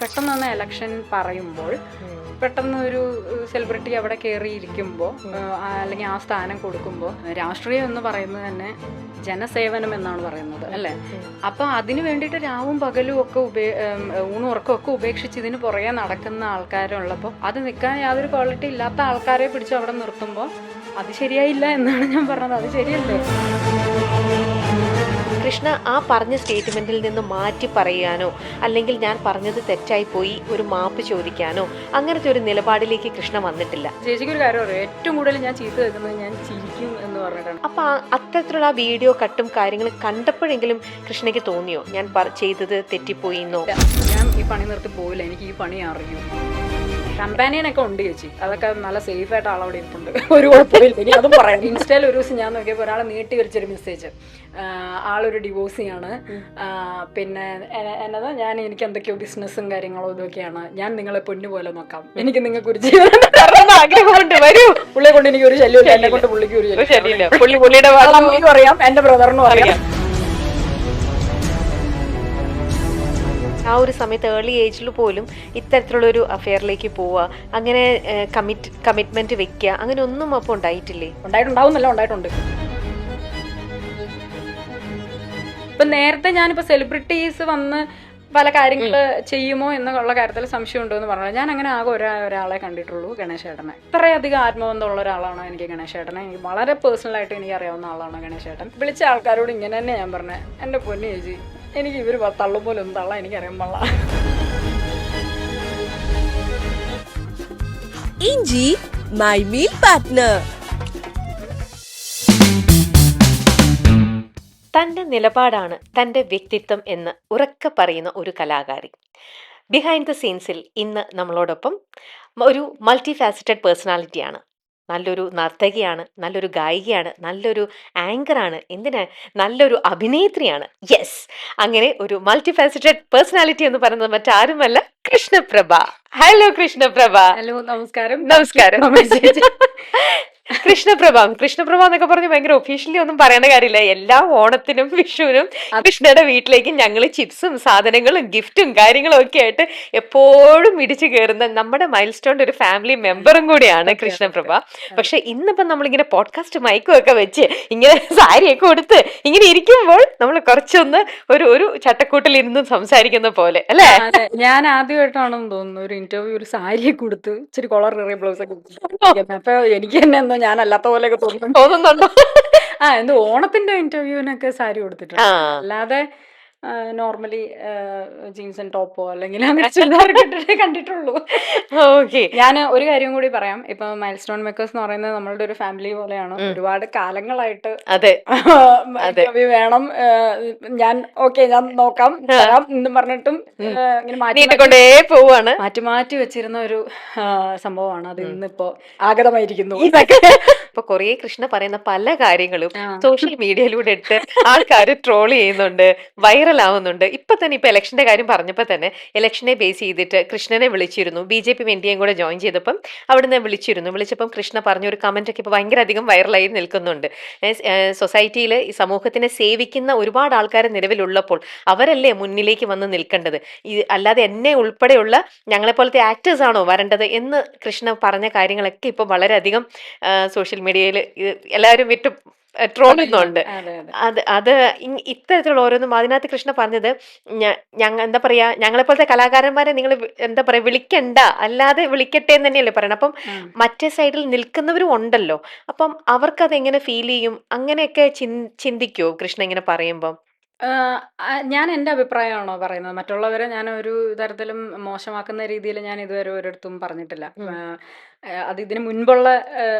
പെട്ടെന്ന് എലക്ഷൻ പറയുമ്പോൾ പെട്ടെന്ന് ഒരു സെലിബ്രിറ്റി അവിടെ കയറിയിരിക്കുമ്പോൾ അല്ലെങ്കിൽ ആ സ്ഥാനം കൊടുക്കുമ്പോൾ രാഷ്ട്രീയം എന്ന് പറയുന്നത് തന്നെ ജനസേവനം എന്നാണ് പറയുന്നത് അല്ലേ. അപ്പൊ അതിന് വേണ്ടിയിട്ട് രാവും പകലും ഒക്കെ ഊണും ഉറക്കമൊക്കെ ഉപേക്ഷിച്ച് ഇതിന് പുറകെ നടക്കുന്ന ആൾക്കാരുള്ളപ്പോൾ അത് നിൽക്കാൻ യാതൊരു ക്വാളിറ്റി ഇല്ലാത്ത ആൾക്കാരെ പിടിച്ച് അവിടെ നിർത്തുമ്പോൾ അത് ശരിയായില്ല എന്നാണ് ഞാൻ പറഞ്ഞത്. അത് ശരിയല്ലേ? കൃഷ്ണ ആ പറഞ്ഞ സ്റ്റേറ്റ്മെന്റിൽ നിന്ന് മാറ്റി പറയാനോ അല്ലെങ്കിൽ ഞാൻ പറഞ്ഞത് തെറ്റായി പോയി ഒരു മാപ്പ് ചോദിക്കാനോ അങ്ങനത്തെ ഒരു നിലപാടിലേക്ക് കൃഷ്ണ വന്നിട്ടില്ല. ചേച്ചിക്ക് ഒരു കാര്യം അറിയാം, ഏറ്റവും കൂടുതൽ ഞാൻ ചീത്ത കേൾക്കുന്നത് ഞാൻ ചിരിക്കും എന്ന് പറഞ്ഞിട്ടാണ്. അപ്പൊ അത്തരത്തിലുള്ള വീഡിയോ കട്ടും കാര്യങ്ങളും കണ്ടപ്പോഴെങ്കിലും കൃഷ്ണയ്ക്ക് തോന്നിയോ ഞാൻ ചെയ്തത് തെറ്റിപ്പോയി എന്നോ? ഞാൻ ഈ പണി നിർത്തി പോയില്ല, എനിക്ക് ഈ പണി അറിയൂ. കമ്പാനിയനൊക്കെ ഉണ്ട് ചേച്ചി, അതൊക്കെ നല്ല സേഫ് ആയിട്ട് ആളവിടെ ഇരിപ്പുണ്ട്, ഒരു കുഴപ്പമില്ല. ഇനി അതും പറയാം. ഇൻസ്റ്റയിൽ ഒരു ദിവസം ഞാൻ നോക്കിയപ്പോൾ ഒരാളെ നീട്ടി വലിച്ചൊരു മെസ്സേജ്, ആളൊരു ഡിവോഴ്സിയാണ്, പിന്നെ എന്നതാ എനിക്ക് എന്തൊക്കെയോ ബിസിനസ്സും കാര്യങ്ങളും ഇതൊക്കെയാണ്, ഞാൻ നിങ്ങളെ പൊന്നു പോലെ നോക്കാം, എനിക്ക് നിങ്ങൾക്ക് ഒരു ജീവിതം ആഗ്രഹമുണ്ട്, വരൂ. പുള്ളിയെ കൊണ്ട് എനിക്ക് ഒരു ശല്യമില്ല, എന്നെ കൊണ്ട് പുള്ളിക്ക് ഒരു ശല്യമില്ല. പുള്ളിയുടെ അമ്മയ്ക്കും അറിയാം, എന്റെ ബ്രദറിനും അറിയാം. ആ ഒരു സമയത്ത് ഏർലി ഏജിൽ പോലും ഇത്തരത്തിലുള്ള ഒരു അഫെയറിലേക്ക് പോവുക, അങ്ങനെ കമ്മിറ്റ്മെന്റ് വെക്കുക, അങ്ങനെ ഒന്നും അപ്പോൾ ഉണ്ടായിട്ടില്ലേ? ഉണ്ടായിട്ടുണ്ടാവുന്നല്ല, ഉണ്ടായിട്ടുണ്ട്. ഇപ്പൊ നേരത്തെ ഞാനിപ്പോ സെലിബ്രിറ്റീസ് വന്ന് പല കാര്യങ്ങൾ ചെയ്യുമോ എന്നുള്ള കാര്യത്തിൽ സംശയം ഉണ്ടോ എന്ന് പറഞ്ഞാൽ ഞാൻ അങ്ങനെ ആകെ ഒരാളെ കണ്ടിട്ടുള്ളൂ, ഗണേശേട്ടനെ. ഇത്രയധികം ആത്മബന്ധമുള്ള ഒരാളാണ് എനിക്ക് ഗണേശേട്ടനെ. എനിക്ക് വളരെ പേഴ്സണലായിട്ട് എനിക്ക് അറിയാവുന്ന ആളാണ് ഗണേശേട്ടൻ. വിളിച്ച ആൾക്കാരോട് ഇങ്ങനെ തന്നെ ഞാൻ പറഞ്ഞത്, എൻ്റെ പൊന്നു ചേച്ചി, എനിക്ക് ഇവർ തള്ളും പോലെ ഒന്നും തള്ളാൻ എനിക്കറിയാൻ പാടില്ല. ഇഞ്ചി മൈ മീൽ പാർട്ട്ണർ. തൻ്റെ നിലപാടാണ് തൻ്റെ വ്യക്തിത്വം എന്ന് ഉറക്കെ പറയുന്ന ഒരു കലാകാരി. ബിഹൈൻഡ് ദ സീൻസിൽ ഇന്ന് നമ്മളോടൊപ്പം ഒരു മൾട്ടി ഫാസറ്റഡ് പേഴ്സണാലിറ്റിയാണ്. നല്ലൊരു നർത്തകിയാണ്, നല്ലൊരു ഗായികയാണ്, നല്ലൊരു ആങ്കറാണ്, നല്ലൊരു അഭിനേത്രിയാണ്. യെസ്, അങ്ങനെ ഒരു മൾട്ടി ഫാസറ്റഡ് പേഴ്സണാലിറ്റി എന്ന് പറയുന്നത് മറ്റാരുമല്ല, കൃഷ്ണപ്രഭ. ഹലോ കൃഷ്ണപ്രഭ. ഹലോ, നമസ്കാരം. നമസ്കാരം. കൃഷ്ണപ്രഭ എന്നൊക്കെ പറഞ്ഞ് ഭയങ്കര ഒഫീഷ്യലി ഒന്നും പറയേണ്ട കാര്യമില്ല. എല്ലാ ഓണത്തിനും വിഷുവിനും കൃഷ്ണയുടെ വീട്ടിലേക്ക് ഞങ്ങൾ ചിപ്സും സാധനങ്ങളും ഗിഫ്റ്റും കാര്യങ്ങളും ഒക്കെ ആയിട്ട് എപ്പോഴും ഇടിച്ചു കയറുന്ന നമ്മുടെ മൈൽ സ്റ്റോണിന്റെ ഒരു ഫാമിലി മെമ്പറും കൂടിയാണ് കൃഷ്ണപ്രഭ. പക്ഷെ ഇന്നിപ്പം നമ്മളിങ്ങനെ പോഡ്കാസ്റ്റ് മൈക്കും ഒക്കെ വെച്ച് ഇങ്ങനെ സാരിയൊക്കെ കൊടുത്ത് ഇങ്ങനെ ഇരിക്കുമ്പോൾ നമ്മൾ കുറച്ചൊന്ന് ഒരു ചട്ടക്കൂട്ടിൽ ഇരുന്ന് സംസാരിക്കുന്ന പോലെ അല്ലേ? ഞാൻ ആദ്യമായിട്ടാണെന്ന് തോന്നുന്നു ഒരു ഇന്റർവ്യൂ ഒരു സാരിയെ കൊടുത്ത് ഇച്ചിരി കോളർ ബ്ലൗസ് ഒക്കെ. അപ്പൊ എനിക്ക് തന്നെ എന്തോ ഞാൻ അല്ലാത്ത പോലെയൊക്കെ തോന്നുന്നുണ്ടോ? എന്തോ ഓണത്തിന്റെ ഇന്റർവ്യൂവിനൊക്കെ സാരി കൊടുത്തിട്ടുണ്ട്, അല്ലാതെ നോർമലി ജീൻസ് ആൻഡ് ടോപ്പോ അല്ലെങ്കിൽ അങ്ങനെ ചുരിദാർ ഇട്ടിട്ടേ കണ്ടിട്ടുള്ളൂ. ഓക്കെ, ഞാൻ ഒരു കാര്യം കൂടി പറയാം. ഇപ്പൊ മൈൽ സ്റ്റോൺ മേക്കേഴ്സ് എന്ന് പറയുന്നത് നമ്മളുടെ ഒരു ഫാമിലി പോലെയാണ്. ഒരുപാട് കാലങ്ങളായിട്ട് ഇന്റർവ്യൂ വേണം, ഞാൻ നോക്കാം എന്ന് പറഞ്ഞിട്ടും ഇങ്ങനെ മാറ്റി മാറ്റി വെച്ചിരുന്ന ഒരു സംഭവമാണ്. അത് ഇന്നിപ്പോ ആഗതമായിരിക്കുന്നു. ഇപ്പൊ കൊറേ കൃഷ്ണ പറയുന്ന പല കാര്യങ്ങളും സോഷ്യൽ മീഡിയയിലൂടെ ഇട്ട് ആൾക്കാർ ട്രോൾ ചെയ്യുന്നുണ്ട്, വൈറൽ ആവുന്നുണ്ട്. ഇപ്പൊ തന്നെ ഇപ്പൊ ഇലക്ഷന്റെ കാര്യം പറഞ്ഞപ്പോ തന്നെ ഇലക്ഷനെ ബേസ് ചെയ്തിട്ട് കൃഷ്ണനെ വിളിച്ചിരുന്നു. BJP എൻഡിഎയും കൂടെ ജോയിൻ ചെയ്തപ്പം അവിടുന്ന് വിളിച്ചപ്പം കൃഷ്ണ പറഞ്ഞ ഒരു കമന്റ് ഒക്കെ ഇപ്പൊ ഭയങ്കര അധികം വൈറലായി നിൽക്കുന്നുണ്ട്. സൊസൈറ്റിയിൽ ഈ സമൂഹത്തിനെ സേവിക്കുന്ന ഒരുപാട് ആൾക്കാർ നിലവിലുള്ളപ്പോൾ അവരല്ലേ മുന്നിലേക്ക് വന്ന് നിൽക്കേണ്ടത്, അല്ലാതെ എന്നെ ഉൾപ്പെടെയുള്ള ഞങ്ങളെ പോലത്തെ ആക്ടേഴ്സ് ആണോ വരേണ്ടത് എന്ന് കൃഷ്ണ പറഞ്ഞ കാര്യങ്ങളൊക്കെ ഇപ്പൊ വളരെയധികം സോഷ്യൽ മീഡിയയിൽ എല്ലാവരും വിട്ട് ട്രോൾ ചെയ്യുന്നുണ്ട്. അത് ഇത്തരത്തിലുള്ള ഓരോന്നും അതിനകത്ത് കൃഷ്ണ പറഞ്ഞത്, എന്താ പറയാ, ഞങ്ങളെ പോലത്തെ കലാകാരന്മാരെ നിങ്ങൾ എന്താ പറയാ വിളിക്കണ്ട, അല്ലാതെ വിളിക്കട്ടെ എന്ന് തന്നെയല്ലേ പറയണം. അപ്പം മറ്റേ സൈഡിൽ നിൽക്കുന്നവരും ഉണ്ടല്ലോ, അപ്പം അവർക്കത് എങ്ങനെ ഫീൽ ചെയ്യും? അങ്ങനെയൊക്കെ ചിന്തിക്കുവോ കൃഷ്ണ ഇങ്ങനെ പറയുമ്പം? ഞാൻ എൻ്റെ അഭിപ്രായമാണോ പറയുന്നത്, മറ്റുള്ളവരെ ഞാൻ ഒരു തരത്തിലും മോശമാക്കുന്ന രീതിയിൽ ഞാൻ ഇതുവരെ ഒരിടത്തും പറഞ്ഞിട്ടില്ല. അത് ഇതിന് മുൻപുള്ള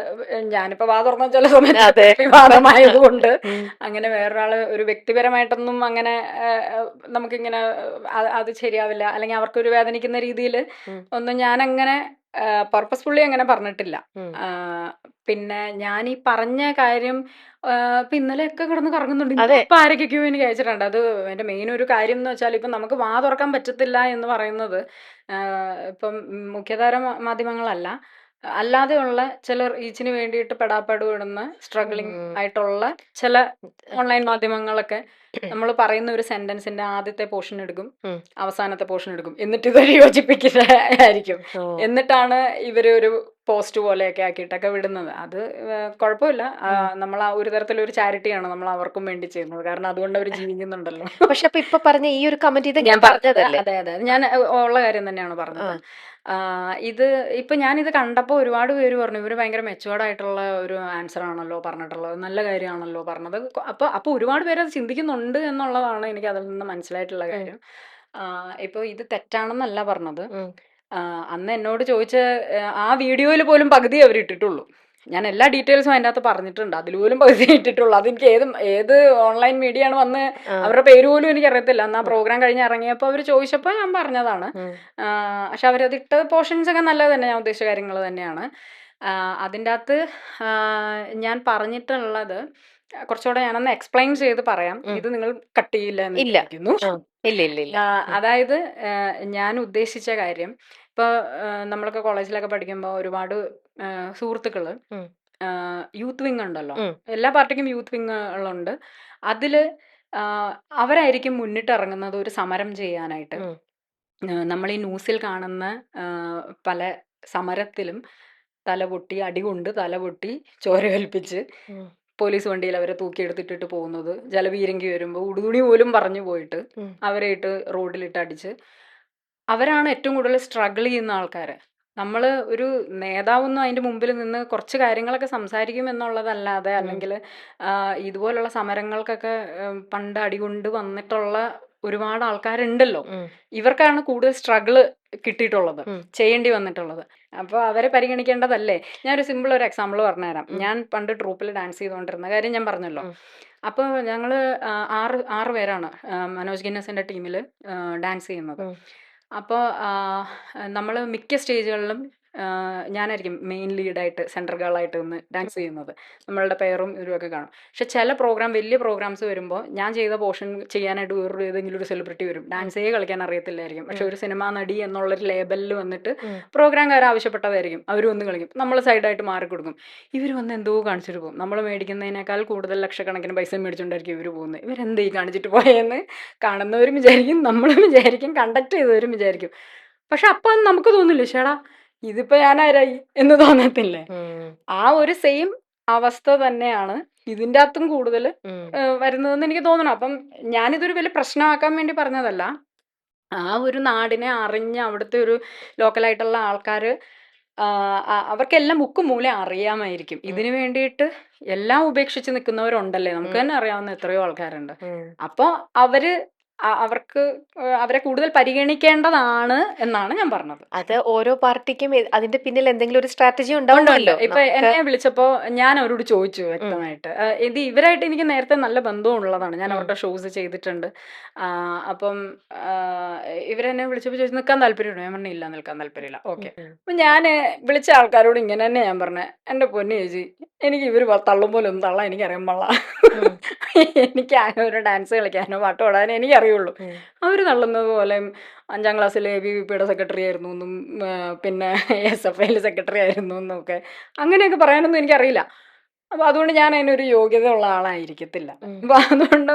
ഞാനിപ്പോ വാ തുറന്ന ചില സമയത്ത് വിവാദമായതുകൊണ്ട് അങ്ങനെ വേറൊരാള് ഒരു വ്യക്തിപരമായിട്ടൊന്നും അങ്ങനെ നമുക്കിങ്ങനെ അത് ശരിയാവില്ല അല്ലെങ്കിൽ അവർക്കൊരു വേദനിക്കുന്ന രീതിയിൽ ഒന്നും ഞാനങ്ങനെ പർപ്പസ്ഫുള്ളി അങ്ങനെ പറഞ്ഞിട്ടില്ല. പിന്നെ ഞാൻ ഈ പറഞ്ഞ കാര്യം ഇപ്പൊ ഇന്നലെയൊക്കെ കിടന്ന് കറങ്ങുന്നുണ്ട്. ഇപ്പൊ ആരൊക്കെയോ എനിക്ക് അയച്ചിട്ടുണ്ട്. അത് എന്റെ മെയിൻ ഒരു കാര്യം എന്ന് വെച്ചാൽ ഇപ്പൊ നമുക്ക് വാ തുറക്കാൻ പറ്റത്തില്ല എന്ന് പറയുന്നത് ഇപ്പം മുഖ്യധാര മാധ്യമങ്ങളല്ല, അല്ലാതെയുള്ള ചില റീച്ചിന് വേണ്ടിയിട്ട് പെടാപ്പെടുന്ന സ്ട്രഗ്ലിംഗ് ആയിട്ടുള്ള ചില ഓൺലൈൻ മാധ്യമങ്ങളൊക്കെ നമ്മൾ പറയുന്ന ഒരു സെന്റൻസിന്റെ ആദ്യത്തെ പോർഷൻ എടുക്കും, ഉം. അവസാനത്തെ പോർഷൻ എടുക്കും, എന്നിട്ട് ഇതൊരു യോജിപ്പിക്കുന്നതായിരിക്കും. ഓ. എന്നിട്ടാണ് ഇവര് ഒരു പോസ്റ്റ് പോലെയൊക്കെ ആക്കിയിട്ടൊക്കെ വിടുന്നത്. അത് കുഴപ്പമില്ല. നമ്മൾ ആ ഒരു തരത്തിലൊരു ചാരിറ്റിയാണ് നമ്മൾ അവർക്കും വേണ്ടി ചെയ്യുന്നത്. കാരണം അതുകൊണ്ട് അവർ ജീവിക്കുന്നുണ്ടല്ലോ. പക്ഷെ അപ്പൊ ഇപ്പൊ പറഞ്ഞ ഈ ഒരു കമന്റ് ഇത് ഞാൻ ഞാൻ പറഞ്ഞത് പറഞ്ഞതല്ലേ? അതെ അതെ ഞാൻ ഉള്ള കാര്യം തന്നെയാണ് പറഞ്ഞത്. ഇത് ഇപ്പൊ ഞാനിത് കണ്ടപ്പോൾ ഒരുപാട് പേര് പറഞ്ഞു ഇവര് ഭയങ്കര മെച്ചുവേർഡ് ആയിട്ടുള്ള ഒരു ആൻസർ ആണല്ലോ പറഞ്ഞിട്ടുള്ളത്, നല്ല കാര്യമാണല്ലോ പറഞ്ഞത്. അപ്പൊ ഒരുപാട് പേര് അത് ചിന്തിക്കുന്നുണ്ട് എന്നുള്ളതാണ് എനിക്ക് അതിൽ നിന്ന് മനസ്സിലായിട്ടുള്ള കാര്യം. ഇപ്പൊ ഇത് തെറ്റാണെന്നല്ല പറഞ്ഞത്. അന്ന് എന്നോട് ചോദിച്ച ആ വീഡിയോയിൽ പോലും പകുതി അവർ ഇട്ടിട്ടുള്ളൂ. ഞാൻ എല്ലാ ഡീറ്റെയിൽസും അതിൻ്റെ അകത്ത് പറഞ്ഞിട്ടുണ്ട്, അതിൽ പോലും പകുതി ഇട്ടിട്ടുള്ളൂ. അതെനിക്ക് ഏത് ഓൺലൈൻ മീഡിയ ആണ് വന്ന് അവരുടെ പേര് പോലും എനിക്ക് അറിയത്തില്ല. അന്ന് ആ പ്രോഗ്രാം കഴിഞ്ഞ് ഇറങ്ങിയപ്പോൾ അവർ ചോദിച്ചപ്പോൾ ഞാൻ പറഞ്ഞതാണ്. പക്ഷെ അവരത് ഇട്ട പോർഷൻസ് ഒക്കെ നല്ലത് തന്നെ, ഞാൻ ഉദ്ദേശിച്ച കാര്യങ്ങൾ തന്നെയാണ്. അതിൻ്റെ അകത്ത് ഞാൻ പറഞ്ഞിട്ടുള്ളത് കുറച്ചുകൂടെ ഞാനൊന്ന് എക്സ്പ്ലെയിൻ ചെയ്ത് പറയാം. ഇത് നിങ്ങൾ കട്ട് ചെയ്യില്ല എന്ന് ഇല്ല. വിചാരിക്കുന്നു. ഇല്ല ഇല്ല ഇല്ല. അതായത് ഞാൻ ഉദ്ദേശിച്ച കാര്യം, ഇപ്പൊ നമ്മളൊക്കെ കോളേജിലൊക്കെ പഠിക്കുമ്പോൾ ഒരുപാട് സുഹൃത്തുക്കള് യൂത്ത് വിങ് ഉണ്ടല്ലോ, എല്ലാ പാർട്ടിക്കും യൂത്ത് വിങ്ങുകളുണ്ട്. അതില് അവരായിരിക്കും മുന്നിട്ട് ഇറങ്ങുന്നത് ഒരു സമരം ചെയ്യാനായിട്ട്. നമ്മൾ ഈ ന്യൂസിൽ കാണുന്ന പല സമരത്തിലും തലപൊട്ടി, അടികൊണ്ട് തലപൊട്ടി, ചോരകൽപ്പിച്ച് പോലീസ് വണ്ടിയിൽ അവരെ തൂക്കിയെടുത്തിട്ടിട്ട് പോകുന്നത്, ജലപീരങ്കി വരുമ്പോൾ ഉടുതുണി പോലും പറഞ്ഞു പോയിട്ട് അവരെ ഇട്ട് റോഡിലിട്ട് അടിച്ച്, അവരാണ് ഏറ്റവും കൂടുതൽ സ്ട്രഗിൾ ചെയ്യുന്ന ആൾക്കാർ. നമ്മൾ ഒരു നേതാവൊന്നും അതിൻ്റെ മുമ്പിൽ നിന്ന് കുറച്ച് കാര്യങ്ങളൊക്കെ സംസാരിക്കും എന്നുള്ളതല്ലാതെ, അല്ലെങ്കിൽ ഇതുപോലുള്ള സമരങ്ങൾക്കൊക്കെ പണ്ട് അടികൊണ്ട് വന്നിട്ടുള്ള ഒരുപാട് ആൾക്കാരുണ്ടല്ലോ, ഇവർക്കാണ് കൂടുതൽ സ്ട്രഗിള് കിട്ടിയിട്ടുള്ളത്, ചെയ്യേണ്ടി വന്നിട്ടുള്ളത്. അപ്പോൾ അവരെ പരിഗണിക്കേണ്ടതല്ലേ? ഞാനൊരു സിമ്പിൾ ഒരു എക്സാമ്പിൾ പറഞ്ഞുതരാം. ഞാൻ പണ്ട് ട്രൂപ്പിൽ ഡാൻസ് ചെയ്തുകൊണ്ടിരുന്ന കാര്യം ഞാൻ പറഞ്ഞല്ലോ. അപ്പോൾ ഞങ്ങൾ ആറ് പേരാണ് മനോജ് ഗിന്നസിൻ്റെ ടീമിൽ ഡാൻസ് ചെയ്യുന്നത്. അപ്പോൾ നമ്മൾ മിക്ക സ്റ്റേജുകളിലും ഞാനായിരിക്കും മെയിൻ ലീഡായിട്ട്, സെൻട്രൽ ഗേളായിട്ട് നിന്ന് ഡാൻസ് ചെയ്യുന്നത്. നമ്മളുടെ പെയറും ഇവരുമൊക്കെ കാണും. പക്ഷെ ചില പ്രോഗ്രാം, വലിയ പ്രോഗ്രാംസ് വരുമ്പോൾ ഞാൻ ചെയ്ത പോർഷൻ ചെയ്യാനായിട്ട് വേറൊരു ഏതെങ്കിലും ഒരു സെലിബ്രിറ്റി വരും. ഡാൻസേ കളിക്കാൻ അറിയത്തില്ലായിരിക്കും, പക്ഷെ ഒരു സിനിമാ നടി എന്നുള്ളൊരു ലേബലിൽ വന്നിട്ട് പ്രോഗ്രാംകാർ ആവശ്യപ്പെട്ടതായിരിക്കും, അവർ വന്ന് കളിക്കും. നമ്മൾ സൈഡായിട്ട് മാറിക്കൊടുക്കും. ഇവർ വന്ന് എന്തോ കാണിച്ചിട്ട് പോകും. നമ്മൾ മേടിക്കുന്നതിനേക്കാൾ കൂടുതൽ ലക്ഷക്കണക്കിന് പൈസ മേടിച്ചുകൊണ്ടായിരിക്കും ഇവർ പോകുന്നത്. ഇവരെന്തേ കാണിച്ചിട്ട് പോയെന്ന് കാണുന്നവരും വിചാരിക്കും, നമ്മളും വിചാരിക്കും, കണ്ടക്ട് ചെയ്തവരും വിചാരിക്കും. പക്ഷെ അപ്പം നമുക്ക് തോന്നില്ല, ചേടാ ഇതിപ്പോ ഞാൻ ആരായി എന്ന് തോന്നത്തില്ലേ? ആ ഒരു സെയിം അവസ്ഥ തന്നെയാണ് ഇതിൻ്റെ അകത്തും കൂടുതൽ വരുന്നതെന്ന് എനിക്ക് തോന്നണം. അപ്പം ഞാനിതൊരു വലിയ പ്രശ്നമാക്കാൻ വേണ്ടി പറഞ്ഞതല്ല. ആ ഒരു നാടിനെ അറിഞ്ഞ് അവിടുത്തെ ഒരു ലോക്കലായിട്ടുള്ള ആൾക്കാർ, അവർക്കെല്ലാം മുക്കും മൂലം അറിയാമായിരിക്കും. ഇതിനു വേണ്ടിയിട്ട് എല്ലാം ഉപേക്ഷിച്ച് നിൽക്കുന്നവരുണ്ടല്ലേ, നമുക്ക് തന്നെ അറിയാവുന്ന എത്രയോ ആൾക്കാരുണ്ട്. അപ്പോൾ അവർക്ക് അവരെ കൂടുതൽ പരിഗണിക്കേണ്ടതാണ് എന്നാണ് ഞാൻ പറഞ്ഞത്. അത് ഓരോ പാർട്ടിക്കും അതിന്റെ പിന്നിൽ എന്തെങ്കിലും ഒരു സ്ട്രാറ്റജി ഉണ്ടാവുമല്ലോ. ഇപ്പൊ എന്നെ വിളിച്ചപ്പോ ഞാൻ അവരോട് ചോദിച്ചു വ്യക്തമായിട്ട്. ഇത് ഇവരായിട്ട് എനിക്ക് നേരത്തെ നല്ല ബന്ധം ഉള്ളതാണ്, ഞാൻ അവരുടെ ഷോസ് ചെയ്തിട്ടുണ്ട്. അപ്പം ഇവരെന്നെ വിളിച്ചപ്പോൾ ചോദിച്ചു നിൽക്കാൻ താല്പര്യമുണ്ടോ? ഞാൻ പറഞ്ഞില്ല, നിൽക്കാൻ താല്പര്യമില്ല. ഓക്കെ. അപ്പൊ ഞാൻ വിളിച്ച ആൾക്കാരോട് ഇങ്ങനെ തന്നെ ഞാൻ പറഞ്ഞ, എന്റെ പൊന്നു ചേച്ചി, എനിക്ക് ഇവർ തള്ളും പോലെ ഒന്നും തള്ളാൻ എനിക്കറിയാൻ പാടില്ല. എനിക്ക് ഒരു ഡാൻസ് കളിക്കാനോ പാട്ട് പാടാനോ എനിക്കറിയുള്ളൂ. അവർ തള്ളുന്നത് പോലെ 5ാം ക്ലാസ്സിൽ ABVP സെക്രട്ടറി ആയിരുന്നു എന്നും പിന്നെ SFIയിൽ സെക്രട്ടറി ആയിരുന്നു എന്നൊക്കെ അങ്ങനെയൊക്കെ പറയാനൊന്നും എനിക്കറിയില്ല. അപ്പോൾ അതുകൊണ്ട് ഞാൻ അതിനൊരു യോഗ്യത ഉള്ള ആളായിരിക്കത്തില്ല. അപ്പോൾ അതുകൊണ്ട്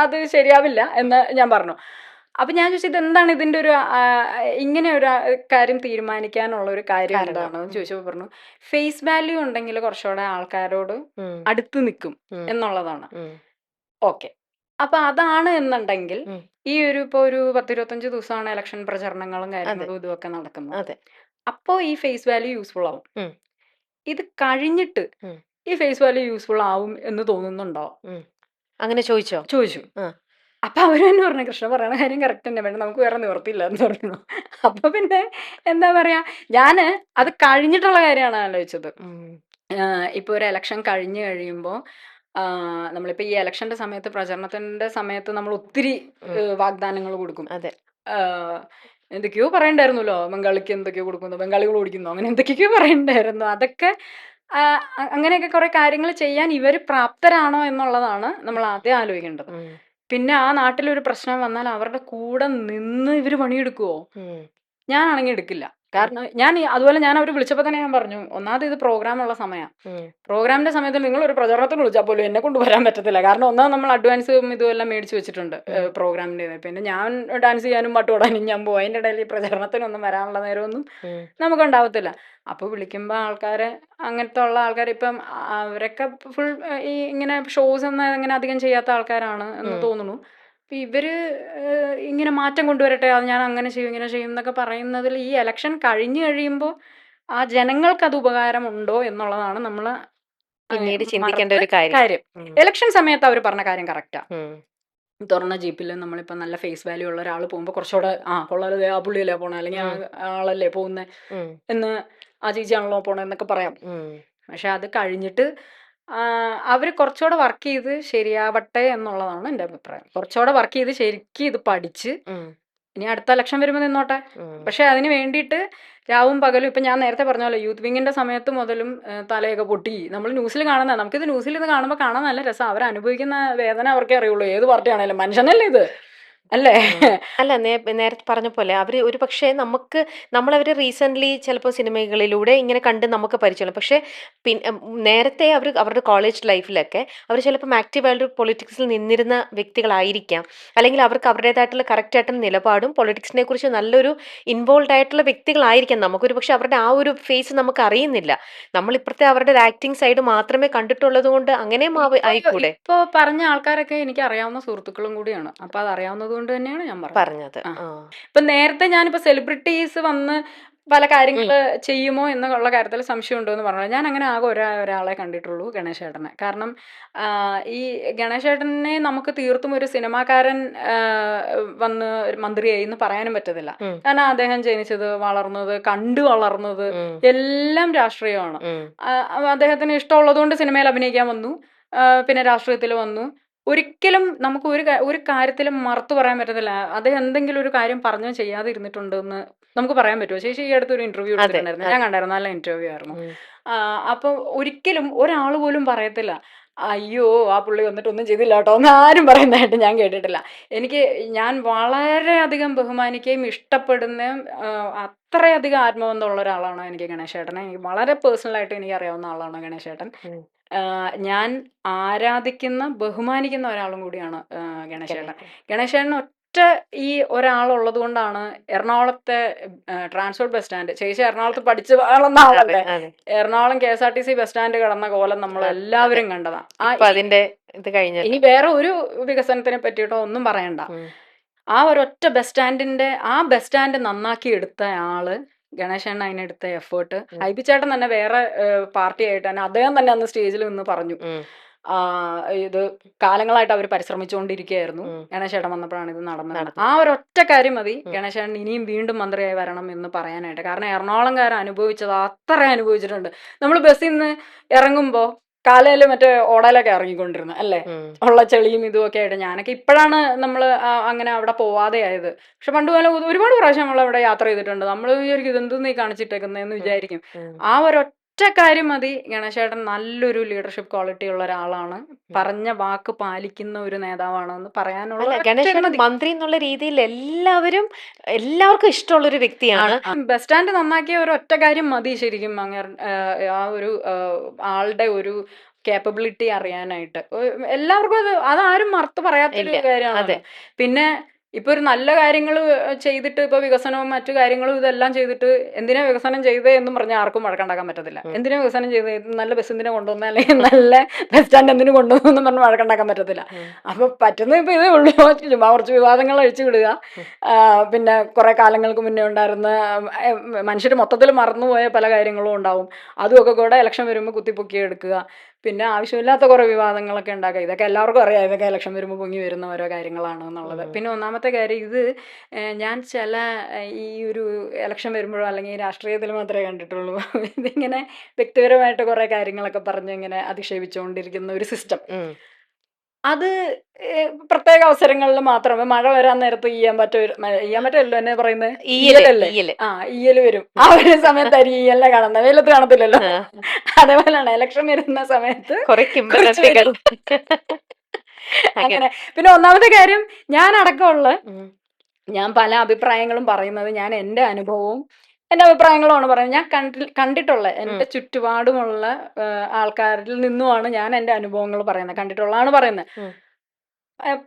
അത് ശരിയാവില്ല എന്ന് ഞാൻ പറഞ്ഞു. അപ്പം ഞാൻ ചോദിച്ചത് എന്താണ് ഇതിൻ്റെ ഒരു ഇങ്ങനെ ഒരു കാര്യം തീരുമാനിക്കാനുള്ള ഒരു കാര്യം എന്താണെന്ന് ചോദിച്ചപ്പോൾ പറഞ്ഞു, ഫേസ് വാല്യൂ ഉണ്ടെങ്കിൽ കുറച്ചുകൂടെ ആൾക്കാരോട് അടുത്ത് നിൽക്കും എന്നുള്ളതാണ്. ഓക്കെ. അപ്പൊ അതാണ് എന്നുണ്ടെങ്കിൽ ഈ ഇപ്പോൾ ഒരു 10-25 ദിവസമാണ് ഇലക്ഷൻ പ്രചരണങ്ങളും കാര്യങ്ങളും ഇതുമൊക്കെ നടക്കുന്നത്. അപ്പോൾ ഈ ഫേസ് വാല്യൂ യൂസ്ഫുൾ ആവും. ഇത് കഴിഞ്ഞിട്ട് ഈ ഫേസ് വാല്യൂ യൂസ്ഫുൾ ആവും എന്ന് തോന്നുന്നുണ്ടോ? അങ്ങനെ ചോദിച്ചു. അപ്പൊ അവര് തന്നെ പറഞ്ഞു, കൃഷ്ണ പറയണ കാര്യം കറക്റ്റ് തന്നെ, വേണ്ട നമുക്ക് വേറെ നിവർത്തിയില്ല എന്ന് പറഞ്ഞു. അപ്പൊ പിന്നെ എന്താ പറയാ, ഞാന് അത് കഴിഞ്ഞിട്ടുള്ള കാര്യമാണ് ആലോചിച്ചത്. ഇപ്പൊ ഒരു ഇലക്ഷൻ കഴിഞ്ഞു കഴിയുമ്പോൾ നമ്മളിപ്പോ ഈ ഇലക്ഷന്റെ സമയത്ത്, പ്രചരണത്തിന്റെ സമയത്ത് നമ്മൾ ഒത്തിരി വാഗ്ദാനങ്ങൾ കൊടുക്കും. എന്തൊക്കെയോ പറയണ്ടായിരുന്നല്ലോ, ബംഗാളിക്ക് എന്തൊക്കെയോ കൊടുക്കുന്നു, ബംഗാളികൾ ഓടിക്കുന്നു, അങ്ങനെ എന്തൊക്കെയോ പറയണ്ടായിരുന്നു. അതൊക്കെ അങ്ങനെയൊക്കെ കുറെ കാര്യങ്ങൾ ചെയ്യാൻ ഇവർ പ്രാപ്തരാണോ എന്നുള്ളതാണ് നമ്മൾ ആദ്യം ആലോചിക്കേണ്ടത്. പിന്നെ ആ നാട്ടിലൊരു പ്രശ്നം വന്നാൽ അവരുടെ കൂടെ നിന്ന് ഇവർ പണിയെടുക്കുവോ? ഞാനാണെങ്കിൽ എടുക്കില്ല. കാരണം അതുപോലെ ഞാൻ അവർ വിളിച്ചപ്പോൾ തന്നെ ഞാൻ പറഞ്ഞു, ഒന്നാമത് ഇത് പ്രോഗ്രാമുള്ള സമയമാണ്. പ്രോഗ്രാമിന്റെ സമയത്ത് നിങ്ങൾ ഒരു പ്രചരണത്തിന് വിളിച്ചാൽ പോലും എന്നെ കൊണ്ട് വരാൻ പറ്റത്തില്ല. കാരണം ഒന്നാമത് നമ്മൾ അഡ്വാൻസും ഇതുമെല്ലാം മേടിച്ച് വെച്ചിട്ടുണ്ട് പ്രോഗ്രാമിൻ്റെ. പിന്നെ ഞാൻ ഡാൻസ് ചെയ്യാനും പാട്ട് പാടാനും ഞാൻ പോകും. അതിൻ്റെ ഇടയിൽ ഈ പ്രചരണത്തിനൊന്നും വരാനുള്ള നേരമൊന്നും നമുക്കുണ്ടാവത്തില്ല. അപ്പോൾ വിളിക്കുമ്പോൾ ആൾക്കാരെ അങ്ങനത്തെ ഉള്ള ആൾക്കാർ ഇപ്പം അവരൊക്കെ ഫുൾ ഈ ഇങ്ങനെ ഷോസ് ഒന്നും ഇങ്ങനെ അധികം ചെയ്യാത്ത ആൾക്കാരാണ് എന്ന് തോന്നുന്നു. അപ്പം ഇവർ ഇങ്ങനെ മാറ്റം കൊണ്ടുവരട്ടെ, അത് ഞാൻ അങ്ങനെ ചെയ്യും ഇങ്ങനെ ചെയ്യും എന്നൊക്കെ പറയുന്നതിൽ ഈ ഇലക്ഷൻ കഴിഞ്ഞു കഴിയുമ്പോൾ ആ ജനങ്ങൾക്ക് അത് ഉപകാരമുണ്ടോ എന്നുള്ളതാണ് നമ്മൾ പിന്നീട് ചിന്തിക്കേണ്ട ഒരു കാര്യം. ഇലക്ഷൻ സമയത്ത് അവർ പറഞ്ഞ കാര്യം കറക്റ്റാ. തുറന്ന ജീപ്പിൽ നമ്മളിപ്പോൾ നല്ല ഫേസ് വാല്യൂ ഉള്ള ഒരാൾ പോകുമ്പോൾ കുറച്ചുകൂടെ കൊള്ളാതെ ആ പുള്ളിയല്ലേ പോണേ, അല്ലെങ്കിൽ ആളല്ലേ പോകുന്നത് എന്ന്, ആ ചേച്ചിയാണല്ലോ പോണേ എന്നൊക്കെ പറയാം. പക്ഷെ അത് കഴിഞ്ഞിട്ട് അവർ കുറച്ചുകൂടെ വർക്ക് ചെയ്ത് ശരിയാവട്ടെ എന്നുള്ളതാണ് എൻ്റെ അഭിപ്രായം. കുറച്ചുകൂടെ വർക്ക് ചെയ്ത് ശരിക്കും ഇത് പഠിച്ച് ഇനി അടുത്ത ഇലക്ഷൻ വരുമ്പോൾ നിന്നോട്ടെ. പക്ഷെ അതിന് വേണ്ടിയിട്ട് രാവും പകലും ഇപ്പം ഞാൻ നേരത്തെ പറഞ്ഞ പോലെ യൂത്ത് വിങ്ങിന്റെ സമയത്ത് മുതലും തലയൊക്കെ പൊട്ടി നമ്മൾ ന്യൂസിൽ കാണുന്ന, നമുക്കിത് ന്യൂസിൽ ഇത് കാണുമ്പോൾ കാണാൻ നല്ല രസം. അവർ അനുഭവിക്കുന്ന വേദന അവർക്കേ അറിയുള്ളൂ. ഏത് പാർട്ടിയാണേലും മനുഷ്യനല്ലേ ഇത്, അല്ലേ? അല്ല, നേരത്തെ പറഞ്ഞ പോലെ അവര് ഒരു പക്ഷേ നമ്മളവര് റീസെന്റ് ചിലപ്പോൾ സിനിമകളിലൂടെ ഇങ്ങനെ കണ്ട് നമുക്ക് പരിചയം. പക്ഷെ നേരത്തെ അവരുടെ കോളേജ് ലൈഫിലൊക്കെ അവർ ചിലപ്പോൾ ആക്റ്റീവായിട്ട് പൊളിറ്റിക്സിൽ നിന്നിരുന്ന വ്യക്തികളായിരിക്കാം. അല്ലെങ്കിൽ അവർക്ക് അവരുടേതായിട്ടുള്ള കറക്റ്റ് ആയിട്ടുള്ള നിലപാടും പൊളിറ്റിക്സിനെ കുറിച്ച് നല്ലൊരു ഇൻവോൾവ് ആയിട്ടുള്ള വ്യക്തികളായിരിക്കാം. നമുക്കൊരു പക്ഷെ അവരുടെ ആ ഒരു ഫേസ് നമുക്ക് അറിയുന്നില്ല. നമ്മൾ ഇപ്പഴത്തെ അവരുടെ ആക്ടിങ് സൈഡ് മാത്രമേ കണ്ടിട്ടുള്ളത് കൊണ്ട് അങ്ങനെയും ആയിക്കൂടെ? ഇപ്പോൾ പറഞ്ഞ ആൾക്കാരൊക്കെ എനിക്ക് അറിയാവുന്ന സുഹൃത്തുക്കളും കൂടിയാണ്. അപ്പൊ അത് അറിയാവുന്നത് കൊണ്ട് തന്നെയാണ് ഞാൻ പറഞ്ഞത്. ഇപ്പൊ നേരത്തെ ഞാനിപ്പോ സെലിബ്രിറ്റീസ് വന്ന് പല കാര്യങ്ങൾ ചെയ്യുമോ എന്നുള്ള കാര്യത്തിൽ സംശയമുണ്ടോ എന്ന് പറഞ്ഞു. ഞാൻ അങ്ങനെ ആകെ ഒരാളെ കണ്ടിട്ടുള്ളൂ, ഗണേശേട്ടനെ. കാരണം ഈ ഗണേശേട്ടനെ നമുക്ക് തീർത്തും ഒരു സിനിമാക്കാരൻ വന്ന് മന്ത്രിയായി എന്ന് പറയാനും പറ്റത്തില്ല. കാരണം അദ്ദേഹം ജനിച്ചത്, വളർന്നത്, കണ്ടു വളർന്നത് എല്ലാം രാഷ്ട്രീയമാണ്. അദ്ദേഹത്തിന് ഇഷ്ടമുള്ളത് കൊണ്ട് സിനിമയിൽ അഭിനയിക്കാൻ വന്നു, പിന്നെ രാഷ്ട്രീയത്തിൽ വന്നു. ഒരിക്കലും നമുക്ക് ഒരു കാര്യത്തിലും മറുത്തു പറയാൻ പറ്റത്തില്ല. അദ്ദേഹം എന്തെങ്കിലും ഒരു കാര്യം പറഞ്ഞു ചെയ്യാതെ ഇരുന്നിട്ടുണ്ടെന്ന് നമുക്ക് പറയാൻ പറ്റുമോ? ചേച്ചി ഈ അടുത്തൊരു ഇന്റർവ്യൂ എടുത്തിട്ടുണ്ടായിരുന്നു, ഞാൻ കണ്ടായിരുന്നു, നല്ല ഇന്റർവ്യൂ ആയിരുന്നു. അപ്പൊ ഒരിക്കലും ഒരാൾ പോലും പറയത്തില്ല അയ്യോ ആ പുള്ളി വന്നിട്ട് ഒന്നും ചെയ്തില്ല കേട്ടോ എന്ന് ആരും പറയുന്നതായിട്ട് ഞാൻ കേട്ടിട്ടില്ല. ഞാൻ വളരെയധികം ബഹുമാനിക്കുകയും ഇഷ്ടപ്പെടുന്നതും അത്രയധികം ആത്മബന്ധമുള്ള ഒരാളാണ് എനിക്ക് ഗണേശേട്ടനെ. എനിക്ക് വളരെ പേഴ്സണലായിട്ട് എനിക്ക് അറിയാവുന്ന ആളാണ് ഗണേശേട്ടൻ. ഞാൻ ആരാധിക്കുന്ന ബഹുമാനിക്കുന്ന ഒരാളും കൂടിയാണ് ഗണേശേട്ടൻ. ഗണേശേട്ടൻ ഈ ഒരാളുള്ളത് കൊണ്ടാണ് എറണാകുളത്തെ ട്രാൻസ്പോർട്ട് ബസ് സ്റ്റാൻഡ്, ചേച്ചി എറണാകുളത്ത് പഠിച്ച് വളർന്ന ആളല്ലേ, എറണാകുളം KSRTC ബസ് സ്റ്റാൻഡ് കടന്ന കോലം നമ്മൾ എല്ലാവരും കണ്ടതാ. ഇനി വേറെ ഒരു വികസനത്തിനെ പറ്റിയിട്ടോ ഒന്നും പറയണ്ട. ആ ഒരൊറ്റ ബസ് സ്റ്റാൻഡ് നന്നാക്കി എടുത്ത ആള് ഗണേശൻ. അതിനെടുത്ത എഫേർട്ട് ഹൈബിച്ചേട്ടൻ തന്നെ വേറെ പാർട്ടിയായിട്ട് തന്നെ അദ്ദേഹം തന്നെ അന്ന് സ്റ്റേജിൽ നിന്ന് പറഞ്ഞു, ഇത് കാലങ്ങളായിട്ട് അവർ പരിശ്രമിച്ചുകൊണ്ടിരിക്കുകയായിരുന്നു, ഗണേശേട്ടൻ വന്നപ്പോഴാണ് ഇത് നടന്നത്. ആ ഒരൊറ്റ കാര്യം മതി ഗണേശേട്ടൻ ഇനിയും വീണ്ടും മന്ത്രിയായി വരണം എന്ന് പറയാനായിട്ട്. കാരണം എറണാകുളംകാർ അനുഭവിച്ചത് അത്ര അനുഭവിച്ചിട്ടുണ്ട്. നമ്മൾ ബസ്സിൽ നിന്ന് ഇറങ്ങുമ്പോൾ കാലയില് മറ്റേ ഓടയിലൊക്കെ ഇറങ്ങിക്കൊണ്ടിരുന്നു അല്ലേ, ഉള്ള ചെളിയും ഇതുമൊക്കെ ആയിട്ട്. ഞാനൊക്കെ ഇപ്പോഴാണ് നമ്മൾ അങ്ങനെ അവിടെ പോവാതെ ആയത്. പക്ഷെ പണ്ട് പോലെ ഒരുപാട് പ്രാവശ്യം നമ്മൾ അവിടെ യാത്ര ചെയ്തിട്ടുണ്ട്. നമ്മൾ വിചാരിക്കും ഇതെന്തെന്ന് ഈ കാണിച്ചിട്ടേക്കുന്നതെന്ന് വിചാരിക്കും. ആ ഒരൊറ്റ കാര്യം മതി ഗണേശേട്ടൻ നല്ലൊരു ലീഡർഷിപ്പ് ക്വാളിറ്റി ഉള്ള ഒരാളാണ്, പറഞ്ഞ വാക്ക് പാലിക്കുന്ന ഒരു നേതാവാണെന്ന് പറയാനുള്ള. ഗണേശൻ മന്ത്രി എന്നുള്ള രീതിയിൽ എല്ലാവർക്കും ഇഷ്ടമുള്ള ഒരു വ്യക്തിയാണ്. ബസ് സ്റ്റാൻഡ് നന്നാക്കിയ ഒരു ഒറ്റ കാര്യം മതി ശരിക്കും ആ ഒരു ആളുടെ ഒരു കേപ്പബിലിറ്റി അറിയാനായിട്ട്. എല്ലാവർക്കും അതാരും മറുത്ത് പറയാത്തൊരു കാര്യമാണ്. പിന്നെ ഇപ്പൊ ഒരു നല്ല കാര്യങ്ങൾ ചെയ്തിട്ട്, ഇപ്പൊ വികസനവും മറ്റു കാര്യങ്ങളും ഇതെല്ലാം ചെയ്തിട്ട് എന്തിനാ വികസനം ചെയ്തേ എന്നും പറഞ്ഞാൽ ആർക്കും വഴക്കുണ്ടാക്കാൻ പറ്റത്തില്ല. എന്തിനാ വികസനം ചെയ്തത്, നല്ല ബസ് എന്തിനാ കൊണ്ടുവന്ന, അല്ലെങ്കിൽ നല്ല ബസ് സ്റ്റാൻഡ് എന്തിനു കൊണ്ടുവന്നു എന്ന് പറഞ്ഞ് വഴക്കുണ്ടാക്കാൻ പറ്റത്തില്ല. അപ്പൊ പറ്റുന്ന ഇപ്പൊ ഇതേ ഉള്ളൂ, ചുമ്മാ കുറച്ച് വിവാദങ്ങൾ അഴിച്ചു വിടുക. പിന്നെ കുറെ കാലങ്ങൾക്ക് മുന്നേ ഉണ്ടായിരുന്ന മനുഷ്യർ മൊത്തത്തിൽ മറന്നുപോയ പല കാര്യങ്ങളും ഉണ്ടാവും, അതുമൊക്കെ കൂടെ ഇലക്ഷൻ വരുമ്പോൾ കുത്തിപ്പൊക്കി എടുക്കുക. പിന്നെ ആവശ്യമില്ലാത്ത കുറെ വിവാദങ്ങളൊക്കെ ഉണ്ടാക്കുക. ഇതൊക്കെ എല്ലാവർക്കും അറിയാം, ഇതൊക്കെ ഇലക്ഷൻ വരുമ്പോൾ പൊങ്ങി വരുന്ന ഓരോ കാര്യങ്ങളാണ് എന്നുള്ളത്. പിന്നെ ഒന്നാമത്തെ കാര്യം, ഇത് ഞാൻ ഈ ഒരു ഇലക്ഷൻ വരുമ്പോഴോ അല്ലെങ്കിൽ രാഷ്ട്രീയത്തിൽ മാത്രമേ കണ്ടിട്ടുള്ളൂ. ഇതിങ്ങനെ വ്യക്തിപരമായിട്ട് കുറെ കാര്യങ്ങളൊക്കെ പറഞ്ഞ് ഇങ്ങനെ അധിക്ഷേപിച്ചുകൊണ്ടിരിക്കുന്ന ഒരു സിസ്റ്റം. അത് പ്രത്യേക അവസരങ്ങളിൽ മാത്രമേ, മഴ വരാൻ നേരത്ത് ചെയ്യാൻ പറ്റുമല്ലോ എന്നെ പറയുന്നത്, ഈയലല്ലേ, ഈയല് വരും. ആ ഒരു സമയത്തായിരിക്കും ഈയലിനെ കാണുന്നത്, വെയിലത്ത് കാണത്തില്ലല്ലോ. അതേപോലെയാണ് ഇലക്ഷൻ വരുന്ന സമയത്ത് അങ്ങനെ. പിന്നെ ഒന്നാമത്തെ കാര്യം, ഞാൻ പല അഭിപ്രായങ്ങളും പറയുന്നത് ഞാൻ എൻ്റെ അനുഭവവും എൻ്റെ അഭിപ്രായങ്ങളാണ് പറയുന്നത്. ഞാൻ കണ്ടിട്ടുള്ള എൻ്റെ ചുറ്റുപാടുമുള്ള ആൾക്കാരിൽ നിന്നുമാണ് ഞാൻ എൻ്റെ അനുഭവങ്ങൾ പറയുന്നത്, കണ്ടിട്ടുള്ളതാണ് പറയുന്നത്.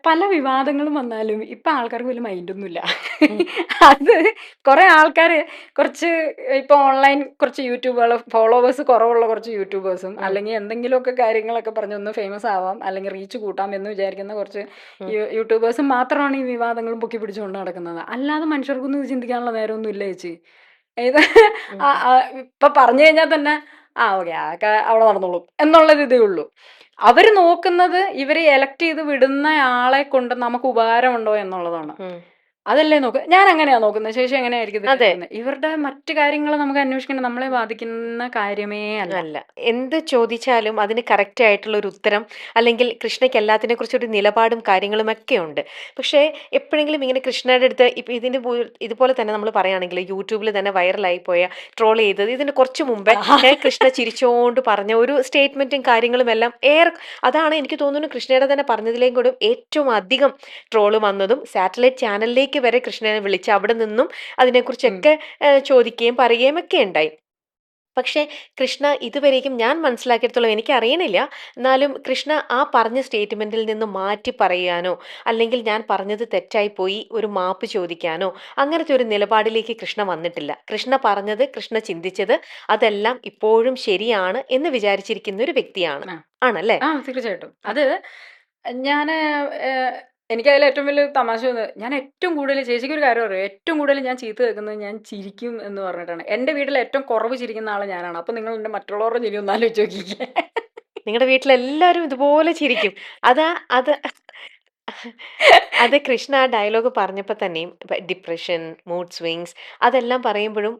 പല വിവാദങ്ങളും വന്നാലും ഇപ്പൊ ആൾക്കാർക്ക് വലിയ മൈൻഡൊന്നുമില്ല. അത് കുറെ ആൾക്കാര് കുറച്ച് ഇപ്പൊ ഓൺലൈൻ കുറച്ച് യൂട്യൂബുകൾ, ഫോളോവേഴ്സ് കുറവുള്ള കുറച്ച് യൂട്യൂബേഴ്സും അല്ലെങ്കിൽ എന്തെങ്കിലുമൊക്കെ കാര്യങ്ങളൊക്കെ പറഞ്ഞ് ഒന്ന് ഫേമസ് ആവാം അല്ലെങ്കിൽ റീച്ച് കൂട്ടാം എന്ന് വിചാരിക്കുന്ന കുറച്ച് യൂട്യൂബേഴ്സും മാത്രമാണ് ഈ വിവാദങ്ങളും പൊക്കി പിടിച്ചുകൊണ്ട് നടക്കുന്നത്. അല്ലാതെ മനുഷ്യർക്കൊന്നും ഇത് ചിന്തിക്കാനുള്ള നേരമൊന്നും ഇല്ല ചേച്ചി. ഇത് ഇപ്പൊ പറഞ്ഞു കഴിഞ്ഞാൽ തന്നെ ഓക്കെ അതൊക്കെ അവിടെ നടന്നോളും എന്നുള്ളത് ഇതേ ഉള്ളൂ. അവര് നോക്കുന്നത് ഇവരെ എലക്ട് ചെയ്ത് വിടുന്ന ആളെ കൊണ്ട് നമുക്ക് ഉപകാരമുണ്ടോ എന്നുള്ളതാണ്. അതല്ലേ നോക്കുക. ഞാൻ അങ്ങനെയാ നോക്കുന്നത്. ശേഷി എങ്ങനെയായിരിക്കും ഇത് നോക്കുന്നത്? ഇവരുടെ മറ്റു കാര്യങ്ങൾ നമുക്ക് അന്വേഷിക്കേണ്ട, നമ്മളെ ബാധിക്കുന്ന കാര്യമേ അല്ല. എന്ത് ചോദിച്ചാലും അതിന് കറക്റ്റ് ആയിട്ടുള്ള ഒരു ഉത്തരം, അല്ലെങ്കിൽ കൃഷ്ണയ്ക്ക് എല്ലാത്തിനെ കുറിച്ചൊരു നിലപാടും കാര്യങ്ങളും ഒക്കെ ഉണ്ട്. പക്ഷേ എപ്പോഴെങ്കിലും ഇങ്ങനെ കൃഷ്ണയുടെ അടുത്ത് ഇപ്പൊ ഇതുപോലെ തന്നെ നമ്മൾ പറയുകയാണെങ്കിൽ യൂട്യൂബിൽ തന്നെ വൈറലായി പോയ ട്രോൾ ചെയ്തത് ഇതിന് കുറച്ച് മുമ്പേ കൃഷ്ണ ചിരിച്ചോണ്ട് പറഞ്ഞ ഒരു സ്റ്റേറ്റ്മെന്റും കാര്യങ്ങളും എല്ലാം അതാണ് എനിക്ക് തോന്നുന്നു കൃഷ്ണയുടെ തന്നെ പറഞ്ഞതിലേക്കും കൂടെ ഏറ്റവും അധികം ട്രോള് വന്നതും. സാറ്റലൈറ്റ് ചാനലിലേക്ക് വരെ കൃഷ്ണനെ വിളിച്ച് അവിടെ നിന്നും അതിനെക്കുറിച്ചൊക്കെ ചോദിക്കുകയും പറയുകയും ഒക്കെ ഉണ്ടായി. പക്ഷേ കൃഷ്ണ ഇതുവരേക്കും ഞാൻ മനസ്സിലാക്കിയെടുത്തോളം എനിക്ക് അറിയണില്ല, എന്നാലും കൃഷ്ണ ആ പറഞ്ഞ സ്റ്റേറ്റ്മെന്റിൽ നിന്ന് മാറ്റി പറയാനോ അല്ലെങ്കിൽ ഞാൻ പറഞ്ഞത് തെറ്റായി പോയി ഒരു മാപ്പ് ചോദിക്കാനോ അങ്ങനത്തെ ഒരു നിലപാടിലേക്ക് കൃഷ്ണ വന്നിട്ടില്ല. കൃഷ്ണ പറഞ്ഞത്, കൃഷ്ണ ചിന്തിച്ചത് അതെല്ലാം ഇപ്പോഴും ശരിയാണ് എന്ന് വിചാരിച്ചിരിക്കുന്ന ഒരു വ്യക്തിയാണ്. ആണല്ലേ? തീർച്ചയായിട്ടും. അത് ഞാൻ എനിക്കതിൽ ഏറ്റവും വലിയ തമാശ ഞാൻ ഏറ്റവും കൂടുതൽ, ചേച്ചിക്ക് ഒരു കാര്യം അറിയാം, ഏറ്റവും കൂടുതൽ ഞാൻ ചീത്ത കേൾക്കുന്നത് ഞാൻ ചിരിക്കും എന്ന് പറഞ്ഞിട്ടാണ്. എൻ്റെ വീട്ടിൽ ഏറ്റവും കുറവ് ചിരിക്കുന്ന ആൾ ഞാനാണ്. അപ്പൊ നിങ്ങൾ എൻ്റെ മറ്റുള്ളവരുടെ ചിരി ഒന്ന് ആലോചിച്ച് നോക്കിക്കേ. നിങ്ങളുടെ വീട്ടിലെല്ലാവരും ഇതുപോലെ ചിരിക്കും. അത് കൃഷ്ണ ആ ഡയലോഗ് പറഞ്ഞപ്പോ തന്നെയും ഡിപ്രഷൻ, മൂഡ് സ്വിങ്സ് അതെല്ലാം പറയുമ്പോഴും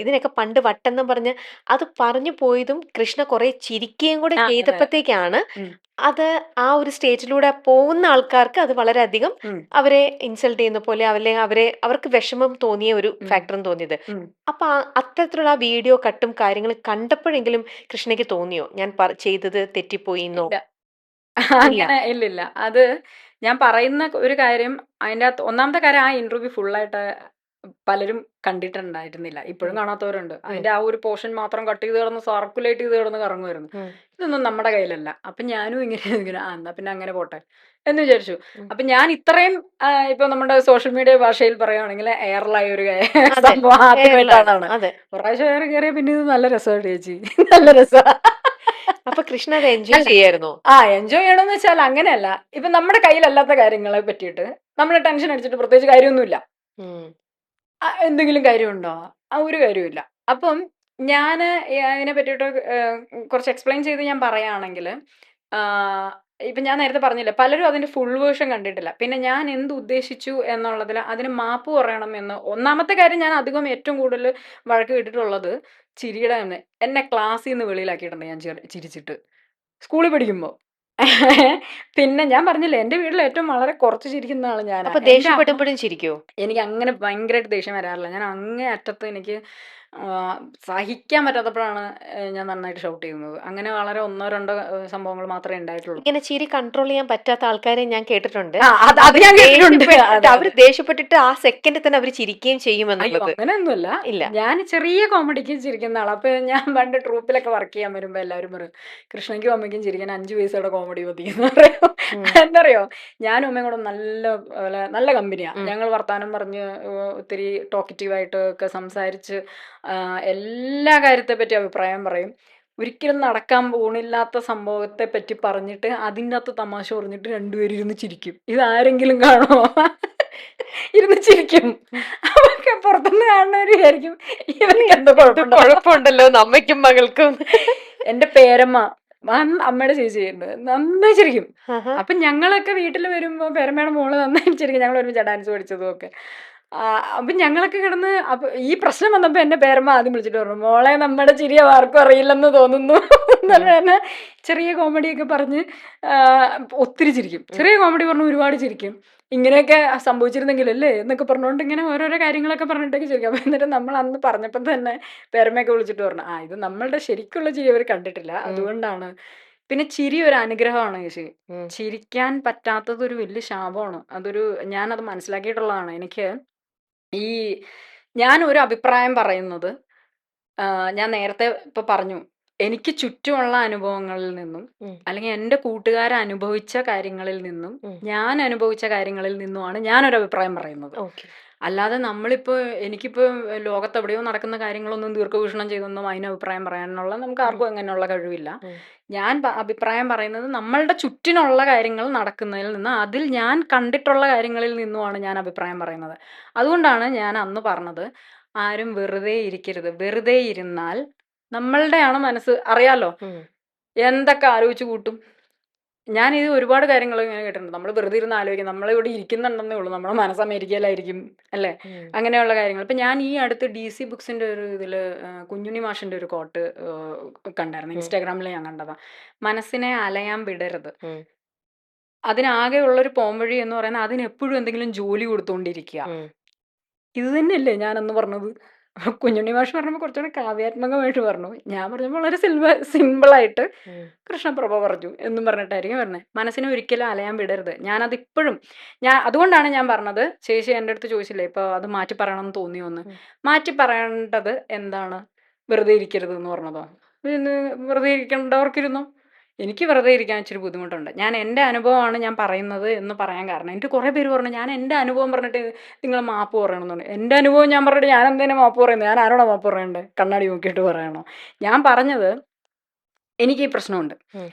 ഇതിനൊക്കെ പണ്ട് വട്ടെന്നും പറഞ്ഞ് അത് പറഞ്ഞു പോയതും കൃഷ്ണ കുറെ ചിരിക്കുകയും കൂടെ ചെയ്തപ്പോഴത്തേക്കാണ് അത് ആ ഒരു സ്റ്റേജിലൂടെ പോകുന്ന ആൾക്കാർക്ക് അത് വളരെയധികം അവരെ ഇൻസൾട്ട് ചെയ്യുന്ന പോലെ അവർക്ക് വിഷമം തോന്നിയ ഒരു ഫാക്ടറും തോന്നിയത്. അപ്പൊ അത്തരത്തിലുള്ള ആ വീഡിയോ കട്ടും കാര്യങ്ങളും കണ്ടപ്പോഴെങ്കിലും കൃഷ്ണയ്ക്ക് തോന്നിയോ ഞാൻ ചെയ്തത് തെറ്റിപ്പോയിന്നോ? അങ്ങനെ ഇല്ലില്ല. അത് ഞാൻ പറയുന്ന ഒരു കാര്യം, അതിൻ്റെ അകത്ത് ഒന്നാമത്തെ കാര്യം, ആ ഇന്റർവ്യൂ ഫുള്ളായിട്ട് പലരും കണ്ടിട്ടുണ്ടായിരുന്നില്ല. ഇപ്പോഴും കാണാത്തവരുണ്ട്. അതിന്റെ ആ ഒരു പോർഷൻ മാത്രം കട്ട് ചെയ്ത് കിടന്ന് സർക്കുലേറ്റ് ചെയ്ത് കിടന്ന് കറങ്ങുമായിരുന്നു. ഇതൊന്നും നമ്മുടെ കയ്യിലല്ല. അപ്പൊ ഞാനും ഇങ്ങനെ എന്നാ പിന്നെ അങ്ങനെ പോട്ടെ എന്ന് വിചാരിച്ചു. അപ്പൊ ഞാൻ ഇത്രയും ഇപ്പൊ നമ്മുടെ സോഷ്യൽ മീഡിയ ഭാഷയിൽ പറയുകയാണെങ്കിൽ എയറിലായ ഒരു സംഭവം ആദ്യമായിട്ടാണ്. പ്രാവശ്യം എയർ കയറിയ പിന്നെ ഇത് നല്ല രസമായിട്ട് ചേച്ചി, നല്ല രസമാണ്. അപ്പൊ കൃഷ്ണ അത് എൻജോയ് ചെയ്യായിരുന്നു. എൻജോയ് ചെയ്യണമെന്ന് വെച്ചാൽ അങ്ങനെയല്ല. ഇപ്പൊ നമ്മുടെ കയ്യിലല്ലാത്ത കാര്യങ്ങളെ പറ്റിയിട്ട് നമ്മൾ ടെൻഷൻ അടിച്ചിട്ട് പ്രത്യേകിച്ച് കാര്യമൊന്നുമില്ല. എന്തെങ്കിലും കാര്യമുണ്ടോ? ഒരു കാര്യമില്ല. അപ്പം ഞാൻ അതിനെ പറ്റിയിട്ട് കുറച്ച് എക്സ്പ്ലെയിൻ ചെയ്ത് ഞാൻ പറയുകയാണെങ്കിൽ, ഇപ്പം ഞാൻ നേരത്തെ പറഞ്ഞില്ലേ, പലരും അതിൻ്റെ ഫുൾ വേർഷൻ കണ്ടിട്ടില്ല. പിന്നെ ഞാൻ എന്ത് ഉദ്ദേശിച്ചു എന്നുള്ളതിൽ അതിന് മാപ്പ് പറയണം എന്ന്. ഒന്നാമത്തെ കാര്യം, ഞാൻ അധികം ഏറ്റവും കൂടുതൽ വഴക്ക് കേട്ടിട്ടുള്ളത് ചിരിയുടെ തന്നെ. എന്നെ ക്ലാസ്സിൽ നിന്ന് വെളിയിലാക്കിയിട്ടുണ്ട് ഞാൻ ചിരിച്ചിട്ട്, സ്കൂളിൽ പഠിക്കുമ്പോൾ. പിന്നെ ഞാൻ പറഞ്ഞില്ലേ, എൻ്റെ വീട്ടിൽ ഏറ്റവും വളരെ കുറച്ച് ചിരിക്കുന്ന ആള് ഞാൻ. ദേഷ്യപ്പെടുമ്പോഴും ചിരിക്കോ? എനിക്ക് അങ്ങനെ ഭയങ്കരമായിട്ട് ദേഷ്യം വരാറില്ല. ഞാൻ അങ്ങേ അറ്റത്ത് എനിക്ക് സഹിക്കാൻ പറ്റാത്തപ്പോഴാണ് ഞാൻ നന്നായിട്ട് ഷൗട്ട് ചെയ്യുന്നത്. അങ്ങനെ വളരെ ഒന്നോ രണ്ടോ സംഭവങ്ങൾ മാത്രമേ ഉണ്ടായിട്ടുള്ളൂ. ഇങ്ങനെ ചിരി കൺട്രോൾ ചെയ്യാൻ പറ്റാത്ത ആൾക്കാരെ ഞാൻ കേട്ടിട്ടുണ്ട്. അവര് ദേഷ്യപ്പെട്ടിട്ട് ആ സെക്കൻഡിൽ തന്നെ അവർ ചിരിക്കുകയും ചെയ്യുമെന്നുള്ളത്. അങ്ങനെയൊന്നുമല്ല. ഇല്ല, ഞാൻ ചെറിയ കോമഡിക്ക് ചിരിക്കുന്ന ആളാണ്. അപ്പൊ ഞാൻ പണ്ട് ട്രൂപ്പിലൊക്കെ വർക്ക് ചെയ്യാൻ വരുമ്പോ എല്ലാവരും പറയും, കൃഷ്ണയ്ക്കും അമ്മയ്ക്കും ചിരിക്കാൻ 5 പൈസയുടെ കോമഡി മതിയെന്ന് പറയും. എന്തറിയോ, ഞാനും അമ്മയും കൂടെ നല്ല കമ്പനിയാ. ഞങ്ങൾ വർത്താനം പറഞ്ഞ് ഒത്തിരി ടോക്കറ്റീവായിട്ട് ഒക്കെ സംസാരിച്ച് എല്ലാ കാര്യത്തെ പറ്റി അഭിപ്രായം പറയും. ഒരിക്കലും നടക്കാൻ പോണില്ലാത്ത സംഭവത്തെ പറ്റി പറഞ്ഞിട്ട് അതിൻ്റെ അകത്ത് തമാശ പറഞ്ഞിട്ട് രണ്ടുപേരും ഇരുന്ന് ചിരിക്കും. ഇതാരെങ്കിലും കാണോ? ഇരുന്ന് ചിരിക്കും. അവർക്ക് പുറത്തുനിന്ന് കാണുന്നവര് വിചാരിക്കും ഇവർക്ക് എന്തോ കുഴപ്പമുണ്ടല്ലോ അമ്മയ്ക്കും മകൾക്കും. എന്റെ പേരമ്മ അമ്മയുടെ ചേച്ചിയുണ്ട്, നന്നായി ചിരിക്കും. അപ്പൊ ഞങ്ങളൊക്കെ വീട്ടിൽ വരുമ്പോ പേരമ്മയുടെ മോള് നന്നായി ചിരിക്കും. ഞങ്ങൾ ഒരുമിച്ച് ഡാൻസ് പഠിച്ചതും ഒക്കെ. അപ്പൊ ഞങ്ങളൊക്കെ കിടന്ന്, അപ്പൊ ഈ പ്രശ്നം വന്നപ്പോ എന്റെ പേരമ്മ ആദ്യം വിളിച്ചിട്ട് പറഞ്ഞു, മോളെ നമ്മുടെ ചിരി ആർക്കും അറിയില്ലെന്ന് തോന്നുന്നു തന്നെ. ചെറിയ കോമഡിയൊക്കെ പറഞ്ഞ് ഒത്തിരി ചിരിക്കും. ചെറിയ കോമഡി പറഞ്ഞ് ഒരുപാട് ചിരിക്കും. ഇങ്ങനെയൊക്കെ സംഭവിച്ചിരുന്നെങ്കിലല്ലേ എന്നൊക്കെ പറഞ്ഞുകൊണ്ട് ഇങ്ങനെ ഓരോരോ കാര്യങ്ങളൊക്കെ പറഞ്ഞിട്ടൊക്കെ ചിരിക്കും. അപ്പൊ എന്നിട്ട് നമ്മൾ അന്ന് പറഞ്ഞപ്പോൾ തന്നെ പേരമ്മയൊക്കെ വിളിച്ചിട്ട് പറഞ്ഞു, ഇത് നമ്മളുടെ ശരിക്കുള്ള ചിരി അവർ കണ്ടിട്ടില്ല, അതുകൊണ്ടാണ്. പിന്നെ ചിരി ഒരു അനുഗ്രഹമാണ് ചേച്ചി. ചിരിക്കാൻ പറ്റാത്തത് ഒരു വലിയ ശാപമാണ്. ഞാനത് മനസ്സിലാക്കിയിട്ടുള്ളതാണ്. എനിക്ക് ഞാൻ ഒരു അഭിപ്രായം പറയുന്നത് ഞാൻ നേരത്തെ ഇപ്പൊ പറഞ്ഞു, എനിക്ക് ചുറ്റുമുള്ള അനുഭവങ്ങളിൽ നിന്നും അല്ലെങ്കിൽ എൻ്റെ കൂട്ടുകാർ അനുഭവിച്ച കാര്യങ്ങളിൽ നിന്നും ഞാൻ അനുഭവിച്ച കാര്യങ്ങളിൽ നിന്നുമാണ് ഞാനൊരു അഭിപ്രായം പറയുന്നത്. അല്ലാതെ നമ്മളിപ്പോൾ എനിക്കിപ്പോൾ ലോകത്ത് എവിടെയോ നടക്കുന്ന കാര്യങ്ങളൊന്നും ദീർഘവീക്ഷണം ചെയ്തൊന്നും അതിന് അഭിപ്രായം പറയാനുള്ള നമുക്ക് ആർക്കും അങ്ങനെയുള്ള കഴിവില്ല. ഞാൻ അഭിപ്രായം പറയുന്നത് നമ്മളുടെ ചുറ്റിനുള്ള കാര്യങ്ങൾ നടക്കുന്നതിൽ നിന്ന്, അതിൽ ഞാൻ കണ്ടിട്ടുള്ള കാര്യങ്ങളിൽ നിന്നുമാണ് ഞാൻ അഭിപ്രായം പറയുന്നത്. അതുകൊണ്ടാണ് ഞാൻ അന്ന് പറഞ്ഞത്, ആരും വെറുതെ ഇരിക്കരുത്. വെറുതെ ഇരുന്നാൽ നമ്മളുടെയാണ് മനസ്സ്, അറിയാലോ, എന്തൊക്കെ ആലോചിച്ച് കൂട്ടും. ഞാനിത് ഒരുപാട് കാര്യങ്ങൾ ഇങ്ങനെ കേട്ടിട്ടുണ്ട്. നമ്മൾ വെറുതെ ഇരുന്ന് ആലോചിക്കും, നമ്മളിവിടെ ഇരിക്കുന്നുണ്ടെന്നേ ഉള്ളൂ, നമ്മുടെ മനസ്സ് അമേരിക്കയിലായിരിക്കും അല്ലേ, അങ്ങനെയുള്ള കാര്യങ്ങൾ. ഇപ്പം ഞാൻ ഈ അടുത്ത് DC ബുക്സിൻ്റെ ഒരു ഇതിൽ കുഞ്ഞുണ്ണി മാഷിൻ്റെ ഒരു കോട്ട് കണ്ടായിരുന്നു, ഇൻസ്റ്റാഗ്രാമിൽ ഞാൻ കണ്ടതാ. മനസ്സിനെ അലയാൻ വിടരുത്. അതിനാകെയുള്ളൊരു പോംവഴി എന്ന് പറയുന്നത് അതിനെപ്പോഴും എന്തെങ്കിലും ജോലി കൊടുത്തുകൊണ്ടിരിക്കുക. ഇത് തന്നെയല്ലേ ഞാനന്ന് പറഞ്ഞത്. കുഞ്ഞുണ്ണി മാഷ് പറഞ്ഞപ്പോൾ കുറച്ചുകൂടെ കാവ്യാത്മകമായിട്ട് പറഞ്ഞു, ഞാൻ പറഞ്ഞപ്പോൾ വളരെ സിമ്പിളായിട്ട് കൃഷ്ണപ്രഭ പറഞ്ഞു എന്നും പറഞ്ഞിട്ടായിരിക്കും പറഞ്ഞത്. മനസ്സിനെ ഒരിക്കലും അലയാൻ വിടരുത്. ഞാനതിപ്പോഴും അതുകൊണ്ടാണ് ഞാൻ പറഞ്ഞത്, ചേച്ചി എൻ്റെ അടുത്ത് ചോദിച്ചില്ലേ ഇപ്പോൾ അത് മാറ്റി പറയണം എന്ന് തോന്നിയോന്ന്. മാറ്റി പറയേണ്ടത് എന്താണ്? വെറുതെ ഇരിക്കരുത് എന്ന് പറഞ്ഞതോ? പിന്നെ വെറുതെ ഇരിക്കേണ്ടവർക്കിരുന്നു. എനിക്ക് വെറുതെ ഇരിക്കാൻ ഇച്ചിരി ബുദ്ധിമുട്ടുണ്ട്. ഞാൻ എൻ്റെ അനുഭവമാണ് ഞാൻ പറയുന്നത് എന്ന് പറയാൻ കാരണം, എനിക്ക് കുറേ പേര് പറഞ്ഞു ഞാൻ എൻ്റെ അനുഭവം പറഞ്ഞിട്ട് നിങ്ങൾ മാപ്പ് പറയണമെന്നുണ്ട്. എൻ്റെ അനുഭവം ഞാൻ പറഞ്ഞിട്ട് ഞാൻ എന്തേലും മാപ്പ് പറയുന്നത്? ഞാൻ ആരോടാ മാപ്പ് പറയണ്ടേ? കണ്ണാടി നോക്കിയിട്ട് പറയണോ? ഞാൻ പറഞ്ഞത് എനിക്ക് ഈ പ്രശ്നമുണ്ട്.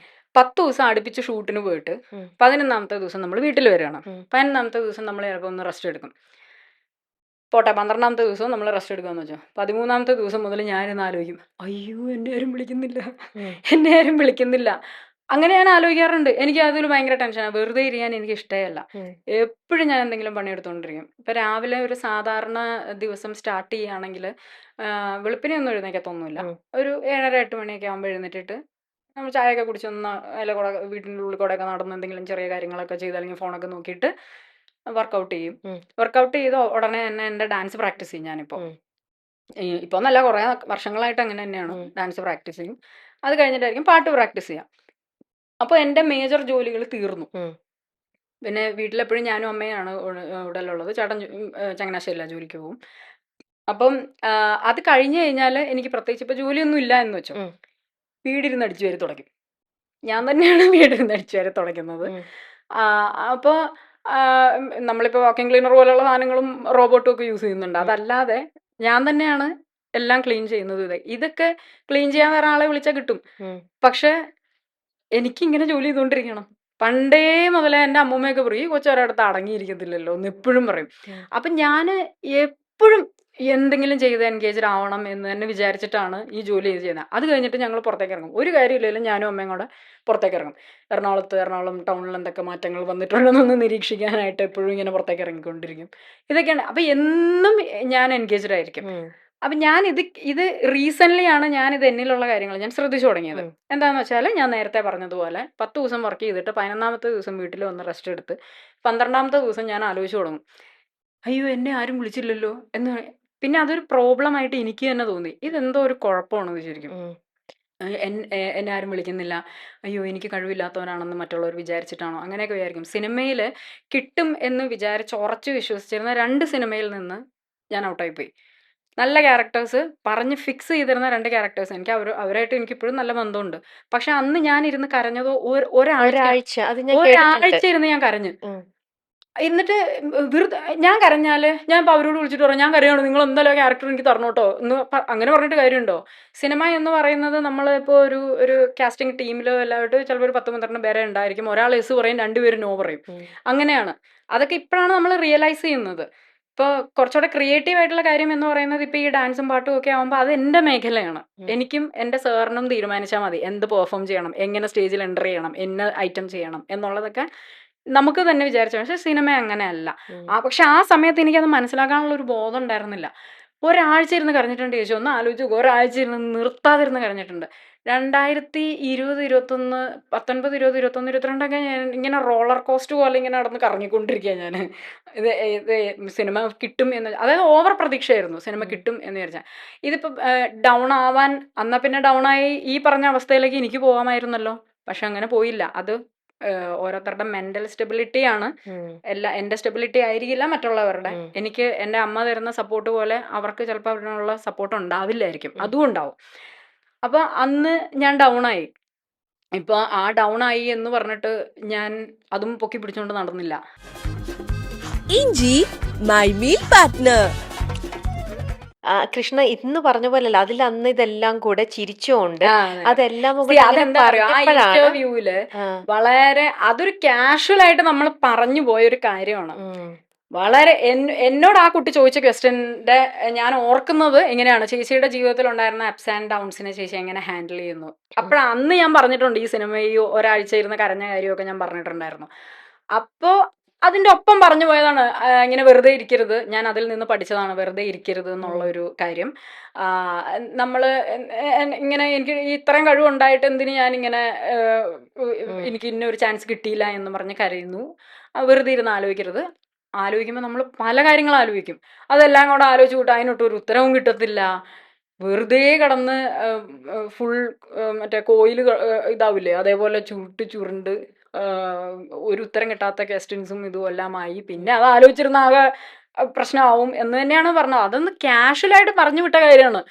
10 ദിവസം അടുപ്പിച്ച് ഷൂട്ടിന് പോയിട്ട് 11ാമത്തെ ദിവസം നമ്മൾ വീട്ടിൽ വരികയാണ്. 11ാമത്തെ ദിവസം നമ്മൾ ചിലപ്പോൾ ഒന്ന് റെസ്റ്റ് എടുക്കും. പോട്ടെ, 12ാമത്തെ ദിവസവും നമ്മൾ റെസ്റ്റ് എടുക്കാമെന്ന് വെച്ചോ. 13ാമത്തെ ദിവസം മുതൽ ഞാനിന്ന് ആലോചിക്കും, അയ്യോ എന്നെ ആരും വിളിക്കുന്നില്ല, എന്നെ ആരും വിളിക്കുന്നില്ല. അങ്ങനെ ഞാൻ ആലോചിക്കാറുണ്ട്. എനിക്ക് അതിൽ ഭയങ്കര ടെൻഷനാണ്. വെറുതെ ഇരിക്കാൻ എനിക്ക് ഇഷ്ടമല്ല. എപ്പോഴും ഞാൻ എന്തെങ്കിലും പണിയെടുത്തുകൊണ്ടിരിക്കും. ഇപ്പം രാവിലെ ഒരു സാധാരണ ദിവസം സ്റ്റാർട്ട് ചെയ്യുകയാണെങ്കിൽ വെളുപ്പിനെ ഒന്നും എഴുന്നേക്കത്തൊന്നുമില്ല. ഒരു 7:30 8 മണിയൊക്കെ ആകുമ്പോൾ എഴുന്നേറ്റിട്ട് നമ്മൾ ചായയൊക്കെ കുടിച്ചൊന്ന് അതിലെ കൂടെ വീട്ടിൻ്റെ ഉള്ളിൽ കൂടെ ഒക്കെ നടന്ന് എന്തെങ്കിലും ചെറിയ കാര്യങ്ങളൊക്കെ ചെയ്ത് അല്ലെങ്കിൽ ഫോണൊക്കെ നോക്കിയിട്ട് വർക്കൗട്ട് ചെയ്യും. വർക്കൗട്ട് ചെയ്ത് ഉടനെ തന്നെ എൻ്റെ ഡാൻസ് പ്രാക്ടീസ് ചെയ്യും. ഞാനിപ്പോൾ ഇപ്പോൾ എന്നല്ല, കുറേ വർഷങ്ങളായിട്ട് അങ്ങനെ തന്നെയാണ്. ഡാൻസ് പ്രാക്ടീസ് ചെയ്യും. അത് കഴിഞ്ഞിട്ടായിരിക്കും പാട്ട് പ്രാക്ടീസ് ചെയ്യാം. അപ്പോൾ എൻ്റെ മേജർ ജോലികൾ തീർന്നു. പിന്നെ വീട്ടിലെപ്പോഴും ഞാനും അമ്മയാണ് ഉടലുള്ളത്. ചേട്ടൻ ചങ്ങനാശ്ശേരിയിലാണ് ജോലിക്ക് പോകും. അപ്പം അത് കഴിഞ്ഞ് കഴിഞ്ഞാൽ എനിക്ക് പ്രത്യേകിച്ച് ഇപ്പോൾ ജോലിയൊന്നും ഇല്ല എന്ന് വെച്ചോ, വീടിരുന്ന് അടിച്ചു വാരി തുടയ്ക്കും. ഞാൻ തന്നെയാണ് വീടിരുന്ന് അടിച്ചു വാരി തുടയ്ക്കുന്നത്. അപ്പോൾ നമ്മളിപ്പോൾ വാക്യൂം ക്ലീനർ പോലെയുള്ള സാധനങ്ങളും റോബോട്ടും ഒക്കെ യൂസ് ചെയ്യുന്നുണ്ട്. അതല്ലാതെ ഞാൻ തന്നെയാണ് എല്ലാം ക്ലീൻ ചെയ്യുന്നത്. ഇതൊക്കെ ക്ലീൻ ചെയ്യാൻ വേറെ ആളെ വിളിച്ചാൽ കിട്ടും. പക്ഷേ എനിക്കിങ്ങനെ ജോലി ചെയ്തുകൊണ്ടിരിക്കണം. പണ്ടേ മുതലേ എൻ്റെ അമ്മൂമ്മയൊക്കെ പറയും, ഈ കൊച്ചൊരിടത്ത് അടങ്ങിയിരിക്കത്തില്ലല്ലോ എന്ന് എപ്പോഴും പറയും. അപ്പം ഞാൻ എപ്പോഴും എന്തെങ്കിലും ചെയ്ത് എൻഗേജ്ഡ് ആവണം എന്ന് തന്നെ വിചാരിച്ചിട്ടാണ് ഈ ജോലി ചെയ്യുന്നത്. അത് കഴിഞ്ഞിട്ട് ഞങ്ങൾ പുറത്തേക്ക് ഇറങ്ങും. ഒരു കാര്യമില്ലെങ്കിലും ഞാനും അമ്മയും കൂടെ പുറത്തേക്ക് ഇറങ്ങും. എറണാകുളം ടൗണിൽ എന്തൊക്കെ മാറ്റങ്ങൾ വന്നിട്ടുണ്ടെന്നൊന്ന് നിരീക്ഷിക്കാനായിട്ട് എപ്പോഴും ഇങ്ങനെ പുറത്തേക്ക് ഇറങ്ങിക്കൊണ്ടിരിക്കും. ഇതൊക്കെയാണ്. അപ്പം എന്നും ഞാൻ എൻഗേജ്ഡ് ആയിരിക്കും. അപ്പം ഞാൻ ഇത് റീസെൻ്റ്ലി ആണ് ഞാനിത് എന്നിലുള്ള കാര്യങ്ങൾ ഞാൻ ശ്രദ്ധിച്ചു തുടങ്ങിയത്. എന്താണെന്ന് വെച്ചാൽ, ഞാൻ നേരത്തെ പറഞ്ഞതുപോലെ 10 ദിവസം വർക്ക് ചെയ്തിട്ട് 11ാമത്തെ ദിവസം വീട്ടിൽ വന്ന് റെസ്റ്റ് എടുത്ത് 12ാമത്തെ ദിവസം ഞാൻ ആലോചിച്ച് തുടങ്ങും, അയ്യോ എന്നെ ആരും വിളിച്ചില്ലല്ലോ എന്ന്. പിന്നെ അതൊരു പ്രോബ്ലം ആയിട്ട് എനിക്ക് തന്നെ തോന്നി. ഇതെന്തോ ഒരു കുഴപ്പമാണ് ശരിക്കും. എന്നെ ആരും വിളിക്കുന്നില്ല, അയ്യോ എനിക്ക് കഴിവില്ലാത്തവനാണെന്ന് മറ്റുള്ളവർ വിചാരിച്ചിട്ടാണോ, അങ്ങനെയൊക്കെ വിചാരിക്കും. സിനിമയിൽ കിട്ടും എന്ന് വിചാരിച്ച് ഉറച്ചു വിശ്വസിച്ചിരുന്ന 2 സിനിമയിൽ നിന്ന് ഞാൻ ഔട്ടായിപ്പോയി. നല്ല ക്യാരക്ടേഴ്സ് പറഞ്ഞ് ഫിക്സ് ചെയ്തിരുന്ന 2 ക്യാരക്ടേഴ്സ്. എനിക്ക് അവരായിട്ട് എനിക്കിപ്പോഴും നല്ല ബന്ധമുണ്ട്. പക്ഷെ അന്ന് ഞാൻ ഇരുന്ന് കരഞ്ഞതോ ഒരാഴ്ച ഇരുന്ന് ഞാൻ കരഞ്ഞു. എന്നിട്ട് വെറുതെ ഞാൻ കരഞ്ഞാൽ ഞാൻ ഇപ്പോൾ അവരോട് വിളിച്ചിട്ട് പറയാം, ഞാൻ കരയാണ്, നിങ്ങൾ എന്തായാലും ക്യാരക്ടർ എനിക്ക് തരണം കേട്ടോ എന്ന് അങ്ങനെ പറഞ്ഞിട്ട് കാര്യമുണ്ടോ? സിനിമ എന്ന് പറയുന്നത് നമ്മളിപ്പോൾ ഒരു കാസ്റ്റിംഗ് ടീമിലോ എല്ലാവരും ചിലപ്പോൾ ഒരു 10-12 പേരെ ഉണ്ടായിരിക്കും. ഒരാൾ എസ് പറയും, 2 പേര് നോ പറയും. അങ്ങനെയാണ്. അതൊക്കെ ഇപ്പോഴാണ് നമ്മൾ റിയലൈസ് ചെയ്യുന്നത്. ഇപ്പോൾ കുറച്ചുകൂടെ ക്രിയേറ്റീവ് ആയിട്ടുള്ള കാര്യം എന്ന് പറയുന്നത് ഇപ്പോൾ ഈ ഡാൻസും പാട്ടും ഒക്കെ ആകുമ്പോൾ അത് എൻ്റെ മേഖലയാണ്. എനിക്കും എൻ്റെ സാറിനും തീരുമാനിച്ചാൽ മതി എന്ത് പെർഫോം ചെയ്യണം, എങ്ങനെ സ്റ്റേജിൽ എൻ്റർ ചെയ്യണം, എന്ന ഐറ്റം ചെയ്യണം എന്നുള്ളതൊക്കെ നമുക്ക് തന്നെ വിചാരിച്ചു. പക്ഷെ സിനിമ അങ്ങനെയല്ല. പക്ഷെ ആ സമയത്ത് എനിക്കത് മനസ്സിലാക്കാനുള്ള ഒരു ബോധം ഉണ്ടായിരുന്നില്ല. ഒരാഴ്ച ഇരുന്ന് കരഞ്ഞിട്ടുണ്ട് ചേച്ചി. ഒന്ന് ആലോചിച്ച്, ഒരാഴ്ച ഇരുന്ന് നിർത്താതിരുന്ന് കരഞ്ഞിട്ടുണ്ട്. 2020, 2021, 19, 20, 21, 22 ഞാൻ ഇങ്ങനെ റോളർ കോസ്റ്റ് പോലെ ഇങ്ങനെ നടന്ന് കറങ്ങിക്കൊണ്ടിരിക്കുക. ഞാൻ ഇത് സിനിമ കിട്ടും എന്ന്, അതായത് ഓവർ പ്രതീക്ഷയായിരുന്നു സിനിമ കിട്ടും എന്ന് വിചാരിച്ചാൽ. ഇതിപ്പോൾ ഡൗൺ ആവാൻ, എന്നാൽ പിന്നെ ഡൗണായി ഈ പറഞ്ഞ അവസ്ഥയിലേക്ക് എനിക്ക് പോകാമായിരുന്നല്ലോ. പക്ഷെ അങ്ങനെ പോയില്ല. അത് ഓരോരുത്തരുടെ മെന്റൽ സ്റ്റെബിലിറ്റിയാണ് എൻ്റെ സ്റ്റെബിലിറ്റി ആയിരിക്കില്ല മറ്റുള്ളവരുടെ. എനിക്ക് എൻ്റെ അമ്മ തരുന്ന സപ്പോർട്ട് പോലെ അവർക്ക് ചിലപ്പോൾ അതിനുള്ള സപ്പോർട്ട് ഉണ്ടാവില്ലായിരിക്കും, അതും ഉണ്ടാവും. അപ്പോൾ അന്ന് ഞാൻ ഡൗൺ ആയി. ഇപ്പോൾ ആ ഡൗൺ ആയി എന്ന് പറഞ്ഞിട്ട് ഞാൻ അതും പൊക്കി പിടിച്ചുകൊണ്ട് നടന്നില്ല. ഇഞ്ചി മൈ മീൽ പാർട്ട്ണർ. കൃഷ്ണ ഇന്ന് പറഞ്ഞ പോലല്ല, അതിൽ അന്ന് ഇതെല്ലാം കൂടെ ചിരിച്ചുകൊണ്ട് അതെല്ലാം അതെന്താ പറയുക, ആ ഇന്റർവ്യൂവില് വളരെ അതൊരു കാഷ്വൽ ആയിട്ട് നമ്മൾ പറഞ്ഞു പോയൊരു കാര്യമാണ്. വളരെ എന്നോട് ആ കുട്ടി ചോദിച്ച ക്വസ്റ്റ്യൻ്റെ ഞാൻ ഓർക്കുന്നത് എങ്ങനെയാണ്, ചേച്ചിയുടെ ജീവിതത്തിൽ ഉണ്ടായിരുന്ന അപ്സ് ആൻഡ് ഡൗൺസിനെ ചേച്ചി എങ്ങനെ ഹാൻഡിൽ ചെയ്യുന്നു. അന്ന് ഞാൻ പറഞ്ഞിട്ടുണ്ട്, ഈ സിനിമ ഈ ഒരാഴ്ച ഇരുന്ന് കരഞ്ഞ കാര്യമൊക്കെ ഞാൻ പറഞ്ഞിട്ടുണ്ടായിരുന്നു. അപ്പോൾ അതിൻ്റെ ഒപ്പം പറഞ്ഞു പോയതാണ് ഇങ്ങനെ വെറുതെ ഇരിക്കരുത്, ഞാൻ അതിൽ നിന്ന് പഠിച്ചതാണ് വെറുതെ ഇരിക്കരുത് എന്നുള്ളൊരു കാര്യം. നമ്മൾ ഇങ്ങനെ എനിക്ക് ഇത്രയും കഴിവുണ്ടായിട്ട് എന്തിന് ഞാനിങ്ങനെ എനിക്ക് ഇന്നൊരു ചാൻസ് കിട്ടിയില്ല എന്ന് പറഞ്ഞ് കരയുന്നു. വെറുതെ ഇരുന്ന് ആലോചിക്കരുത്. ആലോചിക്കുമ്പോൾ നമ്മൾ പല കാര്യങ്ങൾ ആലോചിക്കും, അതെല്ലാം കൂടെ ആലോചിച്ച് കൂട്ടും, അതിനൊട്ടും ഒരു ഉത്തരവും കിട്ടത്തില്ല. വെറുതെ കിടന്ന് ഫുൾ മറ്റേ കോയിൽ ഇതാവില്ലേ, അതേപോലെ ചുരുണ്ട് ഒരു ഉത്തരം കിട്ടാത്ത ക്വസ്റ്റ്യൻസും ഇതും എല്ലാമായി. പിന്നെ അത് ആലോചിച്ചിരുന്ന ആകെ പ്രശ്നമാവും എന്ന് തന്നെയാണ് പറഞ്ഞത്. അതൊന്ന് കാഷ്വലായിട്ട് പറഞ്ഞു വിട്ട കാര്യമാണ്.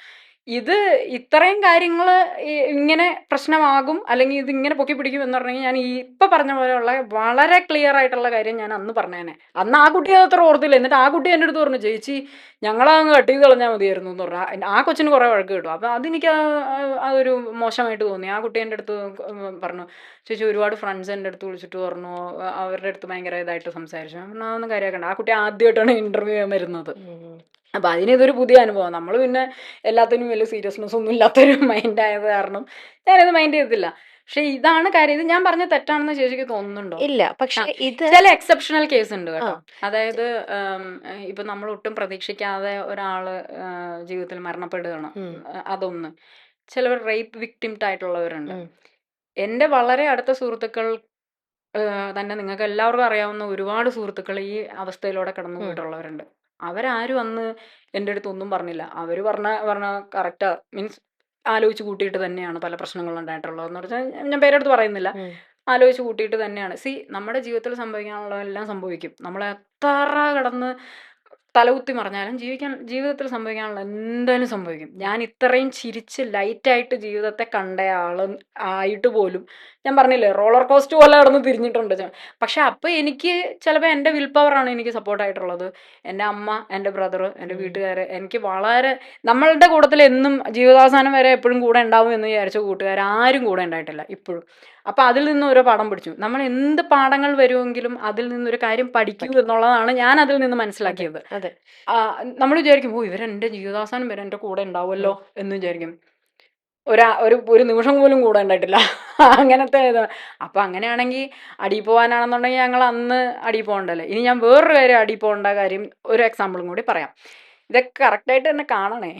ഇത് ഇത്രയും കാര്യങ്ങൾ ഇങ്ങനെ പ്രശ്നമാകും അല്ലെങ്കിൽ ഇതിങ്ങനെ പൊക്കി പിടിക്കും എന്ന് പറഞ്ഞെങ്കിൽ ഞാൻ ഇപ്പം പറഞ്ഞ പോലെയുള്ള വളരെ ക്ലിയർ ആയിട്ടുള്ള കാര്യം ഞാൻ അന്ന് പറഞ്ഞേനെ. അന്ന് ആ കുട്ടി അതത്ര ഓർത്തില്ല. എന്നിട്ട് ആ കുട്ടി എൻ്റെ അടുത്ത് പറഞ്ഞു, ചേച്ചി ഞങ്ങളങ്ങ് കട്ട് ചെയ്ത് കളഞ്ഞാൽ മതിയായിരുന്നു എന്ന് പറഞ്ഞാൽ. ആ കൊച്ചിന് കുറേ വഴക്ക് കിട്ടും. അപ്പം അതെനിക്ക് അതൊരു മോശമായിട്ട് തോന്നി. ആ കുട്ടി എൻ്റെ അടുത്ത് പറഞ്ഞു, ചേച്ചി ഒരുപാട് ഫ്രണ്ട്സ് എൻ്റെ അടുത്ത് വിളിച്ചിട്ട് പറഞ്ഞു അവരുടെ അടുത്ത് ഭയങ്കര ഇതായിട്ട് സംസാരിച്ചു. പറഞ്ഞാൽ അതൊന്നും കാര്യമാക്കണ്ട, ആ കുട്ടി ആദ്യമായിട്ടാണ് ഇൻ്റർവ്യൂ ചെയ്യാൻ വരുന്നത്. അപ്പം അതിനിതൊരു പുതിയ അനുഭവം. നമ്മൾ പിന്നെ എല്ലാത്തിനും വലിയ സീരിയസ്നെസ് ഒന്നും ഇല്ലാത്തൊരു മൈൻഡ് ആയത് കാരണം ഞാനത് മൈൻഡ് ചെയ്തില്ല. പക്ഷെ ഇതാണ് കാര്യം. ഇത് ഞാൻ പറഞ്ഞ തെറ്റാണെന്ന് ചേച്ചിക്ക് തോന്നുന്നുണ്ടോ? ഇല്ല, പക്ഷെ ഇത് ചില എക്സെപ്ഷണൽ കേസ് ഉണ്ട് കേട്ടോ. അതായത് ഇപ്പൊ നമ്മൾ ഒട്ടും പ്രതീക്ഷിക്കാതെ ഒരാള് ജീവിതത്തിൽ മരണപ്പെടുകയാണ്, അതൊന്ന്. ചിലവർ റേപ്പ് വിക്ടിംസ് ആയിട്ടുള്ളവരുണ്ട്. എൻ്റെ വളരെ അടുത്ത സുഹൃത്തുക്കൾ തന്നെ, നിങ്ങൾക്ക് എല്ലാവർക്കും അറിയാവുന്ന ഒരുപാട് സുഹൃത്തുക്കൾ ഈ അവസ്ഥയിലൂടെ കടന്നു പോയിട്ടുള്ളവരുണ്ട്. അവരാരും അന്ന് എൻ്റെ അടുത്ത് ഒന്നും പറഞ്ഞില്ല. അവർ പറഞ്ഞ കറക്റ്റാ, മീൻസ് ആലോചിച്ച് കൂട്ടിയിട്ട് തന്നെയാണ് പല പ്രശ്നങ്ങളും ഉണ്ടായിട്ടുള്ളതെന്ന് പറഞ്ഞാൽ ഞാൻ പേരെടുത്ത് പറയുന്നില്ല. ആലോചിച്ച് കൂട്ടിയിട്ട് തന്നെയാണ്. നമ്മുടെ ജീവിതത്തിൽ സംഭവിക്കാനുള്ളതെല്ലാം സംഭവിക്കും. നമ്മൾ എത്ര കിടന്ന് തലകുത്തി മറിഞ്ഞാലും ജീവിതത്തിൽ സംഭവിക്കാനുള്ള എന്തായാലും സംഭവിക്കും. ഞാൻ ഇത്രയും ചിരിച്ച് ലൈറ്റായിട്ട് ജീവിതത്തെ കണ്ട ആയിട്ട് പോലും ഞാൻ പറഞ്ഞില്ലേ, റോളർ കോസ്റ്റ് പോലെ കിടന്ന് തിരിഞ്ഞിട്ടുണ്ട്. പക്ഷെ അപ്പോൾ എനിക്ക് ചിലപ്പോൾ എൻ്റെ വിൽ പവറാണ് എനിക്ക് സപ്പോർട്ടായിട്ടുള്ളത്. എൻ്റെ അമ്മ, എൻ്റെ ബ്രദർ, എൻ്റെ വീട്ടുകാർ, എനിക്ക് വളരെ നമ്മളുടെ കൂട്ടത്തിൽ എന്നും ജീവിതാവസാനം വരെ എപ്പോഴും കൂടെ ഉണ്ടാവും എന്ന് വിചാരിച്ച കൂട്ടുകാരും കൂടെ ഉണ്ടായിട്ടില്ല ഇപ്പോഴും. അപ്പം അതിൽ നിന്ന് ഓരോ പാഠം പഠിച്ചു. നമ്മൾ എന്ത് പാഠങ്ങൾ വരുമെങ്കിലും അതിൽ നിന്നൊരു കാര്യം പഠിക്കൂ എന്നുള്ളതാണ് ഞാൻ അതിൽ നിന്ന് മനസ്സിലാക്കിയത്. നമ്മൾ വിചാരിക്കും, ഇവരെൻ്റെ ജീവിതാവസാനം വരെ എൻ്റെ കൂടെ ഉണ്ടാവുമല്ലോ എന്ന് വിചാരിക്കും. ഒരു നിമിഷം പോലും കൂടെ ഉണ്ടായിട്ടില്ല അങ്ങനത്തെ ഇത്. അപ്പം അങ്ങനെയാണെങ്കിൽ അടി പോകാനാണെന്നുണ്ടെങ്കിൽ ഞങ്ങൾ അന്ന് അടി പോകണ്ടല്ലേ. ഇനി ഞാൻ വേറൊരു കാര്യം അടി പോകേണ്ട കാര്യം ഒരു എക്സാമ്പിളും കൂടി പറയാം. ഇതൊക്കെ കറക്റ്റായിട്ട് തന്നെ കാണണേ.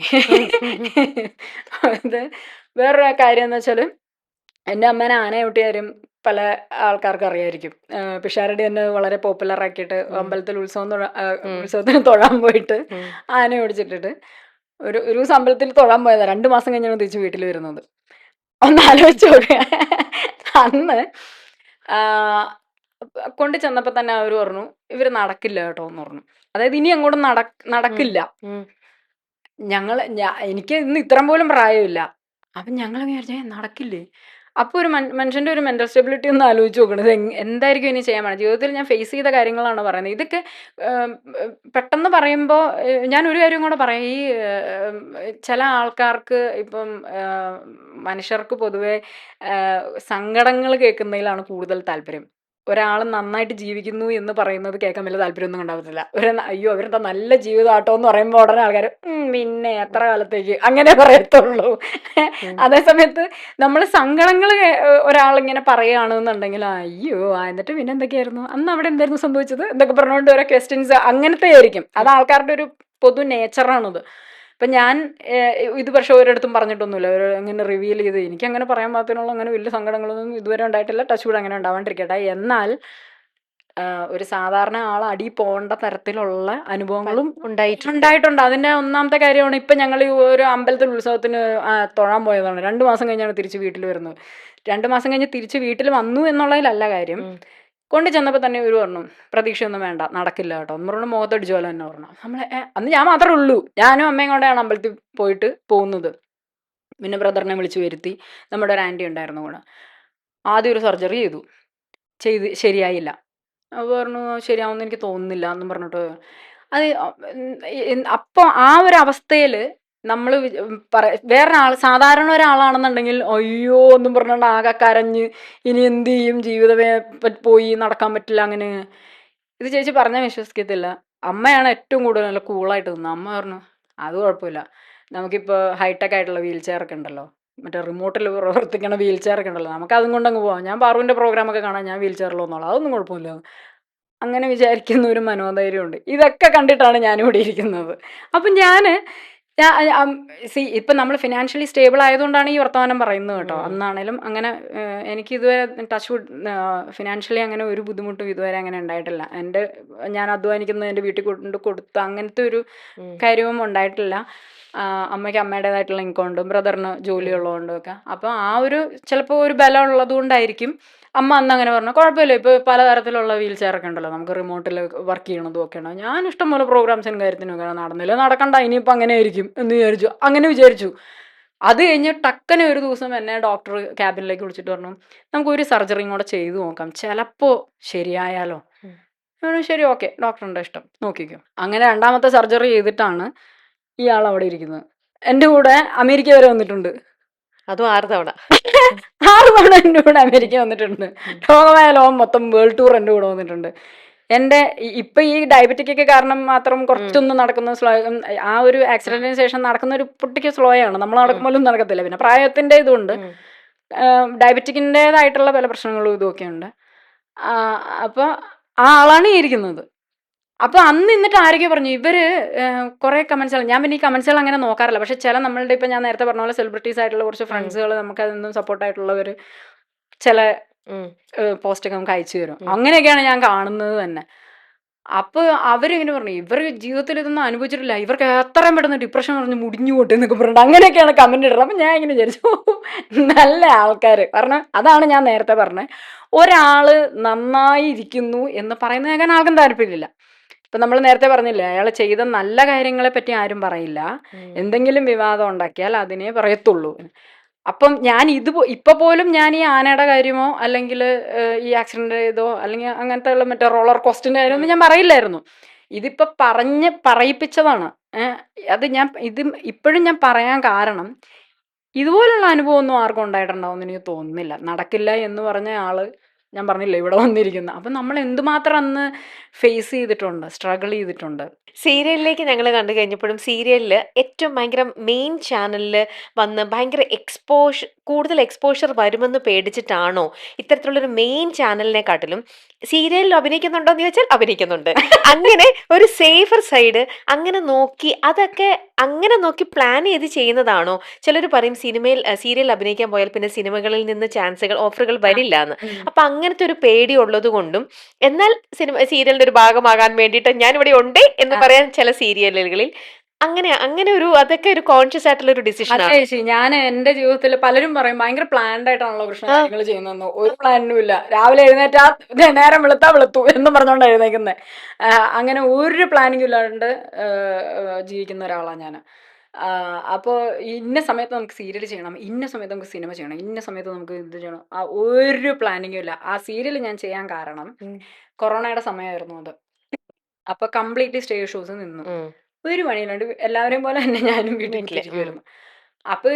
ഇത് വേറൊരു കാര്യം എന്ന് വെച്ചാൽ, എൻ്റെ അമ്മേനെ ആനയൂട്ടിയാരും പല ആൾക്കാർക്ക് അറിയായിരിക്കും. പിഷാരടി തന്നെ വളരെ പോപ്പുലർ ആക്കിയിട്ട് അമ്പലത്തിൽ ഉത്സവത്തിന് തൊഴാൻ പോയിട്ട് ആന ഓടിച്ചിട്ടിട്ട് ഒരു ദിവസം അമ്പലത്തിൽ തൊഴാൻ പോയതാണ്. 2 മാസം കഴിഞ്ഞാണ് തിരിച്ച് വീട്ടിൽ വരുന്നത്. ഒന്ന് ആലോചിച്ച് നോക്കുക. അന്ന് കൊണ്ട് ചെന്നപ്പോൾ തന്നെ അവർ പറഞ്ഞു, ഇവർ നടക്കില്ല കേട്ടോ എന്ന് പറഞ്ഞു. അതായത് ഇനി അങ്ങോട്ടും നടക്കില്ല. എനിക്ക് ഇന്ന് ഇത്രയും പോലും പ്രായമില്ല. അപ്പം ഞങ്ങൾ വിചാരിച്ചേ നടക്കില്ലേ. അപ്പോൾ ഒരു മനുഷ്യൻ്റെ ഒരു മെൻ്റൽ സ്റ്റെബിലിറ്റി ഒന്ന് ആലോചിച്ച് നോക്കണത് എന്തായിരിക്കും ഇനി ചെയ്യാൻ വേണം. ജീവിതത്തിൽ ഞാൻ ഫേസ് ചെയ്ത കാര്യങ്ങളാണ് പറയുന്നത്. ഇതൊക്കെ പെട്ടെന്ന് പറയുമ്പോൾ ഞാൻ ഒരു കാര്യം കൂടെ പറയാം. ഈ ചില ആൾക്കാർക്ക് ഇപ്പം മനുഷ്യർക്ക് പൊതുവെ സങ്കടങ്ങൾ കേൾക്കുന്നതിലാണ് കൂടുതൽ താല്പര്യം. ഒരാൾ നന്നായിട്ട് ജീവിക്കുന്നു എന്ന് പറയുന്നത് കേൾക്കാൻ വലിയ താല്പര്യമൊന്നും ഉണ്ടാവത്തില്ല. അയ്യോ അവരുടെ നല്ല ജീവിതമാട്ടോ എന്ന് പറയുമ്പോൾ ഉടനെ ആൾക്കാർ പിന്നെ എത്ര കാലത്തേക്ക് അങ്ങനെ പറയത്തുള്ളൂ. അതേസമയത്ത് നമ്മൾ സങ്കടങ്ങൾ ഒരാളിങ്ങനെ പറയുകയാണെന്നുണ്ടെങ്കിൽ അയ്യോ എന്നിട്ട് പിന്നെ എന്തൊക്കെയായിരുന്നു അന്ന് അവിടെ എന്തായിരുന്നു സംഭവിച്ചത് എന്നൊക്കെ പറഞ്ഞുകൊണ്ട് ഓരോ ക്വസ്റ്റ്യൻസ് അങ്ങനത്തെ ആയിരിക്കും. അത് ആൾക്കാരുടെ ഒരു പൊതു നേച്ചറാണത്. അപ്പം ഞാൻ ഇത് പക്ഷേ ഒരിടത്തും പറഞ്ഞിട്ടൊന്നുമില്ല, ഇങ്ങനെ റിവീൽ ചെയ്ത് എനിക്കങ്ങനെ പറയാൻ പാകത്തിനുള്ള അങ്ങനെ വലിയ സങ്കടങ്ങളൊന്നും ഇതുവരെ ഉണ്ടായിട്ടില്ല. ടച്ച് വുഡ് അങ്ങനെ ഉണ്ടാവാണ്ടിരിക്കട്ടെ. എന്നാൽ ഒരു സാധാരണ ആൾ അടി പോകേണ്ട തരത്തിലുള്ള അനുഭവങ്ങളും ഉണ്ടായിട്ടുണ്ട്. ഉണ്ടായിട്ടുണ്ട്. അതിന്റെ ഒന്നാമത്തെ കാര്യമാണ് ഇപ്പൊ ഞങ്ങൾ ഈ ഒരു അമ്പലത്തിൽ ഉത്സവത്തിന് തൊഴാൻ പോയതാണ്. 2 മാസം കഴിഞ്ഞാണ് തിരിച്ച് വീട്ടിൽ വരുന്നത്. 2 മാസം കഴിഞ്ഞ് തിരിച്ച് വീട്ടിൽ വന്നു എന്നുള്ളതിലല്ല കാര്യം. കൊണ്ട് ചെന്നപ്പോൾ തന്നെ ഇവർ പറഞ്ഞു പ്രതീക്ഷയൊന്നും വേണ്ട, നടക്കില്ല കേട്ടോ എന്ന് പറഞ്ഞു. മുഖത്തടിച്ചു പോലെ തന്നെ പറഞ്ഞു. നമ്മളെ അന്ന് ഞാൻ മാത്രമേ ഉള്ളൂ, ഞാനും അമ്മയും കൊണ്ടാണ് അമ്പലത്തിൽ പോയിട്ട് പോകുന്നത്. പിന്നെ ബ്രദറിനെ വിളിച്ചു വരുത്തി. നമ്മുടെ ഒരു ആൻറ്റി ഉണ്ടായിരുന്നു കൂടെ. ആദ്യം ഒരു സർജറി ചെയ്ത് ശരിയായില്ല. അപ്പോൾ പറഞ്ഞു ശരിയാവുമെന്ന് എനിക്ക് തോന്നുന്നില്ല എന്നും പറഞ്ഞിട്ട് അത് അപ്പോൾ ആ ഒരു അവസ്ഥയിൽ നമ്മൾ വേറൊരാൾ സാധാരണ ഒരാളാണെന്നുണ്ടെങ്കിൽ അയ്യോ എന്നും പറഞ്ഞുകൊണ്ട് ആകെ കരഞ്ഞ് ഇനി എന്ത് ചെയ്യും, ജീവിതമേ പോയി, നടക്കാൻ പറ്റില്ല അങ്ങനെ. ഇത് ചേച്ചി പറഞ്ഞാൽ വിശ്വസിക്കത്തില്ല. അമ്മയാണ് ഏറ്റവും കൂടുതൽ നല്ല കൂളായിട്ട് നിന്നത്. അമ്മ പറഞ്ഞു അത് കുഴപ്പമില്ല, നമുക്കിപ്പോൾ ഹൈടെക് ആയിട്ടുള്ള വീൽ ചെയറൊക്കെ ഉണ്ടല്ലോ, മറ്റേ റിമോട്ടിൽ പ്രവർത്തിക്കണ വീൽ ചെയറൊക്കെ ഉണ്ടല്ലോ, നമുക്ക് അതും കൊണ്ടങ്ങ് പോവാം. ഞാൻ പാറുവിൻ്റെ പ്രോഗ്രാമൊക്കെ കാണാൻ ഞാൻ വീൽ ചെയറിൽ വന്നോളാം, അതൊന്നും കുഴപ്പമില്ല. അങ്ങനെ വിചാരിക്കുന്ന ഒരു മനോധൈര്യമുണ്ട്. ഇതൊക്കെ കണ്ടിട്ടാണ് ഞാനിവിടെ ഇരിക്കുന്നത്. അപ്പം ഇപ്പം നമ്മൾ ഫിനാൻഷ്യലി സ്റ്റേബിൾ ആയതുകൊണ്ടാണ് ഈ വർത്തമാനം പറയുന്നത് കേട്ടോ. അന്നാണേലും അങ്ങനെ എനിക്കിതുവരെ ടച്ച് വുഡ് ഫിനാൻഷ്യലി അങ്ങനെ ഒരു ബുദ്ധിമുട്ടും ഇതുവരെ അങ്ങനെ ഉണ്ടായിട്ടില്ല. ഞാൻ അധ്വാനിക്കുന്നത് എൻ്റെ വീട്ടിൽ കൊണ്ട് കൊടുത്ത് അങ്ങനത്തെ ഒരു കാര്യവും ഉണ്ടായിട്ടില്ല. അമ്മയ്ക്ക് അമ്മയുടേതായിട്ടുള്ള ഇൻകം ഉണ്ട്, ബ്രദറിന് ജോലി ഉള്ളതുകൊണ്ടും ഒക്കെ. അപ്പോൾ ആ ഒരു ചിലപ്പോൾ ഒരു ബലം ഉള്ളത് കൊണ്ടായിരിക്കും അമ്മ അന്ന് അങ്ങനെ പറഞ്ഞു കുഴപ്പമില്ല, ഇപ്പോൾ പലതരത്തിലുള്ള വീൽ ചെയറൊക്കെ ഉണ്ടല്ലോ, നമുക്ക് റിമോട്ടിൽ വർക്ക് ചെയ്യണതും ഒക്കെ ഉണ്ടോ. ഞാൻ ഇഷ്ടംപോലെ പ്രോഗ്രാംസിനും കാര്യത്തിനൊക്കെ നടന്നില്ല, നടക്കണ്ട ഇനിയിപ്പോൾ അങ്ങനെ ആയിരിക്കും എന്ന് വിചാരിച്ചു. അത് കഴിഞ്ഞ് ടക്കനെ ഒരു ദിവസം എന്നെ ഡോക്ടർ ക്യാബിനിലേക്ക് വിളിച്ചിട്ട് പറഞ്ഞു നമുക്കൊരു സർജറിയും കൂടെ ചെയ്തു നോക്കാം, ചിലപ്പോൾ ശരിയായാലോ. ശരി ഓക്കെ, ഡോക്ടറിൻ്റെ ഇഷ്ടം, നോക്കിക്കോ. അങ്ങനെ 2ാമത്തെ സർജറി ചെയ്തിട്ടാണ് ഇയാൾ അവിടെ ഇരിക്കുന്നത്. എൻ്റെ കൂടെ അമേരിക്ക വരെ വന്നിട്ടുണ്ട്. അതും 6 തവണ 6 തവണ എൻ്റെ കൂടെ അമേരിക്ക വന്നിട്ടുണ്ട്. ലോകം മൊത്തം വേൾഡ് ടൂർ എൻ്റെ കൂടെ വന്നിട്ടുണ്ട്. എൻ്റെ ഇപ്പം ഈ ഡയബറ്റിക് ഒക്കെ കാരണം മാത്രം കുറച്ചൊന്നും നടക്കുന്ന സ്ലോ, ആ ഒരു ആക്സിഡന്റിന് ശേഷം നടക്കുന്ന ഒരു പൊട്ടിക്ക് സ്ലോ ആണ്. നമ്മൾ നടക്കുമ്പോഴും നടക്കത്തില്ല. പിന്നെ പ്രായത്തിൻ്റെ ഇതുണ്ട്, ഡയബറ്റിക്കിൻ്റെതായിട്ടുള്ള പല പ്രശ്നങ്ങളും ഇതുമൊക്കെ ഉണ്ട്. അപ്പോൾ ആ ആളാണ് ഈ ഇരിക്കുന്നത്. അപ്പോൾ അന്ന് എന്നിട്ട് ആരൊക്കെ പറഞ്ഞു ഇവര് കുറേ കമന്റ്സുകൾ, ഞാൻ പിന്നെ ഈ കമന്റ്സുകൾ അങ്ങനെ നോക്കാറില്ല. പക്ഷെ ചില നമ്മളുടെ ഇപ്പം ഞാൻ നേരത്തെ പറഞ്ഞ പോലെ സെലിബ്രിറ്റീസ് ആയിട്ടുള്ള കുറച്ച് ഫ്രണ്ട്സുകൾ നമുക്ക് അതൊന്നും സപ്പോർട്ടായിട്ടുള്ളവർ ചില പോസ്റ്റൊക്കെ നമുക്ക് അയച്ചു തരും. അങ്ങനെയൊക്കെയാണ് ഞാൻ കാണുന്നത് തന്നെ. അപ്പോൾ അവരിങ്ങനെ പറഞ്ഞു ഇവർ ജീവിതത്തിൽ ഇതൊന്നും അനുഭവിച്ചിട്ടില്ല, ഇവർക്ക് എത്രയും പെട്ടെന്ന് ഡിപ്രഷൻ പറഞ്ഞ് മുടിഞ്ഞു പോട്ടെ എന്നൊക്കെ പറഞ്ഞിട്ട് അങ്ങനെയൊക്കെയാണ് കമന്റ് ഇടുന്നത്. അപ്പം ഞാൻ ഇങ്ങനെ വിചാരിച്ചു നല്ല ആൾക്കാർ. കാരണം അതാണ് ഞാൻ നേരത്തെ പറഞ്ഞത്, ഒരാൾ നന്നായി ഇരിക്കുന്നു എന്ന് പറയുന്നത് കേൾക്കാൻ ആർക്കും താല്പര്യമില്ല. ഇപ്പം നമ്മൾ നേരത്തെ പറഞ്ഞില്ലേ, അയാൾ ചെയ്ത നല്ല കാര്യങ്ങളെ പറ്റി ആരും പറയില്ല, എന്തെങ്കിലും വിവാദം ഉണ്ടാക്കിയാൽ അതിനെ പറയത്തുള്ളൂ. അപ്പം ഞാൻ ഇപ്പൊ പോലും ഞാൻ ഈ ആനയുടെ കാര്യമോ അല്ലെങ്കിൽ ഈ ആക്സിഡന്റ് ചെയ്തോ അല്ലെങ്കിൽ അങ്ങനത്തെ ഉള്ള മറ്റേ റോളർ കോസ്റ്റിന്റെ കാര്യമൊന്നും ഞാൻ പറയില്ലായിരുന്നു. ഇതിപ്പോ പറയിപ്പിച്ചതാണ്. അത് ഇപ്പോഴും ഞാൻ പറയാൻ കാരണം ഇതുപോലുള്ള അനുഭവം ഒന്നും ആർക്കും ഉണ്ടായിട്ടുണ്ടാവുമെന്ന് എനിക്ക് തോന്നുന്നില്ല. നടക്കില്ല എന്ന് പറഞ്ഞ ആള് ഞാൻ പറഞ്ഞില്ലേ ഇവിടെ വന്നിരിക്കുന്ന. അപ്പം നമ്മൾ എന്തുമാത്രം അന്ന് ഫേസ് ചെയ്തിട്ടുണ്ട്, സ്ട്രഗിൾ ചെയ്തിട്ടുണ്ട്. സീരിയലിലേക്ക് ഞങ്ങൾ കണ്ടു കഴിഞ്ഞപ്പോഴും സീരിയലിൽ ഏറ്റവും ഭയങ്കര മെയിൻ ചാനലിൽ വന്ന് ഭയങ്കര കൂടുതൽ എക്സ്പോഷർ വരുമെന്ന് പേടിച്ചിട്ടാണോ ഇത്തരത്തിലുള്ളൊരു മെയിൻ ചാനലിനെക്കാട്ടിലും സീരിയലിൽ അഭിനയിക്കുന്നുണ്ടോ എന്ന് ചോദിച്ചാൽ അഭിനയിക്കുന്നുണ്ട്, അങ്ങനെ ഒരു സേഫർ സൈഡ് അങ്ങനെ നോക്കി അതൊക്കെ അങ്ങനെ നോക്കി പ്ലാൻ ചെയ്ത് ചെയ്യുന്നതാണോ? ചിലർ പറയും സീരിയൽ അഭിനയിക്കാൻ പോയാൽ പിന്നെ സിനിമകളിൽ നിന്ന് ഓഫറുകൾ വരില്ല എന്ന്. അപ്പൊ അങ്ങനത്തെ ഒരു പേടി ഉള്ളത് കൊണ്ടും എന്നാൽ സീരിയലിന്റെ ഒരു ഭാഗമാകാൻ വേണ്ടിയിട്ട് ഞാൻ ഇവിടെ ഉണ്ട് എന്ന് പറയാൻ ചില സീരിയലുകളിൽ അങ്ങനെ അതൊക്കെ ഒരു കോൺഷ്യസ് ആയിട്ടുള്ള ഒരു ഡിസിഷൻ ആണ്. ഞാൻ എന്റെ ജീവിതത്തിൽ പലരും പറയും ഭയങ്കര പ്ലാൻഡ് ആയിട്ടാണല്ലോ കൃഷ്ണ കാര്യങ്ങൾ ചെയ്യുന്നതെന്ന്. ഒരു പ്ലാനും ഇല്ല. രാവിലെ എഴുന്നേറ്റാ നേരം വെളുത്തു എന്നും പറഞ്ഞുകൊണ്ട് എഴുന്നേക്കുന്നത്. അങ്ങനെ ഒരു പ്ലാനിങ് ഇല്ലാണ്ട് ജീവിക്കുന്ന ഒരാളാണ് ഞാൻ. അപ്പോൾ ഇന്ന സമയത്ത് നമുക്ക് സീരിയൽ ചെയ്യണം, ഇന്ന സമയത്ത് നമുക്ക് സിനിമ ചെയ്യണം, ഇന്ന സമയത്ത് നമുക്ക് ഇത് ചെയ്യണം, ആ ഒരു പ്ലാനിങ്ങും ഇല്ല. ആ സീരിയൽ ഞാൻ ചെയ്യാൻ കാരണം കൊറോണയുടെ സമയമായിരുന്നു അത്. അപ്പൊ കംപ്ലീറ്റ്ലി സ്റ്റേജ് ഷോസ് നിന്നു. ഒരു പണിയില്ലാണ്ട് എല്ലാവരെയും പോലെ തന്നെ ഞാനും വീട്ടിലിരിക്കുമായിരുന്നു. അപ്പൊ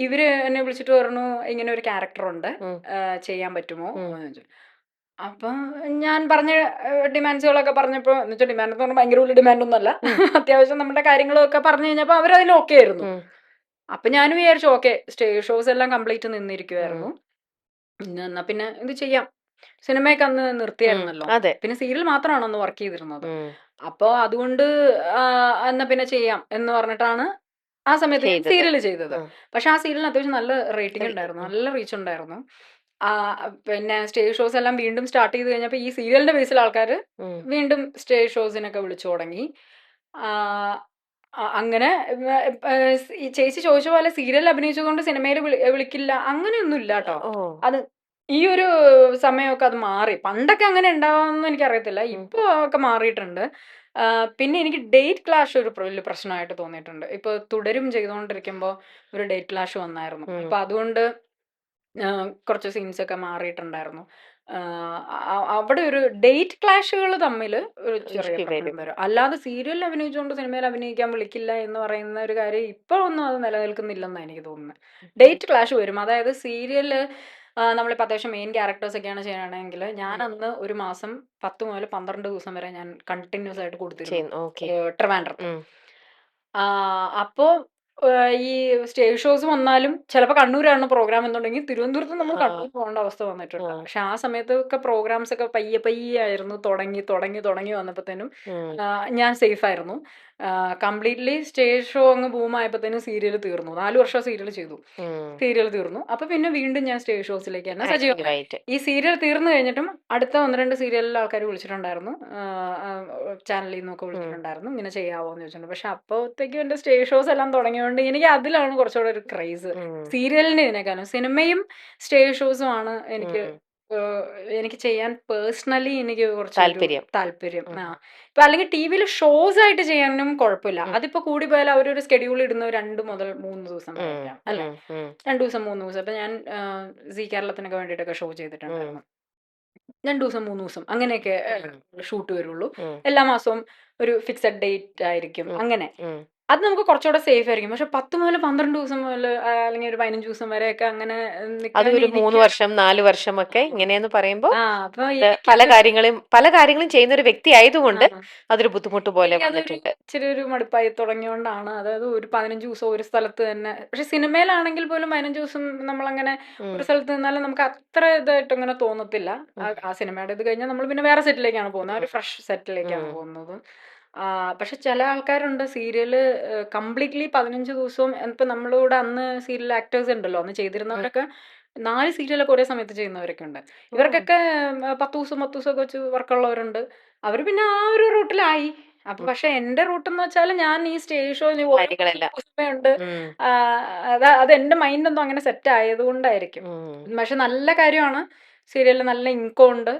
ഇവര് എന്നെ വിളിച്ചിട്ട് പറഞ്ഞു ഇങ്ങനെ ഒരു ക്യാരക്ടർ ഉണ്ട്, ചെയ്യാൻ പറ്റുമോ? അപ്പൊ ഞാൻ പറഞ്ഞ ഡിമാൻഡ്സുകളൊക്കെ പറഞ്ഞപ്പോ, എന്ന് വെച്ചാൽ ഡിമാൻഡ് എന്ന് പറഞ്ഞാൽ ഭയങ്കര വലിയ ഡിമാൻഡ് ഒന്നുമല്ല, അത്യാവശ്യം നമ്മുടെ കാര്യങ്ങളൊക്കെ പറഞ്ഞു കഴിഞ്ഞപ്പോ അവരതിൽ ഓക്കെ ആയിരുന്നു. അപ്പൊ ഞാനും വിചാരിച്ചു ഓക്കെ, സ്റ്റേജ് ഷോസ് എല്ലാം കംപ്ലീറ്റ് നിന്നിരിക്കുമായിരുന്നു, എന്നാ പിന്നെ ഇത് ചെയ്യാം. സിനിമയൊക്കെ അന്ന് നിർത്തിയായിരുന്നല്ലോ, പിന്നെ സീരിയൽ മാത്രമാണ് അന്ന് വർക്ക് ചെയ്തിരുന്നത്. അപ്പൊ അതുകൊണ്ട് എന്നാ പിന്നെ ചെയ്യാം എന്ന് പറഞ്ഞിട്ടാണ് ആ സമയത്ത് സീരിയൽ ചെയ്തത്. പക്ഷെ ആ സീരിയലിന് അത്യാവശ്യം നല്ല റേറ്റിംഗ് ഉണ്ടായിരുന്നു, നല്ല റീച്ച് ഉണ്ടായിരുന്നു. പിന്നെ സ്റ്റേജ് ഷോസ് എല്ലാം വീണ്ടും സ്റ്റാർട്ട് ചെയ്ത് കഴിഞ്ഞപ്പോൾ ഈ സീരിയലിന്റെ ബേസിൽ ആൾക്കാർ വീണ്ടും സ്റ്റേജ് ഷോസിനൊക്കെ വിളിച്ചു തുടങ്ങി. അങ്ങനെ ഈ ചേച്ചി ചോദിച്ച പോലെ സീരിയൽ അഭിനയിച്ചതുകൊണ്ട് സിനിമയിൽ വിളിക്കില്ല അങ്ങനെയൊന്നും ഇല്ല കേട്ടോ. അത് ഈ ഒരു സമയമൊക്കെ അത് മാറി. പണ്ടൊക്കെ അങ്ങനെ ഉണ്ടാവാമെന്ന് എനിക്കറിയത്തില്ല, ഇപ്പോൾ ഒക്കെ മാറിയിട്ടുണ്ട്. പിന്നെ എനിക്ക് ഡേറ്റ് ക്ലാഷ് ഒരു വലിയ പ്രശ്നമായിട്ട് തോന്നിയിട്ടുണ്ട്. ഇപ്പൊ തുടരും ചെയ്തുകൊണ്ടിരിക്കുമ്പോൾ ഒരു ഡേറ്റ് ക്ലാഷ് വന്നായിരുന്നു. അപ്പൊ അതുകൊണ്ട് കുറച്ച് സീൻസ് ഒക്കെ മാറിയിട്ടുണ്ടായിരുന്നു. അവിടെ ഒരു ഡേറ്റ് ക്ലാഷുകൾ തമ്മിൽ ഒരു ചെറിയ പ്രശ്നം വരും. അല്ലാതെ സീരിയലിൽ അഭിനയിച്ചുകൊണ്ട് സിനിമയിൽ അഭിനയിക്കാൻ വിളിക്കില്ല എന്ന് പറയുന്ന ഒരു കാര്യം ഇപ്പോൾ ഒന്നും അത് നിലനിൽക്കുന്നില്ലെന്നാണ് എനിക്ക് തോന്നുന്നത്. ഡേറ്റ് ക്ലാഷ് വരും. അതായത് സീരിയല് നമ്മളിപ്പോൾ അത്യാവശ്യം മെയിൻ ക്യാരക്ടേഴ്സ് ഒക്കെയാണ് ചെയ്യണമെങ്കിൽ ഞാൻ അന്ന് ഒരു മാസം 10 മുതൽ 12 ദിവസം വരെ ഞാൻ കണ്ടിന്യൂസ് ആയിട്ട് കൊടുത്തിരുന്നു ട്രിവാൻഡ്രത്ത്. അപ്പോൾ ഈ സ്റ്റേജ് ഷോസ് വന്നാലും ചിലപ്പോൾ കണ്ണൂരാണ് പ്രോഗ്രാം എന്നുണ്ടെങ്കിൽ തിരുവനന്തപുരത്ത് നമ്മൾ കണ്ണൂർ പോകേണ്ട അവസ്ഥ വന്നിട്ടുണ്ട്. പക്ഷെ ആ സമയത്തൊക്കെ പ്രോഗ്രാംസ് ഒക്കെ പയ്യെ പയ്യെ ആയിരുന്നു തുടങ്ങി വന്നപ്പോഴത്തേനും ഞാൻ സേഫ് ആയിരുന്നു. കംപ്ലീറ്റ്ലി സ്റ്റേജ് ഷോ അങ്ങ് ബൂമായപ്പോഴത്തേനും സീരിയൽ തീർന്നു. 4 വർഷം സീരിയൽ ചെയ്തു, സീരിയൽ തീർന്നു. അപ്പൊ പിന്നെ വീണ്ടും ഞാൻ സ്റ്റേജ് ഷോസിലേക്ക് തന്നെ സജീവമായി. ഈ സീരിയൽ തീർന്നു കഴിഞ്ഞിട്ടും അടുത്ത 1-2 സീരിയലിൽ ആൾക്കാർ വിളിച്ചിട്ടുണ്ടായിരുന്നു, ചാനലിൽ നിന്നൊക്കെ വിളിച്ചിട്ടുണ്ടായിരുന്നു, ഇങ്ങനെ ചെയ്യാവോ എന്ന് ചോദിച്ചിട്ടുണ്ട്. പക്ഷെ അപ്പോഴത്തേക്കും എന്റെ സ്റ്റേജ് ഷോസ് എല്ലാം തുടങ്ങിയതുകൊണ്ട് എനിക്ക് അതിലാണ് കുറച്ചുകൂടെ ഒരു ക്രൈസ്. സീരിയലിന് ഇതിനേക്കാളും സിനിമയും സ്റ്റേജ് ഷോസും ആണ് എനിക്ക് ചെയ്യാൻ പേഴ്സണലി എനിക്ക് കുറച്ച് താല്പര്യം. ഇപ്പൊ അല്ലെങ്കിൽ ടി വിയിൽ ഷോസ് ആയിട്ട് ചെയ്യാനും കുഴപ്പമില്ല. അതിപ്പോ കൂടി പോയാൽ അവരൊരു സ്കെഡ്യൂൾ ഇടുന്ന 2 മുതൽ 3 ദിവസം വരെയാക്കാം അല്ലെ, 2 ദിവസം 3 ദിവസം. ഇപ്പൊ ഞാൻ സി കേരളത്തിനൊക്കെ വേണ്ടിയിട്ടൊക്കെ ഷോ ചെയ്തിട്ടുണ്ടായിരുന്നു. 2 ദിവസം 3 ദിവസം അങ്ങനെയൊക്കെ ഷൂട്ട് വരുള്ളൂ. എല്ലാ മാസവും ഒരു ഫിക്സഡ് ഡേറ്റ് ആയിരിക്കും. അങ്ങനെ അത് നമുക്ക് കുറച്ചുകൂടെ സേഫ് ആയിരിക്കും. പക്ഷെ 10 മുതൽ 12 ദിവസം മുതൽ അല്ലെങ്കിൽ ഒരു 15 ദിവസം വരെയൊക്കെ അങ്ങനെ അത് ഒരു 3 വർഷം 4 വർഷം ഒക്കെ ഇങ്ങനെയെന്ന് പറയുമ്പോൾ പല കാര്യങ്ങളും ചെയ്യുന്ന ഒരു വ്യക്തി ആയതുകൊണ്ട് അതൊരു ബുദ്ധിമുട്ട് പോലെ വന്നിട്ടുണ്ട്. ഇച്ചിരി ഒരു മടുപ്പായി തുടങ്ങിയോണ്ടാണ്. അതായത് ഒരു 15 ദിവസം ഒരു സ്ഥലത്ത് തന്നെ. പക്ഷെ സിനിമയിലാണെങ്കിൽ പോലും 15 ദിവസം നമ്മളങ്ങനെ ഒരു സ്ഥലത്ത് നിന്നാലും നമുക്ക് അത്ര ഇതായിട്ട് അങ്ങനെ തോന്നത്തില്ല. ആ സിനിമയുടെ ഇത് കഴിഞ്ഞാൽ നമ്മൾ പിന്നെ വേറെ സെറ്റിലേക്കാണ് പോകുന്നത്, ഒരു ഫ്രഷ് സെറ്റിലേക്കാണ് പോകുന്നത്. പക്ഷെ ചില ആൾക്കാരുണ്ട് സീരിയല് കംപ്ലീറ്റ്ലി 15 ദിവസവും. ഇപ്പൊ നമ്മളിവിടെ അന്ന് സീരിയൽ ആക്ടേഴ്സ് ഉണ്ടല്ലോ, അന്ന് ചെയ്തിരുന്നവരൊക്കെ 4 സീരിയലൊക്കെ ഒരേ സമയത്ത് ചെയ്യുന്നവരൊക്കെ ഉണ്ട്. ഇവർക്കൊക്കെ 10 ദിവസം ഒക്കെ വെച്ച് വർക്കുള്ളവരുണ്ട്. അവർ പിന്നെ ആ ഒരു റൂട്ടിലായി. അപ്പൊ പക്ഷെ എന്റെ റൂട്ട് എന്ന് വെച്ചാൽ ഞാൻ ഈ സ്റ്റേജ് ഷോ ഉണ്ട്, അത് എന്റെ മൈൻഡ് ഒന്നും അങ്ങനെ സെറ്റ് ആയതുകൊണ്ടായിരിക്കും. പക്ഷെ നല്ല കാര്യമാണ്, സീരിയലിൽ നല്ല ഇൻകം ഉണ്ട്.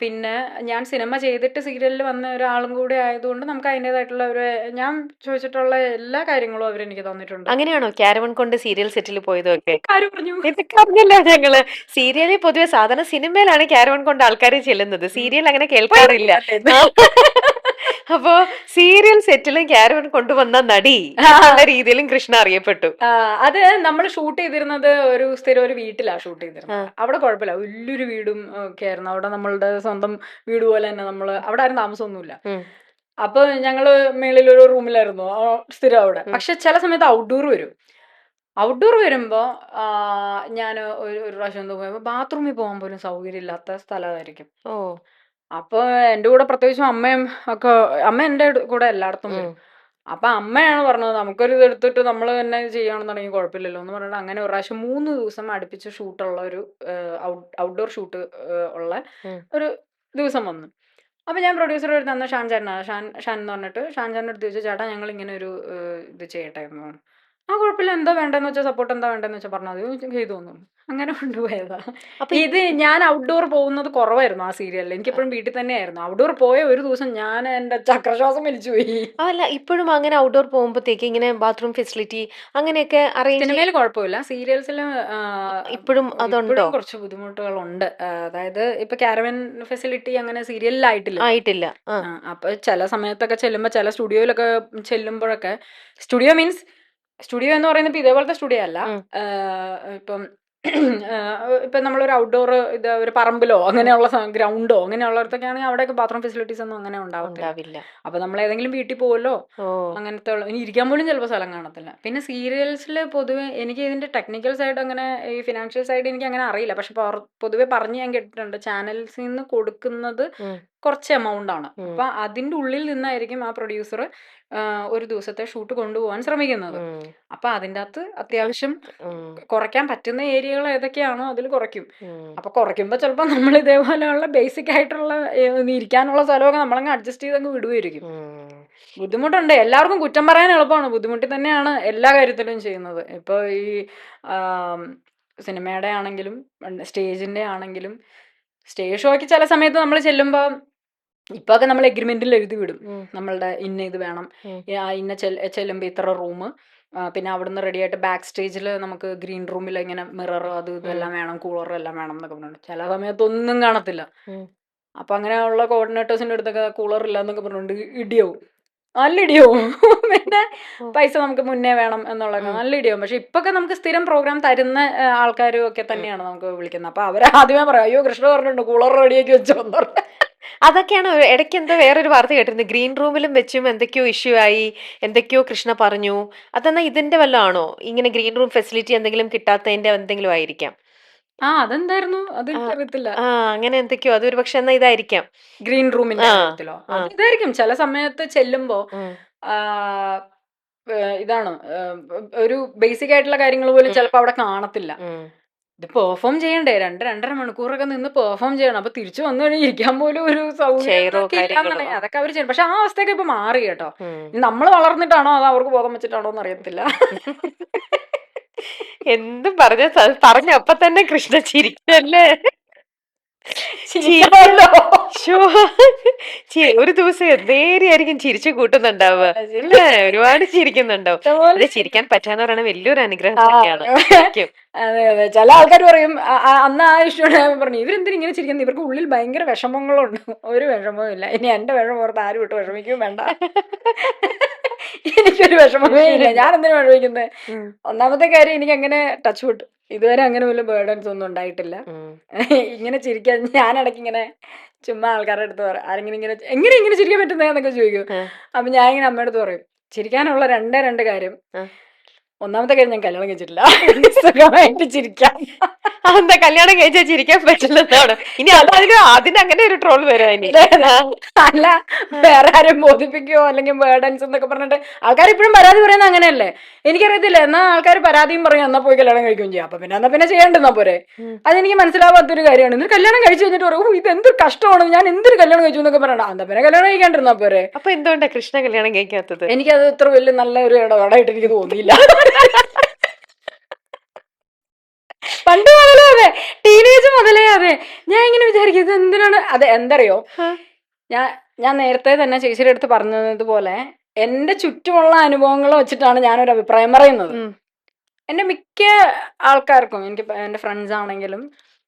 പിന്നെ ഞാൻ സിനിമ ചെയ്തിട്ട് സീരിയലിൽ വന്ന ഒരാളും കൂടി ആയതുകൊണ്ട് നമുക്ക് അതിൻ്റെതായിട്ടുള്ള ഒരു, ഞാൻ ചോദിച്ചിട്ടുള്ള എല്ലാ കാര്യങ്ങളും അവരെനിക്ക് തന്നിട്ടുണ്ട്. അങ്ങനെയാണോ ക്യാരവൺ കൊണ്ട് സീരിയൽ സെറ്റിൽ പോയതൊക്കെ? പറഞ്ഞു പറഞ്ഞല്ലോ ഞങ്ങള്. സീരിയലിൽ പൊതുവെ സാധാരണ സിനിമയിലാണ് ക്യാരവൺ കൊണ്ട് ആൾക്കാർ ചെല്ലുന്നത്, സീരിയൽ അങ്ങനെ കേൾക്കാറില്ല. അപ്പോ സീരിയൽ സെറ്റിലും ക്യാരവൺ കൊണ്ടുവന്ന നടി എന്നുള്ള രീതിയിലും കൃഷ്ണ അറിയപ്പെട്ടു. അത് നമ്മൾ ഷൂട്ട് ചെയ്തിരുന്നത് ഒരു സ്ഥിരം ഒരു വീട്ടിലാണ് ഷൂട്ട് ചെയ്തിരുന്നത്. അവിടെ കുഴപ്പമില്ല, വലിയൊരു വീടും ഒക്കെ ആയിരുന്നു. അവിടെ നമ്മളുടെ സ്വന്തം വീട് പോലെ തന്നെ നമ്മള് അവിടെ ആരും താമസമൊന്നുമില്ല. അപ്പൊ ഞങ്ങള് മേളിലൊരു റൂമിലായിരുന്നു സ്ഥിരം അവിടെ. പക്ഷെ ചില സമയത്ത് ഔട്ട്ഡോർ വരുമ്പോ ഞാൻ ഒരു പ്രാവശ്യം എന്തോ പോയപ്പോ ബാത്റൂമിൽ പോകാൻ പോലും സൗകര്യം ഇല്ലാത്ത സ്ഥലമായിരിക്കും. അപ്പൊ എന്റെ കൂടെ പ്രത്യേകിച്ചും അമ്മയും ഒക്കെ, അമ്മ എന്റെ കൂടെ എല്ലായിടത്തും വരും. അപ്പൊ അമ്മയാണ് പറഞ്ഞത് നമുക്കൊരു ഇത് എടുത്തിട്ട് നമ്മൾ തന്നെ ചെയ്യണമെന്നുണ്ടെങ്കിൽ കുഴപ്പമില്ലല്ലോ എന്ന് പറഞ്ഞിട്ട് അങ്ങനെ ഒരു പ്രാവശ്യം 3 ദിവസം അടുപ്പിച്ച് ഷൂട്ടുള്ള ഒരു ഔട്ട്ഡോർ ഷൂട്ട് ഉള്ള ഒരു ദിവസം വന്നു. അപ്പൊ ഞാൻ പ്രൊഡ്യൂസറുടെ അടുത്ത് തന്ന ഷാൻ എന്ന് പറഞ്ഞിട്ട് ഷാൻചാൻ്റെ അടുത്ത് ചോദിച്ചു, ചേട്ടാ ഞങ്ങൾ ഇങ്ങനെ ഒരു ഇത് ചെയ്യട്ടെ എന്ന് പറഞ്ഞു. കുഴപ്പമില്ല, എന്താ വേണ്ടെന്ന് വെച്ചാൽ സപ്പോർട്ട് എന്താ വേണ്ടെന്ന് വെച്ചാൽ പറഞ്ഞാൽ അത് ചെയ്തു തോന്നുന്നു. അങ്ങനെ കൊണ്ടുപോയതാ. അപ്പൊ ഇത് ഞാൻ ഔട്ട്ഡോർ പോകുന്നത് കുറവായിരുന്നു ആ സീരിയലിൽ. എനിക്കെപ്പോഴും വീട്ടിൽ തന്നെയായിരുന്നു. ഔട്ട്ഡോർ പോയ ഒരു ദിവസം ഞാൻ എന്റെ ചക്രശ്വാസം വലിച്ചു പോയി. അല്ല ഇപ്പോഴും അങ്ങനെ ഔട്ട്ഡോർ പോകുമ്പോഴത്തേക്ക് ഇങ്ങനെ ബാത്റൂം ഫെസിലിറ്റി അങ്ങനെയൊക്കെ സിനിമയിൽ കുഴപ്പമില്ല, സീരിയൽസിൽ ഇപ്പോഴും അതുണ്ടോ? കുറച്ച് ബുദ്ധിമുട്ടുകളുണ്ട്. അതായത് ഇപ്പൊ കാരവൻ ഫെസിലിറ്റി അങ്ങനെ സീരിയലിൽ ആയിട്ടില്ല. അപ്പൊ ചില സമയത്തൊക്കെ ചെല്ലുമ്പോ, ചില സ്റ്റുഡിയോയിലൊക്കെ ചെല്ലുമ്പോഴൊക്കെ, സ്റ്റുഡിയോ എന്ന് പറയുന്നത് ഇപ്പൊ ഇതേപോലത്തെ സ്റ്റുഡിയോ അല്ല. ഇപ്പൊ നമ്മളൊരു ഔട്ട്ഡോർ ഇത് ഒരു പറമ്പിലോ അങ്ങനെയുള്ള ഗ്രൗണ്ടോ അങ്ങനെയുള്ളടത്തൊക്കെ ആണെങ്കിൽ അവിടെയൊക്കെ ബാത്റൂം ഫെസിലിറ്റീസ് ഒന്നും അങ്ങനെ ഉണ്ടാവില്ല. അപ്പൊ നമ്മൾ ഏതെങ്കിലും വീട്ടിൽ പോകുമല്ലോ, അങ്ങനത്തെ ഇനി ഇരിക്കാൻ പോലും ചിലപ്പോൾ സ്ഥലം കാണത്തില്ല. പിന്നെ സീരിയൽസിൽ പൊതുവെ എനിക്ക് ഇതിന്റെ ടെക്നിക്കൽ സൈഡ് അങ്ങനെ, ഈ ഫിനാൻഷ്യൽ സൈഡ് എനിക്ക് അങ്ങനെ അറിയില്ല. പക്ഷെ പൊതുവെ പറഞ്ഞ് ഞാൻ കേട്ടിട്ടുണ്ട്, ചാനൽസിൽ നിന്ന് കൊടുക്കുന്നത് കുറച്ച് എമൗണ്ട് ആണ്. അപ്പൊ അതിന്റെ ഉള്ളിൽ നിന്നായിരിക്കും ആ പ്രൊഡ്യൂസർ ഒരു ദിവസത്തെ ഷൂട്ട് കൊണ്ടുപോകാൻ ശ്രമിക്കുന്നത്. അപ്പൊ അതിൻ്റെ അകത്ത് അത്യാവശ്യം കുറയ്ക്കാൻ പറ്റുന്ന ഏരിയകൾ ഏതൊക്കെയാണോ അതിൽ കുറയ്ക്കും. അപ്പൊ കുറയ്ക്കുമ്പോൾ ചിലപ്പോൾ നമ്മൾ ഇതേപോലെയുള്ള ബേസിക് ആയിട്ടുള്ള ഇരിക്കാനുള്ള സ്ഥലമൊക്കെ നമ്മളങ്ങ് അഡ്ജസ്റ്റ് ചെയ്തങ്ങ് വിടുമായിരിക്കും. ബുദ്ധിമുട്ടുണ്ട്. എല്ലാവർക്കും കുറ്റം പറയാൻ എളുപ്പമാണ്, ബുദ്ധിമുട്ടി തന്നെയാണ് എല്ലാ കാര്യത്തിലും ചെയ്യുന്നത്. ഇപ്പോൾ ഈ സിനിമയുടെ ആണെങ്കിലും സ്റ്റേജിന്റെ ആണെങ്കിലും സ്റ്റേജ് ഷോയ്ക്ക് ചില സമയത്ത് നമ്മൾ ചെല്ലുമ്പോൾ ഇപ്പൊ ഒക്കെ നമ്മൾ എഗ്രിമെന്റിൽ എഴുതി വിടും നമ്മളുടെ ഇന്ന ഇത് വേണം, ഇന്ന ചെല്ലുമ്പോൾ ഇത്ര റൂം, പിന്നെ അവിടുന്ന് റെഡി ആയിട്ട് ബാക്ക് സ്റ്റേജിൽ നമുക്ക് ഗ്രീൻ റൂമിൽ ഇങ്ങനെ മിറർ അത് ഇതെല്ലാം വേണം, കൂളറും എല്ലാം വേണം എന്നൊക്കെ പറഞ്ഞിട്ടുണ്ട്. ചില സമയത്ത് ഒന്നും കാണത്തില്ല. അപ്പൊ അങ്ങനെയുള്ള കോർഡിനേറ്റേഴ്സിന്റെ അടുത്തൊക്കെ കൂളർ ഇല്ല എന്നൊക്കെ പറഞ്ഞുകൊണ്ട് ഇടിയാവും, നല്ല ഇടിയാവും. പിന്നെ പൈസ നമുക്ക് മുന്നേ വേണം എന്നുള്ളതൊക്കെ നല്ല ഇടിയാവും. പക്ഷെ ഇപ്പൊക്കെ നമുക്ക് സ്ഥിരം പ്രോഗ്രാം തരുന്ന ആൾക്കാരും ഒക്കെ തന്നെയാണ് നമുക്ക് വിളിക്കുന്നത്. അപ്പൊ അവർ ആദ്യമേ പറയാം, അയ്യോ കൃഷ്ണ പറഞ്ഞിട്ടുണ്ട് കൂളർ റെഡിയാക്കി വെച്ചോന്ന് പറഞ്ഞു. അതൊക്കെയാണ് ഇടയ്ക്ക് എന്തോ വേറൊരു വാർത്ത കേട്ടിരുന്നത്, ഗ്രീൻ റൂമിലും വെച്ചും എന്തൊക്കെയോ ഇഷ്യൂ ആയി, എന്തൊക്കെയോ കൃഷ്ണ പറഞ്ഞു. അതെന്നാ ഇതിന്റെ വല്ലതും ആണോ? ഇങ്ങനെ ഗ്രീൻ റൂം ഫെസിലിറ്റി എന്തെങ്കിലും കിട്ടാത്തതിന്റെ എന്തെങ്കിലും ആയിരിക്കാം. അതെന്തായിരുന്നു അത് അറിയത്തില്ല. അങ്ങനെ എന്തൊക്കെയോ, അതൊരു പക്ഷെ എന്നാ ഇതായിരിക്കാം ഗ്രീൻ റൂമിന്റെ കാര്യത്തിലോ ഇതായിരിക്കും. ചില സമയത്ത് ചെല്ലുമ്പോ ഇതാണ് ഒരു ബേസിക് ആയിട്ടുള്ള കാര്യങ്ങൾ പോലും ചിലപ്പോ അവിടെ കാണത്തില്ല. ഇത് പെർഫോം ചെയ്യണ്ടേ, 2-2.5 മണിക്കൂറൊക്കെ നിന്ന് പെർഫോം ചെയ്യണം. അപ്പൊ തിരിച്ചു വന്നു കഴിഞ്ഞാൽ ഇരിക്കാൻ പോലും ഒരു സൗകര്യം അതൊക്കെ അവർ ചെയ്യണം. പക്ഷെ ആ അവസ്ഥയൊക്കെ ഇപ്പൊ മാറി കേട്ടോ. നമ്മൾ വളർന്നിട്ടാണോ അതോ അവർക്ക് ബോധം വെച്ചിട്ടാണോ എന്ന് അറിയത്തില്ല. എന്തും പറഞ്ഞ അപ്പൊ തന്നെ കൃഷ്ണ ചിരിക്കല്ലേ. ഒരു ദിവസം എന്തേരിയായിരിക്കും ചിരിച്ചു കൂട്ടുന്നുണ്ടാവുക, ഒരുപാട് ചിരിക്കുന്നുണ്ടാവും. അത് ചിരിക്കാൻ പറ്റാന്ന് പറയുന്നത് വലിയൊരു അനുഗ്രഹം തന്നെയാണ്. അതെ അതെ. ചില ആൾക്കാർ പറയും, അന്ന് ആ ഇഷ്യൂ പറഞ്ഞു ഇവരെന്തിനും ഇങ്ങനെ ചിരിക്കുന്നത്, ഇവർക്ക് ഉള്ളിൽ ഭയങ്കര വിഷമങ്ങളുണ്ട്. ഒരു വിഷമവും ഇല്ല. ഇനി എന്റെ വിഷമം ഓർത്ത് ആരും ഇട്ട് വിഷമിക്കും വേണ്ട. എനിക്കൊരു വിഷമമേ ഇല്ല. ഞാൻ എന്തിനു വിഷമിക്കുന്നത്? ഒന്നാമത്തെ കാര്യം എനിക്ക് അങ്ങനെ ടച്ച് വിട്ടു ഇതുവരെ അങ്ങനെ വലിയ ബേർഡൻസ് ഒന്നും ഉണ്ടായിട്ടില്ല. ഇങ്ങനെ ചിരിക്കാൻ ഞാൻ ഇടയ്ക്ക് ഇങ്ങനെ ചുമ്മാ ആൾക്കാരുടെ അടുത്ത് പറയും, ആരെങ്കിലും ഇങ്ങനെ ചിരിക്കാൻ പറ്റുന്നതെന്നൊക്കെ ചോദിക്കും. അപ്പൊ ഞാൻ ഇങ്ങനെ അമ്മയുടെ അടുത്ത് പറയും, ചിരിക്കാനുള്ള രണ്ട് കാര്യം. ഒന്നാമത്തെ കാര്യം ഞാൻ കല്യാണം കഴിച്ചിട്ടില്ല, സുഖമായിട്ട് ചിരിക്കാം. എന്താ കല്യാണം കഴിച്ചാൽ ചിരിക്കാൻ പറ്റില്ലെന്നാണ് ഇനി അതിന് അങ്ങനെ ഒരു ട്രോൾ വരാൻ? അല്ല, വേറെ ആരും ബോധിപ്പിക്കുകയോ അല്ലെങ്കിൽ ബേർഡൻസ് എന്നൊക്കെ പറഞ്ഞിട്ട് ആൾക്കാർ ഇപ്പോഴും പരാതി പറയുന്നത് അങ്ങനെയല്ലേ? എനിക്കറിയത്തില്ല. എന്നാ ആൾക്കാർ പരാതിയും പറയും, എന്നാ പോയി കല്യാണം കഴിക്കുകയും ചെയ്യാം. അപ്പൊ പിന്നെ ചെയ്യേണ്ടെന്നാ പോരെ? അതെനിക്ക് മനസ്സിലാവാത്തൊരു കാര്യമാണ്. എന്നിട്ട് കല്യാണം കഴിച്ചു കഴിഞ്ഞിട്ട് പറയും, ഇത് എന്തൊരു കഷ്ടമാണ്, ഞാൻ എന്തൊരു കല്യാണം കഴിച്ചു എന്നൊക്കെ പറയണം. എന്താ പിന്നെ കല്യാണം കഴിക്കാണ്ടിരുന്നാ പോരെ? അപ്പൊ എന്തുകൊണ്ടാ കൃഷ്ണ കല്യാണം കഴിക്കാത്തത്? എനിക്കത് ഇത്ര വലിയ നല്ല ഒരു ഇടപാടായിട്ട് എനിക്ക് തോന്നിയില്ല. പണ്ട് മുതലേ അതെ, ടീനേജ് മുതലേ അതെ. ഞാൻ ഇങ്ങനെ വിചാരിക്കും ഇത് എന്തിനാണ്. അതെ, എന്തറിയോ, ഞാൻ നേരത്തെ തന്നെ ചേച്ചിയുടെ അടുത്ത് പറഞ്ഞതുപോലെ എന്റെ ചുറ്റുമുള്ള അനുഭവങ്ങൾ വെച്ചിട്ടാണ് ഞാനൊരു അഭിപ്രായം പറയുന്നത്. എന്റെ മിക്ക ആൾക്കാർക്കും, എനിക്ക് എന്റെ ഫ്രണ്ട്സ് ആണെങ്കിലും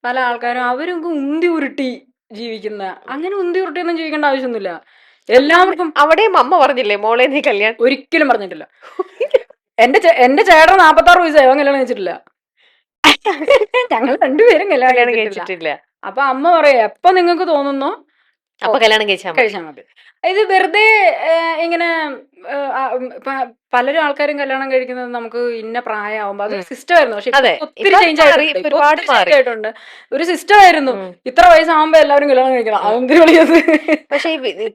പല ആൾക്കാരും അവരൊക്കെ ഉന്തി ഉരുട്ടി ജീവിക്കുന്ന, അങ്ങനെ ഉന്തി ഉരുട്ടിയൊന്നും ജീവിക്കേണ്ട ആവശ്യമൊന്നുമില്ല. എല്ലാവർക്കും അവിടെയും അമ്മ പറഞ്ഞില്ലേ മോളെ നീ കല്യാണം? ഒരിക്കലും പറഞ്ഞിട്ടില്ല. എന്റെ ചേട്ടൻ 46 വയസ്സായി, അവൻ കല്യാണം കഴിച്ചിട്ടില്ല. ഞങ്ങൾ രണ്ടുപേരും കല്യാണം കഴിച്ചിട്ടില്ല. അപ്പൊ അമ്മ പറയാ, എപ്പൊ നിങ്ങൾക്ക് തോന്നുന്നോ അപ്പൊ കല്യാണം കഴിച്ചാൽ മതി. ഇത് വെറുതെ ഇങ്ങനെ പലരും ആൾക്കാരും കല്യാണം കഴിക്കുന്നത് നമുക്ക് ഇന്ന പ്രായമാകുമ്പോ അത് സിസ്റ്റം ആയിരുന്നു. പക്ഷെ ഒത്തിരി ചേഞ്ച് ആയിട്ടുണ്ട്. ഒരു സിസ്റ്റം ആയിരുന്നു, ഇത്ര വയസ്സാകുമ്പോ എല്ലാവരും കല്യാണം കഴിക്കണം. അതെന്തിനു വിളിയത്? പക്ഷെ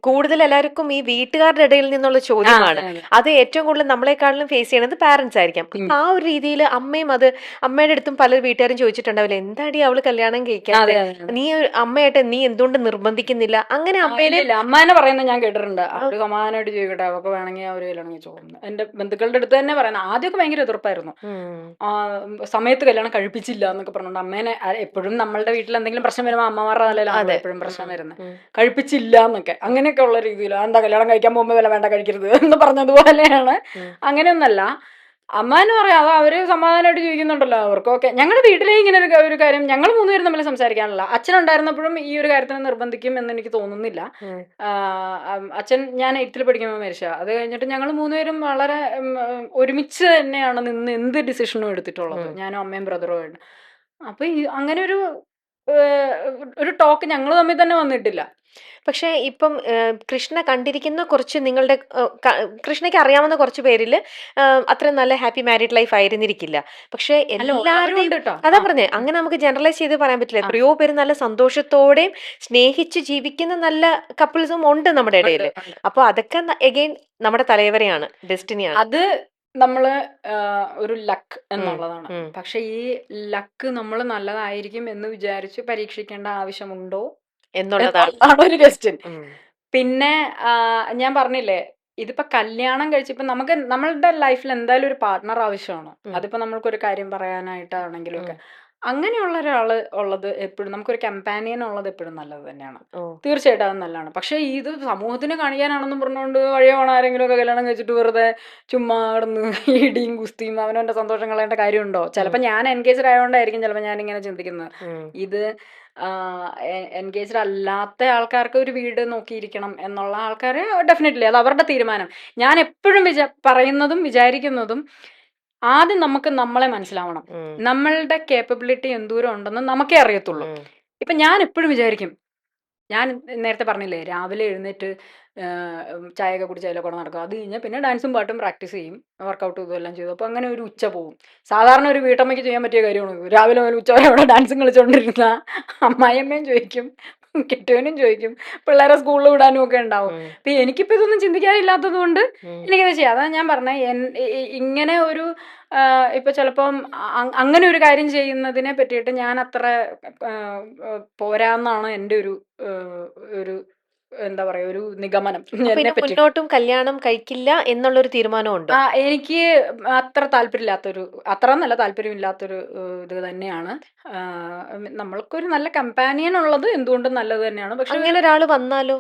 കൂടുതൽ എല്ലാവർക്കും ഈ വീട്ടുകാരുടെ ഇടയിൽ നിന്നുള്ള ചോദ്യമാണ്. അത് ഏറ്റവും കൂടുതൽ നമ്മളെക്കാളും ഫേസ് ചെയ്യണത് പാരന്റ്സ് ആയിരിക്കാം. ആ ഒരു രീതിയിൽ അമ്മയും അമ്മയുടെ അടുത്തും പല വീട്ടുകാരും ചോദിച്ചിട്ടുണ്ടാവില്ല, എന്താടി അവള് കല്യാണം കഴിക്കാൻ, നീ അമ്മയായിട്ട് നീ എന്തുകൊണ്ട് നിർബന്ധിക്കുന്നില്ല? അങ്ങനെ അമ്മേനെ പറയുന്നത് ഞാൻ കേട്ടിട്ടുണ്ട്. അവര് സമാധാനമായിട്ട് ചോദിക്കട്ടെ, അവർക്ക് വേണമെങ്കിൽ അവര് കല്യാണം കഴിച്ചു പോകുന്നു. എന്റെ ബന്ധുക്കളുടെ അടുത്ത് തന്നെ പറയുന്നത്. ആദ്യമൊക്കെ ഭയങ്കര എതിർപ്പായിരുന്നു, സമയത്ത് കല്യാണം കഴിപ്പിച്ചില്ല എന്നൊക്കെ പറഞ്ഞുകൊണ്ട്. അമ്മേനെ എപ്പോഴും നമ്മളുടെ വീട്ടിൽ എന്തെങ്കിലും പ്രശ്നം വരുമ്പോൾ അമ്മമാരുടെ നിലയിലാണ് എപ്പോഴും പ്രശ്നം വരുന്നത്. കഴിപ്പിച്ചില്ല എന്നൊക്കെ, അങ്ങനെയൊക്കെ ഉള്ള രീതിയിൽ എന്താ കല്യാണം കഴിക്കാൻ പോകുമ്പോൾ വില വേണ്ട കഴിക്കരുത് എന്ന് പറഞ്ഞതുപോലെയാണ്. അങ്ങനെയൊന്നല്ല. അമ്മാന്ന് പറയാം, അത് അവര് സമാധാനമായിട്ട് ജീവിക്കുന്നുണ്ടല്ലോ, അവർക്കൊക്കെ. ഞങ്ങളുടെ വീട്ടിലേ ഇങ്ങനെ ഒരു കാര്യം ഞങ്ങൾ 3 പേരും തമ്മിൽ സംസാരിക്കാനുള്ള. അച്ഛനുണ്ടായിരുന്നപ്പോഴും ഈ ഒരു കാര്യത്തിന് നിർബന്ധിക്കും എന്ന് എനിക്ക് തോന്നുന്നില്ല. അച്ഛൻ ഞാൻ 8th പഠിക്കുമ്പോൾ മരിച്ച. അത് കഴിഞ്ഞിട്ട് ഞങ്ങൾ 3 പേരും വളരെ ഒരുമിച്ച് തന്നെയാണ് നിന്ന് എന്ത് ഡിസിഷനും എടുത്തിട്ടുള്ളത്, ഞാനും അമ്മയും ബ്രദറും ആയിട്ട്. അപ്പൊ അങ്ങനെ ഒരു ടോക്ക് ഞങ്ങൾ തമ്മിൽ തന്നെ വന്നിട്ടില്ല. പക്ഷേ ഇപ്പം കൃഷ്ണ കണ്ടിരിക്കുന്ന കുറച്ച് നിങ്ങളുടെ കൃഷ്ണയ്ക്ക് അറിയാവുന്ന കുറച്ച് പേരില് അത്ര നല്ല ഹാപ്പി മാരീഡ് ലൈഫ് ആയിരുന്നിരിക്കില്ല. പക്ഷെ അല്ല ഉള്ളവരും എല്ലാവരുടെയും ഉണ്ട് കേട്ടോ. അതാ പറഞ്ഞേ, അങ്ങനെ നമുക്ക് ജനറലൈസ് ചെയ്ത് പറയാൻ പറ്റില്ല. എത്രയോ പേര് നല്ല സന്തോഷത്തോടെയും സ്നേഹിച്ച് ജീവിക്കുന്ന നല്ല കപ്പിൾസും ഉണ്ട് നമ്മുടെ ഉണ്ട് ഇടയിൽ. ഉണ്ട്. അപ്പൊ അതൊക്കെ എഗെയിൻ നമ്മുടെ തലവരെയാണ്, ഡെസ്റ്റിനിയാണ്. അത് നമ്മള് ഒരു ലക്ക് ഉം, എന്നുള്ളതാണ്. ഉം. പക്ഷെ ഈ ലക്ക് നമ്മൾ നല്ലതായിരിക്കും എന്ന് വിചാരിച്ച് പരീക്ഷിക്കേണ്ട ആവശ്യമുണ്ടോ എന്നുള്ളതാണ്. എന്നുള്ളതാണ് ഒരു ക്വസ്റ്റ്യൻ. ഉം, പിന്നെ ഞാൻ പറഞ്ഞില്ലേ, ഇതിപ്പോ കല്യാണം കഴിച്ചിപ്പോ നമുക്ക് നമ്മളുടെ ലൈഫിൽ എന്തായാലും ഒരു പാർട്ട്ണർ ആവശ്യമാണ്. ഉം, അതിപ്പോ നമ്മൾക്കൊരു കാര്യം പറയാനായിട്ടാണെങ്കിലും ഉം. ഒക്കെ. അങ്ങനെയുള്ള ഒരാള് ഉള്ളത് എപ്പോഴും, നമുക്കൊരു കമ്പാനിയൻ ഉള്ളത് എപ്പോഴും നല്ലത് തന്നെയാണ്. ഓ, തീർച്ചയായിട്ടും അത് നല്ലതാണ്. പക്ഷെ ഇത് സമൂഹത്തിന് കാണിക്കാനാണെന്നും പറഞ്ഞുകൊണ്ട് വഴിയ പോണ ആരെങ്കിലും ഒക്കെ കല്യാണം കഴിച്ചിട്ട് വെറുതെ ചുമ്മാ കിടന്ന് ഇടിയും കുസ്തിയും അവനവന്റെ സന്തോഷം കളയേണ്ട കാര്യമുണ്ടോ? ഉം, ചിലപ്പോൾ ഞാൻ എൻഗേജ്ഡ് ആയതുകൊണ്ടായിരിക്കും ചിലപ്പോൾ ഞാൻ ഇങ്ങനെ ചിന്തിക്കുന്നത്. ഉം. ഇത് എൻഗേജ്ഡ് അല്ലാത്ത ആൾക്കാർക്ക് ഒരു വീട് നോക്കിയിരിക്കണം എന്നുള്ള ആൾക്കാർ ഡെഫിനറ്റ്ലി അത് അവരുടെ തീരുമാനം. ഞാൻ എപ്പോഴും പറയുന്നതും വിചാരിക്കുന്നതും ആദ്യം നമുക്ക് നമ്മളെ മനസ്സിലാവണം. ഉം, നമ്മളുടെ കേപ്പബിലിറ്റി എന്തോരം ഉണ്ടെന്ന് നമുക്കേ അറിയത്തുള്ളൂ. ഉം. ഇപ്പൊ ഞാൻ എപ്പോഴും വിചാരിക്കും, ഞാൻ നേരത്തെ പറഞ്ഞില്ലേ രാവിലെ എഴുന്നേറ്റ് ചായയൊക്കെ കുടിച്ച് അതിലെ കൂടെ നടക്കും. അത് കഴിഞ്ഞാൽ പിന്നെ ഡാൻസും പാട്ടും പ്രാക്ടീസ് ചെയ്യും, വർക്കൗട്ടും ഇതെല്ലാം ചെയ്തു. അപ്പോൾ അങ്ങനെ ഒരു ഉച്ച പോകും. സാധാരണ ഒരു വീട്ടമ്മയ്ക്ക് ചെയ്യാൻ പറ്റിയ കാര്യമാണ്. രാവിലെ മുതൽ ഉച്ച വരെ അവിടെ ഡാൻസും കളിച്ചുകൊണ്ടിരുന്ന അമ്മായിയമ്മയും ചോദിക്കും, കെട്ടിയവനും ചോദിക്കും, പിള്ളേരെ സ്കൂളിൽ വിടാനും ഒക്കെ ഉണ്ടാവും. ഉം, അപ്പം എനിക്കിപ്പോൾ ഇതൊന്നും ചിന്തിക്കാനില്ലാത്തത് കൊണ്ട് ഉം. എനിക്കത് ചെയ്യാം. അതാണ് ഞാൻ പറഞ്ഞത്, ഇങ്ങനെ ഒരു ഇപ്പൊ ചിലപ്പം അങ്ങനെ ഒരു കാര്യം ചെയ്യുന്നതിനെ പറ്റിയിട്ട് ഞാൻ അത്ര പോരാന്നാണ് എൻ്റെ ഒരു എന്താ പറയാ ഒരു നിഗമനം അപ്പൊ എന്നെ ഇനി പറ്റിയിട്ട്. മുന്നോട്ടും കല്യാണം കഴിക്കില്ല എന്നുള്ളൊരു തീരുമാനമുണ്ട്. എനിക്ക് അത്ര താല്പര്യമില്ലാത്തൊരു, അത്ര നല്ല താല്പര്യമില്ലാത്തൊരു ഇത് തന്നെയാണ്. നമ്മൾക്കൊരു നല്ല കമ്പാനിയൻ ഉള്ളത് എന്തുകൊണ്ടും നല്ലത് തന്നെയാണ്. പക്ഷെ അങ്ങനെ ഒരാള് വന്നാലോ,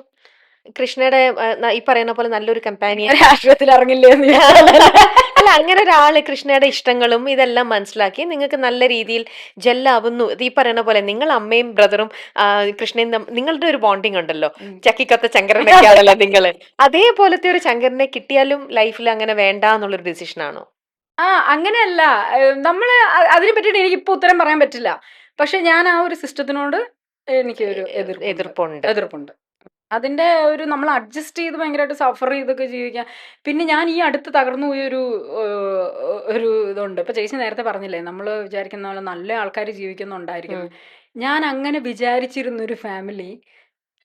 കൃഷ്ണയുടെ ഈ പറയുന്ന പോലെ നല്ലൊരു കമ്പാനിയൻ. രാഷ്ട്രീയത്തിൽ ഇറങ്ങില്ലേ എന്ന് അല്ല, അങ്ങനെ ഒരാള് കൃഷ്ണയുടെ ഇഷ്ടങ്ങളും ഇതെല്ലാം മനസ്സിലാക്കി നിങ്ങൾക്ക് നല്ല രീതിയിൽ ജെല്ലാവുന്നു. ഈ പറയുന്ന പോലെ നിങ്ങൾ അമ്മയും ബ്രദറും കൃഷ്ണയും നിങ്ങളുടെ ഒരു ബോണ്ടിങ് ഉണ്ടല്ലോ, ചക്കിക്കൊത്ത ചങ്കരനൊക്കെയാണല്ലോ നിങ്ങള്. അതേപോലത്തെ ഒരു ചങ്കരനെ കിട്ടിയാലും ലൈഫിൽ അങ്ങനെ വേണ്ട എന്നുള്ളൊരു ഡിസിഷൻ ആണോ? അങ്ങനെയല്ല. നമ്മള് അതിനെ പറ്റിയിട്ട് എനിക്ക് ഇപ്പൊ ഉത്തരം പറയാൻ പറ്റില്ല. പക്ഷെ ഞാൻ ആ ഒരു സിസ്റ്റത്തിനോട് എനിക്ക് ഒരു എതിർപ്പുണ്ട്. എതിർപ്പുണ്ട്. അതിന്റെ ഒരു നമ്മൾ അഡ്ജസ്റ്റ് ചെയ്ത് ഭയങ്കരമായിട്ട് സഫർ ചെയ്തൊക്കെ ജീവിക്കാൻ. പിന്നെ ഞാൻ ഈ അടുത്ത് തകർന്നു പോയ ഒരു ഇതുണ്ട്. ഇപ്പൊ ചേച്ചി നേരത്തെ പറഞ്ഞില്ലേ, നമ്മൾ വിചാരിക്കുന്ന പോലെ നല്ല ആൾക്കാർ ജീവിക്കുന്നുണ്ടായിരിക്കുന്നു. ഞാൻ അങ്ങനെ വിചാരിച്ചിരുന്നൊരു ഫാമിലി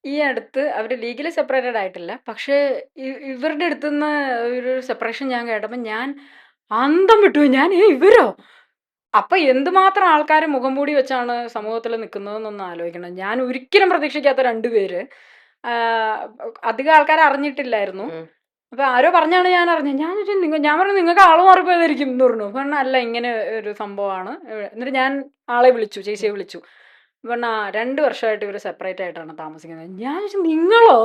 ഈ അടുത്ത് അവർ ലീഗലി സെപ്പറേറ്റഡ് ആയിട്ടില്ല. പക്ഷേ ഇവരുടെ അടുത്തുനിന്ന് ഒരു സെപ്പറേഷൻ ഞാൻ കേട്ടപ്പോൾ ഞാൻ അന്തം വിട്ടു. ഞാൻ ഇവരോ? അപ്പൊ എന്തുമാത്രം ആൾക്കാർ മുഖം മൂടി വെച്ചാണ് സമൂഹത്തിൽ നിൽക്കുന്നതെന്നൊന്ന് ആലോചിക്കണം. ഞാൻ ഒരിക്കലും പ്രതീക്ഷിക്കാത്ത രണ്ടുപേര്. അധികം ആൾക്കാർ അറിഞ്ഞിട്ടില്ലായിരുന്നു. അപ്പൊ ആരോ പറഞ്ഞാണ് ഞാൻ അറിഞ്ഞത്. ഞാൻ പറഞ്ഞു നിങ്ങൾക്ക് ആള് മാറിപ്പോയതായിരിക്കും എന്ന് പറഞ്ഞു. പറഞ്ഞ അല്ല, ഇങ്ങനെ ഒരു സംഭവമാണ്. എന്നിട്ട് ഞാൻ ആളെ വിളിച്ചു, ചേച്ചിയെ വിളിച്ചു. പറഞ്ഞ 2 വർഷമായിട്ട് ഇവര് സെപ്പറേറ്റ് ആയിട്ടാണ് താമസിക്കുന്നത്. ഞാൻ ചോദിച്ചു നിങ്ങളോ?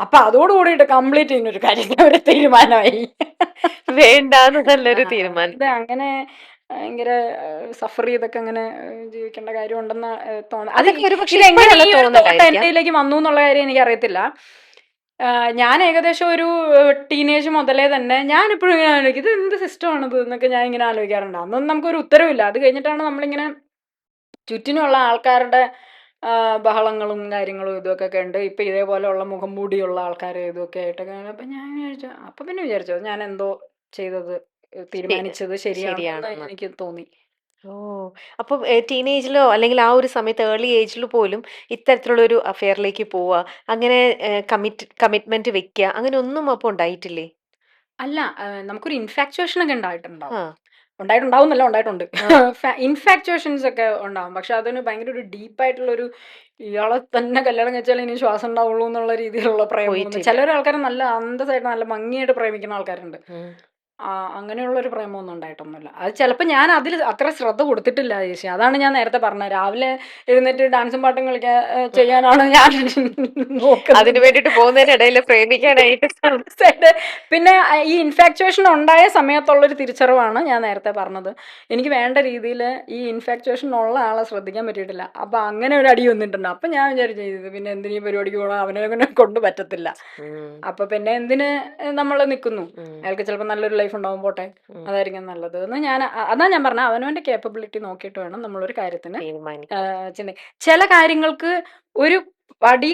അപ്പൊ അതോടുകൂടിയിട്ട് കംപ്ലീറ്റ് ചെയ്യുന്ന ഒരു കാര്യം അവര് തീരുമാനമായി. വേണ്ടാന്ന് നല്ലൊരു തീരുമാനം. ഇത് അങ്ങനെ ഭയങ്കര സഫർ ചെയ്തൊക്കെ അങ്ങനെ ജീവിക്കേണ്ട കാര്യം ഉണ്ടെന്ന് തോന്നുന്നു. അത് അതൊക്കെ ഒരുപക്ഷെ ഇതെങ്ങനെ ഇപ്പോഴുള്ള ഈ ഒരു തോട്ട് തോന്നലായിരിക്കാം. എന്റെയിലേക്ക് വന്നു എന്നുള്ള കാര്യം എനിക്ക് അറിയത്തില്ല. ഞാൻ ഏകദേശം ഒരു ടീനേജ് മുതലേ തന്നെ ഞാൻ ഇപ്പോഴും ഇങ്ങനെ ആലോചിക്കും, ഇത് എന്ത് സിസ്റ്റമാണിത് എന്നൊക്കെ ഞാൻ ഇങ്ങനെ ആലോചിക്കാറുണ്ട്. അന്നൊന്നും നമുക്കൊരു ഉത്തരവില്ല. അത് കഴിഞ്ഞിട്ടാണ് നമ്മളിങ്ങനെ ചുറ്റിനുള്ള ആൾക്കാരുടെ ബഹളങ്ങളും കാര്യങ്ങളും ഇതൊക്കെ കണ്ട് ഇപ്പം ഇതേപോലെയുള്ള മുഖം മൂടിയുള്ള ആൾക്കാർ ഇതൊക്കെ ആയിട്ടൊക്കെ. അപ്പം ഞാൻ വിചാരിച്ചു, അപ്പം പിന്നെ വിചാരിച്ചു ഞാൻ എന്തോ ചെയ്തത് തീരുമാനിച്ചത് ശരിയാണെന്ന് ശരിയാണെന്ന്. എനിക്ക് തോന്നി. ഓ, അപ്പൊ ടീനേജിലോ അല്ലെങ്കിൽ ആ ഒരു സമയത്ത് ഏർലി ഏജിൽ പോലും ഇത്തരത്തിലുള്ള ഒരു അഫെയറിലേക്ക് പോവുക, അങ്ങനെ കമ്മിറ്റ്മെന്റ് വെക്കുക, അങ്ങനെ ഒന്നും അപ്പൊ ഉണ്ടായിട്ടില്ലേ? അല്ല, നമുക്കൊരു ഇൻഫാക്ച്വേഷൻ ഒക്കെ ഉണ്ടായിട്ടുണ്ടാവും. ആ, ഉണ്ടായിട്ടുണ്ടാവുന്നല്ല, ഉണ്ടായിട്ടുണ്ട്. ആ. ഇൻഫാക്ച്വേഷൻസ് ഒക്കെ ഉണ്ടാവും. പക്ഷെ അതിന് ഭയങ്കര ഒരു ഡീപ്പായിട്ടുള്ളൊരു ഇയാളെ തന്നെ കല്യാണം കഴിച്ചാൽ ഇനി ശ്വാസം ഉണ്ടാവുള്ളൂ എന്നുള്ള രീതിയിലുള്ള പ്രേമമൊന്നും. പോയിട്ടില്ല. ചിലർ ആൾക്കാർ നല്ല അന്തസ്സായിട്ട് നല്ല ഭംഗിയായിട്ട് പ്രേമിക്കുന്ന ആൾക്കാരുണ്ട്. ഉം. അങ്ങനെയുള്ളൊരു പ്രേമമൊന്നും ഉണ്ടായിട്ടൊന്നുമില്ല. അത് ചിലപ്പോൾ ഞാൻ അതിൽ അത്ര ശ്രദ്ധ കൊടുത്തിട്ടില്ല ചേച്ചി. അതാണ് ഞാൻ നേരത്തെ പറഞ്ഞത്. രാവിലെ എഴുന്നേറ്റ് ഡാൻസും പാട്ടും ചെയ്യാനാണ് ഞാൻ നോക്കുന്നത്. അതിനു വേണ്ടിട്ട് പോകുന്നതിനിടയിൽ പ്രേമിക്കാനായിട്ട് പിന്നെ ഈ ഇൻഫാക്ച്വേഷൻ ഉണ്ടായ സമയത്തുള്ളൊരു തിരിച്ചറിവാണ് ഞാൻ നേരത്തെ പറഞ്ഞത്. എനിക്ക് വേണ്ട രീതിയിൽ ഈ ഇൻഫാക്ച്വേഷൻ ഉള്ള ആളെ ശ്രദ്ധിക്കാൻ പറ്റിയിട്ടില്ല. അപ്പം അങ്ങനെ ഒരു അടി വന്നിട്ടുണ്ട്. അപ്പം ഞാൻ വിചാരിച്ചു ചെയ്തത് പിന്നെ എന്തിനീ പരിപാടിക്ക് പോകണം, അവനെ കൊണ്ട് പറ്റത്തില്ല. അപ്പം പിന്നെ എന്തിന് നമ്മൾ നിൽക്കുന്നു? അയാൾക്ക് ചിലപ്പോൾ നല്ലൊരു ലൈഫ് ഉണ്ടാവും, പോട്ടെ, അതായിരിക്കും നല്ലത് എന്ന് അതാ ഞാൻ പറഞ്ഞ അവനവൻ്റെ കേപ്പബിലിറ്റി നോക്കിയിട്ട് വേണം നമ്മളൊരു കാര്യത്തിന് ചില കാര്യങ്ങൾക്ക് ഒരു പടി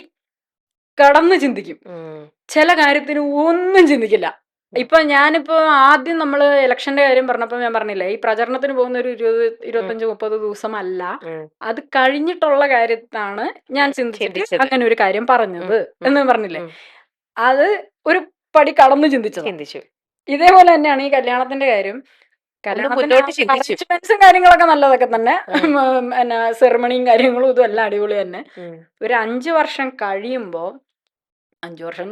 കടന്ന് ചിന്തിക്കും. ഉം. ചില കാര്യത്തിന് ഒന്നും ചിന്തിക്കില്ല. ഇപ്പൊ ഞാനിപ്പോ ആദ്യം നമ്മള് ഇലക്ഷന്റെ കാര്യം പറഞ്ഞപ്പോ ഞാൻ പറഞ്ഞില്ലേ, ഈ പ്രചരണത്തിന് പോകുന്ന ഒരു 25-30 ദിവസം അല്ല, അത് കഴിഞ്ഞിട്ടുള്ള കാര്യത്താണ് ഞാൻ ചിന്തിച്ചിട്ട് ചിന്തിച്ചത്. അങ്ങനെ ഒരു കാര്യം പറഞ്ഞത് എന്ന് പറഞ്ഞില്ലേ. ഉം. അത് ഒരു പടി കടന്നു ചിന്തിച്ചത്. ചിന്തിച്ചു. ഇതേപോലെ തന്നെയാണ് ഈ കല്യാണത്തിന്റെ കാര്യം. മുന്നോട്ട് ചിന്തിച്ചു. അറേഞ്ച്മെന്റ്സും കാര്യങ്ങളൊക്കെ നല്ലതൊക്കെ തന്നെ, എന്നാ സെറിമണിയും കാര്യങ്ങളും ഇതും എല്ലാം അടിപൊളി തന്നെ. ഒരു 5 വർഷം കഴിയുമ്പോ, 5 വർഷം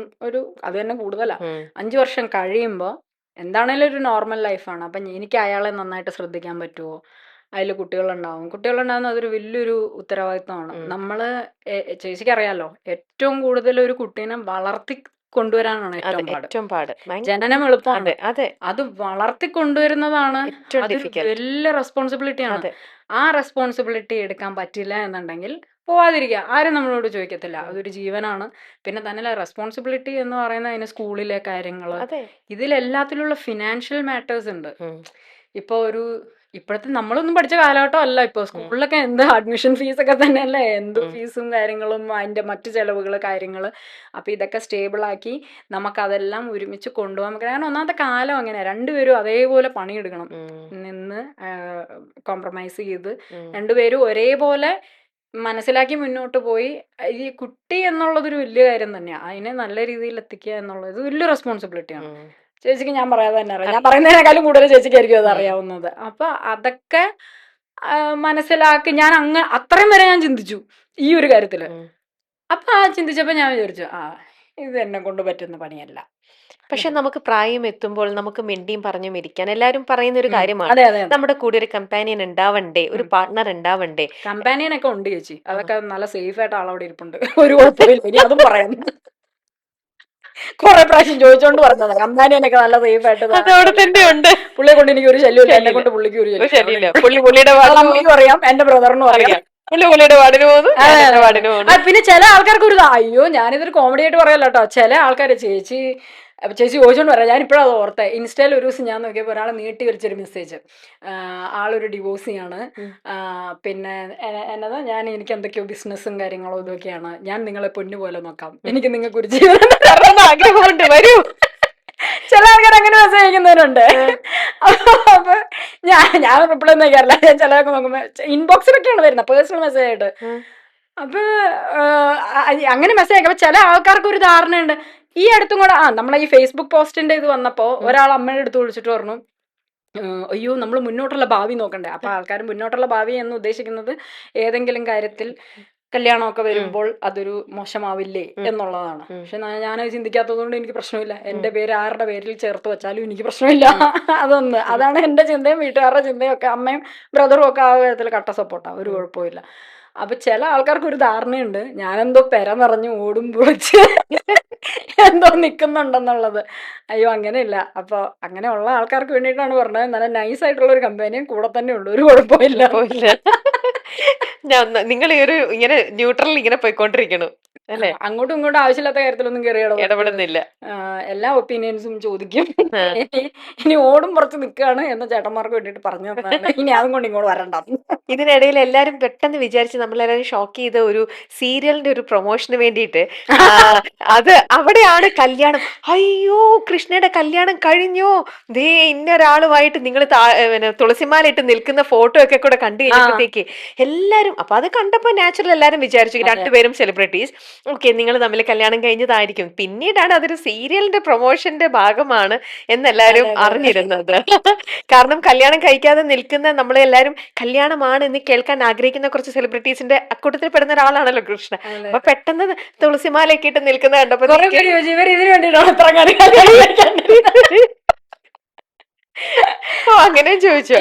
അത് തന്നെ കൂടുതലാ. 5 വർഷം കഴിയുമ്പോ എന്താണേലും ഒരു നോർമൽ ലൈഫാണ്. അപ്പൊ എനിക്ക് അയാളെ നന്നായിട്ട് ശ്രദ്ധിക്കാൻ പറ്റുമോ, അതിൽ കുട്ടികളുണ്ടാവുന്ന അതൊരു വലിയൊരു ഉത്തരവാദിത്തമാണ്. നമ്മള് ചേച്ചിക്ക് അറിയാലോ, ഏറ്റവും കൂടുതൽ ഒരു കുട്ടീനെ വളർത്തി കൊണ്ടുവരാനാണ് ഏറ്റവും പാട്. ജനനം എളുപ്പമാണ്, അത് വളർത്തി കൊണ്ടുവരുന്നതാണ് അതൊരു വലിയ റെസ്പോൺസിബിലിറ്റിയാണ്. ആ റെസ്പോൺസിബിലിറ്റി എടുക്കാൻ പറ്റില്ല എന്നുണ്ടെങ്കിൽ പോവാതിരിക്കുക. ആരും നമ്മളോട് ചോദിക്കത്തില്ല, അതൊരു ജീവനാണ്. പിന്നെ തന്നെ റെസ്പോൺസിബിലിറ്റി എന്ന് പറയുന്നത് അതിന് സ്കൂളിലെ കാര്യങ്ങള്, ഇതിലെല്ലാത്തിലുള്ള ഫിനാൻഷ്യൽ മാറ്റേഴ്സ് ഉണ്ട്. ഇപ്പൊ ഇപ്പോഴത്തെ നമ്മളൊന്നും പഠിച്ച കാലഘട്ടം അല്ല. ഇപ്പൊ സ്കൂളിലൊക്കെ എന്ത് അഡ്മിഷൻ ഫീസ് ഒക്കെ തന്നെയല്ലേ, എന്ത് ഫീസും കാര്യങ്ങളും, അതിന്റെ മറ്റു ചെലവുകള് കാര്യങ്ങള്. അപ്പൊ ഇതൊക്കെ സ്റ്റേബിൾ ആക്കി നമുക്കതെല്ലാം ഒരുമിച്ച് കൊണ്ടുപോകാൻ. കാരണം ഒന്നാമത്തെ കാലം അങ്ങനെ, രണ്ടുപേരും അതേപോലെ പണിയെടുക്കണം, നിന്ന് കോംപ്രമൈസ് ചെയ്ത് രണ്ടുപേരും ഒരേപോലെ മനസ്സിലാക്കി മുന്നോട്ട് പോയി. ഈ കുട്ടി എന്നുള്ളതൊരു വലിയ കാര്യം തന്നെയാണ്. അതിനെ നല്ല രീതിയിൽ എത്തിക്കുക എന്നുള്ളത് വലിയ റെസ്പോൺസിബിലിറ്റിയാണ്. ചേച്ചിക്ക് ഞാൻ പറയാതെ തന്നെ അറിയാം, ഞാൻ പറയുന്നതിനേക്കാളും കൂടുതൽ ചേച്ചിക്കായിരിക്കും അത് അറിയാവുന്നത്. അപ്പൊ അതൊക്കെ മനസ്സിലാക്കി ഞാൻ അത്രയും വരെ ഞാൻ ചിന്തിച്ചു ഈ ഒരു കാര്യത്തില്. അപ്പൊ ചിന്തിച്ചപ്പോ ഞാൻ വിചാരിച്ചു, ഇത് എന്നെ കൊണ്ട് പറ്റുന്ന പണിയല്ല. പക്ഷെ നമുക്ക് പ്രായം എത്തുമ്പോൾ നമുക്ക് മിണ്ടിയും പറഞ്ഞും ഇരിക്കാൻ എല്ലാരും പറയുന്ന ഒരു കാര്യമാണ്, നമ്മുടെ കൂടെ ഒരു കമ്പാനിയൻ ഉണ്ടാവണ്ടേ, ഒരു പാർട്ട്ണർ ഉണ്ടാവണ്ടേ. കമ്പാനിയൻ ഒക്കെ ഉണ്ട് ചേച്ചി, അതൊക്കെ നല്ല സേഫ് ആയിട്ട് ആളവിടെ ഇരിപ്പുണ്ട്, ഒരു കുഴപ്പമില്ല. ഇനി അതും പറയുന്നു, കുറെ പ്രാവശ്യം ചോദിച്ചോണ്ട് പറഞ്ഞത് കമ്പാനിയനൊക്കെ നല്ല സേഫ് ആയിട്ട് ഉണ്ട്. പുള്ളിയെ കൊണ്ട് എനിക്ക് ഒരു ശല്യമില്ല, എന്നെ കൊണ്ട് പുള്ളിക്ക് ഒരു ശല്യമില്ല. അമ്മയ്ക്കും അറിയാം, എന്റെ ബ്രദറിനും അറിയാം. പിന്നെ ചില ആൾക്കാർക്ക് ഒരു അയ്യോ, ഞാനിതൊരു കോമഡി ആയിട്ട് പറയല്ലോ കേട്ടോ, ചില ആൾക്കാര് ചേച്ചി ചോദിച്ചോണ്ട് പറയാം. ഞാൻ ഇപ്പോഴത് ഓർത്തെ, ഇൻസ്റ്റയിൽ ഒരു ദിവസം ഞാൻ നോക്കിയപ്പോൾ ഒരാൾ നീട്ടി വലിച്ചൊരു മെസ്സേജ്, ആളൊരു ഡിവോഴ്സിയാണ്, പിന്നെ എന്നതാ, എനിക്ക് എന്തൊക്കെയോ ബിസിനസ്സും കാര്യങ്ങളും ഇതൊക്കെയാണ്, ഞാൻ നിങ്ങളെ പൊന്നു പോലെ നോക്കാം, എനിക്ക് നിങ്ങൾക്ക് ഒരു ജീവിതം ആഗ്രഹമുണ്ട്, വരൂ. ചില ആൾക്കാർ അങ്ങനെ മെസ്സേജ് അയക്കുന്നവരുണ്ട്. അപ്പൊ ഞാൻ റിപ്ലൈ ഒന്നും അയക്കാറില്ല. ഞാൻ ചിലതൊക്കെ നോക്കുമ്പോ ഇൻബോക്സിലൊക്കെയാണ് വരുന്നത്, പേഴ്സണൽ മെസ്സേജ് ആയിട്ട്. അപ്പൊ അങ്ങനെ മെസ്സേജ് അയക്കുമ്പോ ചില ആൾക്കാർക്ക് ഒരു ധാരണയുണ്ട്. ഈ അടുത്തും കൂടെ നമ്മളെ ഈ ഫേസ്ബുക്ക് പോസ്റ്റിന്റെ ഇത് വന്നപ്പോ ഒരാൾ അമ്മയുടെ അടുത്ത് വിളിച്ചിട്ട് പറഞ്ഞു, അയ്യോ നമ്മൾ മുന്നോട്ടുള്ള ഭാവി നോക്കണ്ടേ. അപ്പൊ ആൾക്കാർ മുന്നോട്ടുള്ള ഭാവി എന്ന് ഉദ്ദേശിക്കുന്നത് ഏതെങ്കിലും കാര്യത്തിൽ കല്യാണമൊക്കെ വരുമ്പോൾ അതൊരു മോശമാവില്ലേ എന്നുള്ളതാണ്. പക്ഷെ ഞാനത് ചിന്തിക്കാത്തത് കൊണ്ട് എനിക്ക് പ്രശ്നമില്ല. എന്റെ പേര് ആരുടെ പേരിൽ ചേർത്ത് വെച്ചാലും എനിക്ക് പ്രശ്നമില്ല. അതാണ് എന്റെ ചിന്തയും വീട്ടുകാരുടെ ചിന്തയും ഒക്കെ. അമ്മയും ബ്രദറും ഒക്കെ ആ കാര്യത്തിൽ കട്ട സപ്പോർട്ടാ, ഒരു കുഴപ്പമില്ല. അപ്പൊ ചില ആൾക്കാർക്ക് ഒരു ധാരണയുണ്ട്, ഞാനെന്തോ പെര നിറഞ്ഞു ഓടും പൊളിച്ച് എന്തോ നിക്കുന്നുണ്ടെന്നുള്ളത്. അയ്യോ അങ്ങനെയില്ല. അപ്പൊ അങ്ങനെയുള്ള ആൾക്കാർക്ക് വേണ്ടിയിട്ടാണ് പറഞ്ഞത്, നല്ല നൈസ് ആയിട്ടുള്ള ഒരു കമ്പനിയും കൂടെ തന്നെ ഉള്ളു, ഒരു കുഴപ്പമില്ല. നിങ്ങൾ ഈ ഒരു ഇങ്ങനെ ന്യൂട്രൽ ഇങ്ങനെ പോയിക്കൊണ്ടിരിക്കണം അല്ലേ, അങ്ങോട്ടും ഇങ്ങോട്ടും ആവശ്യമില്ലാത്ത കാര്യത്തിലൊന്നും കയറി ഇടപെടുന്നില്ല. എല്ലാ ഒപ്പീനിയൻസും ചോദിക്കും. ഇനി ഓടും പുറത്ത് നിൽക്കുകയാണ് എന്ന് ചേട്ടന്മാർക്ക് വേണ്ടിട്ട് പറഞ്ഞു തന്നാണ്, ഇനി അതും കൊണ്ട് ഇങ്ങോട്ട് വരണ്ട. ഇതിനിടയിൽ എല്ലാരും പെട്ടെന്ന് വിചാരിച്ച് നമ്മളെല്ലാരും ഷോക്ക് ചെയ്ത ഒരു സീരിയലിന്റെ ഒരു പ്രൊമോഷന് വേണ്ടിയിട്ട് അത് അവിടെയാണ് കല്യാണം. അയ്യോ കൃഷ്ണയുടെ കല്യാണം കഴിഞ്ഞോ, ദേ ഇന്ന ഒരാളുമായിട്ട് നിങ്ങൾ തുളസിമാലയിട്ട് നിൽക്കുന്ന ഫോട്ടോ ഒക്കെ കൂടെ കണ്ടു കഴിഞ്ഞപ്പോഴത്തേക്ക് എല്ലാരും, അപ്പൊ അത് കണ്ടപ്പോ നാച്ചുറൽ എല്ലാരും വിചാരിച്ചു രണ്ടുപേരും സെലിബ്രിറ്റീസ്, ഓക്കെ നിങ്ങൾ തമ്മിൽ കല്യാണം കഴിഞ്ഞതായിരിക്കും. പിന്നീടാണ് അതൊരു സീരിയലിന്റെ പ്രൊമോഷന്റെ ഭാഗമാണ് എന്നെല്ലാരും അറിഞ്ഞിരുന്നത്. കാരണം കല്യാണം കഴിക്കാതെ നിൽക്കുന്ന നമ്മളെല്ലാരും കല്യാണമാണ് എന്ന് കേൾക്കാൻ ആഗ്രഹിക്കുന്ന കുറച്ച് സെലിബ്രിറ്റീസിന്റെ അക്കൂട്ടത്തിൽ പെടുന്ന ഒരാളാണല്ലോ കൃഷ്ണ. അപ്പൊ പെട്ടെന്ന് തുളസിമാലയൊക്കെ ഇട്ട് നിൽക്കുന്ന കണ്ടപ്പോ അങ്ങനെ ചോദിച്ചോ?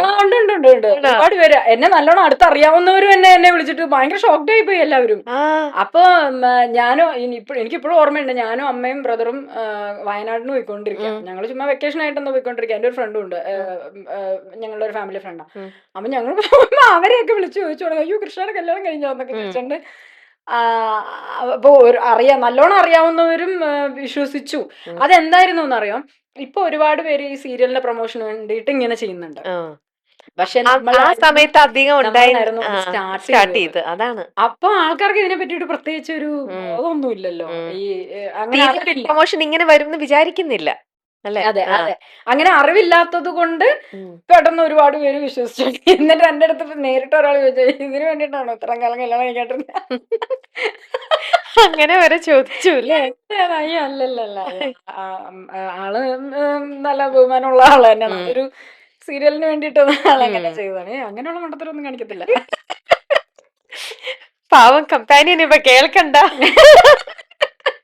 ഉണ്ട്. ഒരുപാട് പേര് എന്നെ നല്ലോണം അടുത്തറിയാവുന്നവരും എന്നെ വിളിച്ചിട്ട് ഭയങ്കര ഷോക്ക്ഡ് ആയി പോയി എല്ലാവരും. അപ്പൊ ഞാനും എനിക്കിപ്പോഴും ഓർമ്മയുണ്ട്, ഞാനും അമ്മയും ബ്രദറും വയനാടിന് പോയിക്കൊണ്ടിരിക്കുക. ഞങ്ങൾ ചുമ്മാ വെക്കേഷൻ ആയിട്ടൊന്ന് പോയിക്കൊണ്ടിരിക്കുക. എന്റെ ഒരു ഫ്രണ്ടും ഉണ്ട്, ഞങ്ങളുടെ ഒരു ഫാമിലി ഫ്രണ്ടാ. അപ്പൊ ഞങ്ങൾ അവരെയൊക്കെ വിളിച്ചു ചോദിച്ചു, അയ്യോ കൃഷ്ണയുടെ കല്യാണം കഴിഞ്ഞോ എന്നൊക്കെ ചോദിച്ചോണ്ട്. അപ്പൊ നല്ലോണം അറിയാവുന്നവരും വിശ്വസിച്ചു. അതെന്തായിരുന്നു എന്നറിയാം, ഇപ്പൊ ഒരുപാട് പേര് ഈ സീരിയലിന്റെ പ്രൊമോഷന് വേണ്ടിയിട്ട് ഇങ്ങനെ ചെയ്യുന്നുണ്ട്. പക്ഷെ ആ സമയത്ത് അധികം ഉണ്ടായി നമ്മളായിരുന്നു സ്റ്റാർട്ട് സ്റ്റാർട്ട് ചെയ്ത് അതാണ്. അപ്പൊ ആൾക്കാർക്ക് ഇതിനെ പറ്റിയിട്ട് പ്രത്യേകിച്ച് ഒരു ബോധമൊന്നും ഇല്ലല്ലോ. ഈ അങ്ങനെ അറിവില്ല. പ്രൊമോഷൻ ഇങ്ങനെ വരും എന്ന് വിചാരിക്കുന്നില്ല അല്ലെ? അതെ അതെ, അങ്ങനെ അറിവില്ലാത്തത് കൊണ്ട് പെട്ടെന്ന് ഒരുപാട് പേര് വിശ്വസിച്ചു. എന്നിട്ട് എന്റെ അടുത്ത് നേരിട്ട് ഒരാൾ ചോദിച്ചു, ഇതിന് വേണ്ടിയിട്ടാണോ ഇത്രയും കാലം കല്യാണം കഴിക്കാട്ടിരുന്നത്? അങ്ങനെ വരെ ചോദിച്ചു അല്ലേ? അയ്യോ അല്ലല്ല, ആള് നല്ല ബഹുമാനമുള്ള ആള് തന്നെയാണ്. അതൊരു സീരിയലിന് വേണ്ടിയിട്ട് ആളങ്ങനെ ചെയ്തതാണ്. അങ്ങനെയുള്ള മണ്ടത്തരൊന്നും കാണിക്കത്തില്ല. പാവം കമ്പാനിയൻ ഇപ്പൊ കേൾക്കണ്ട.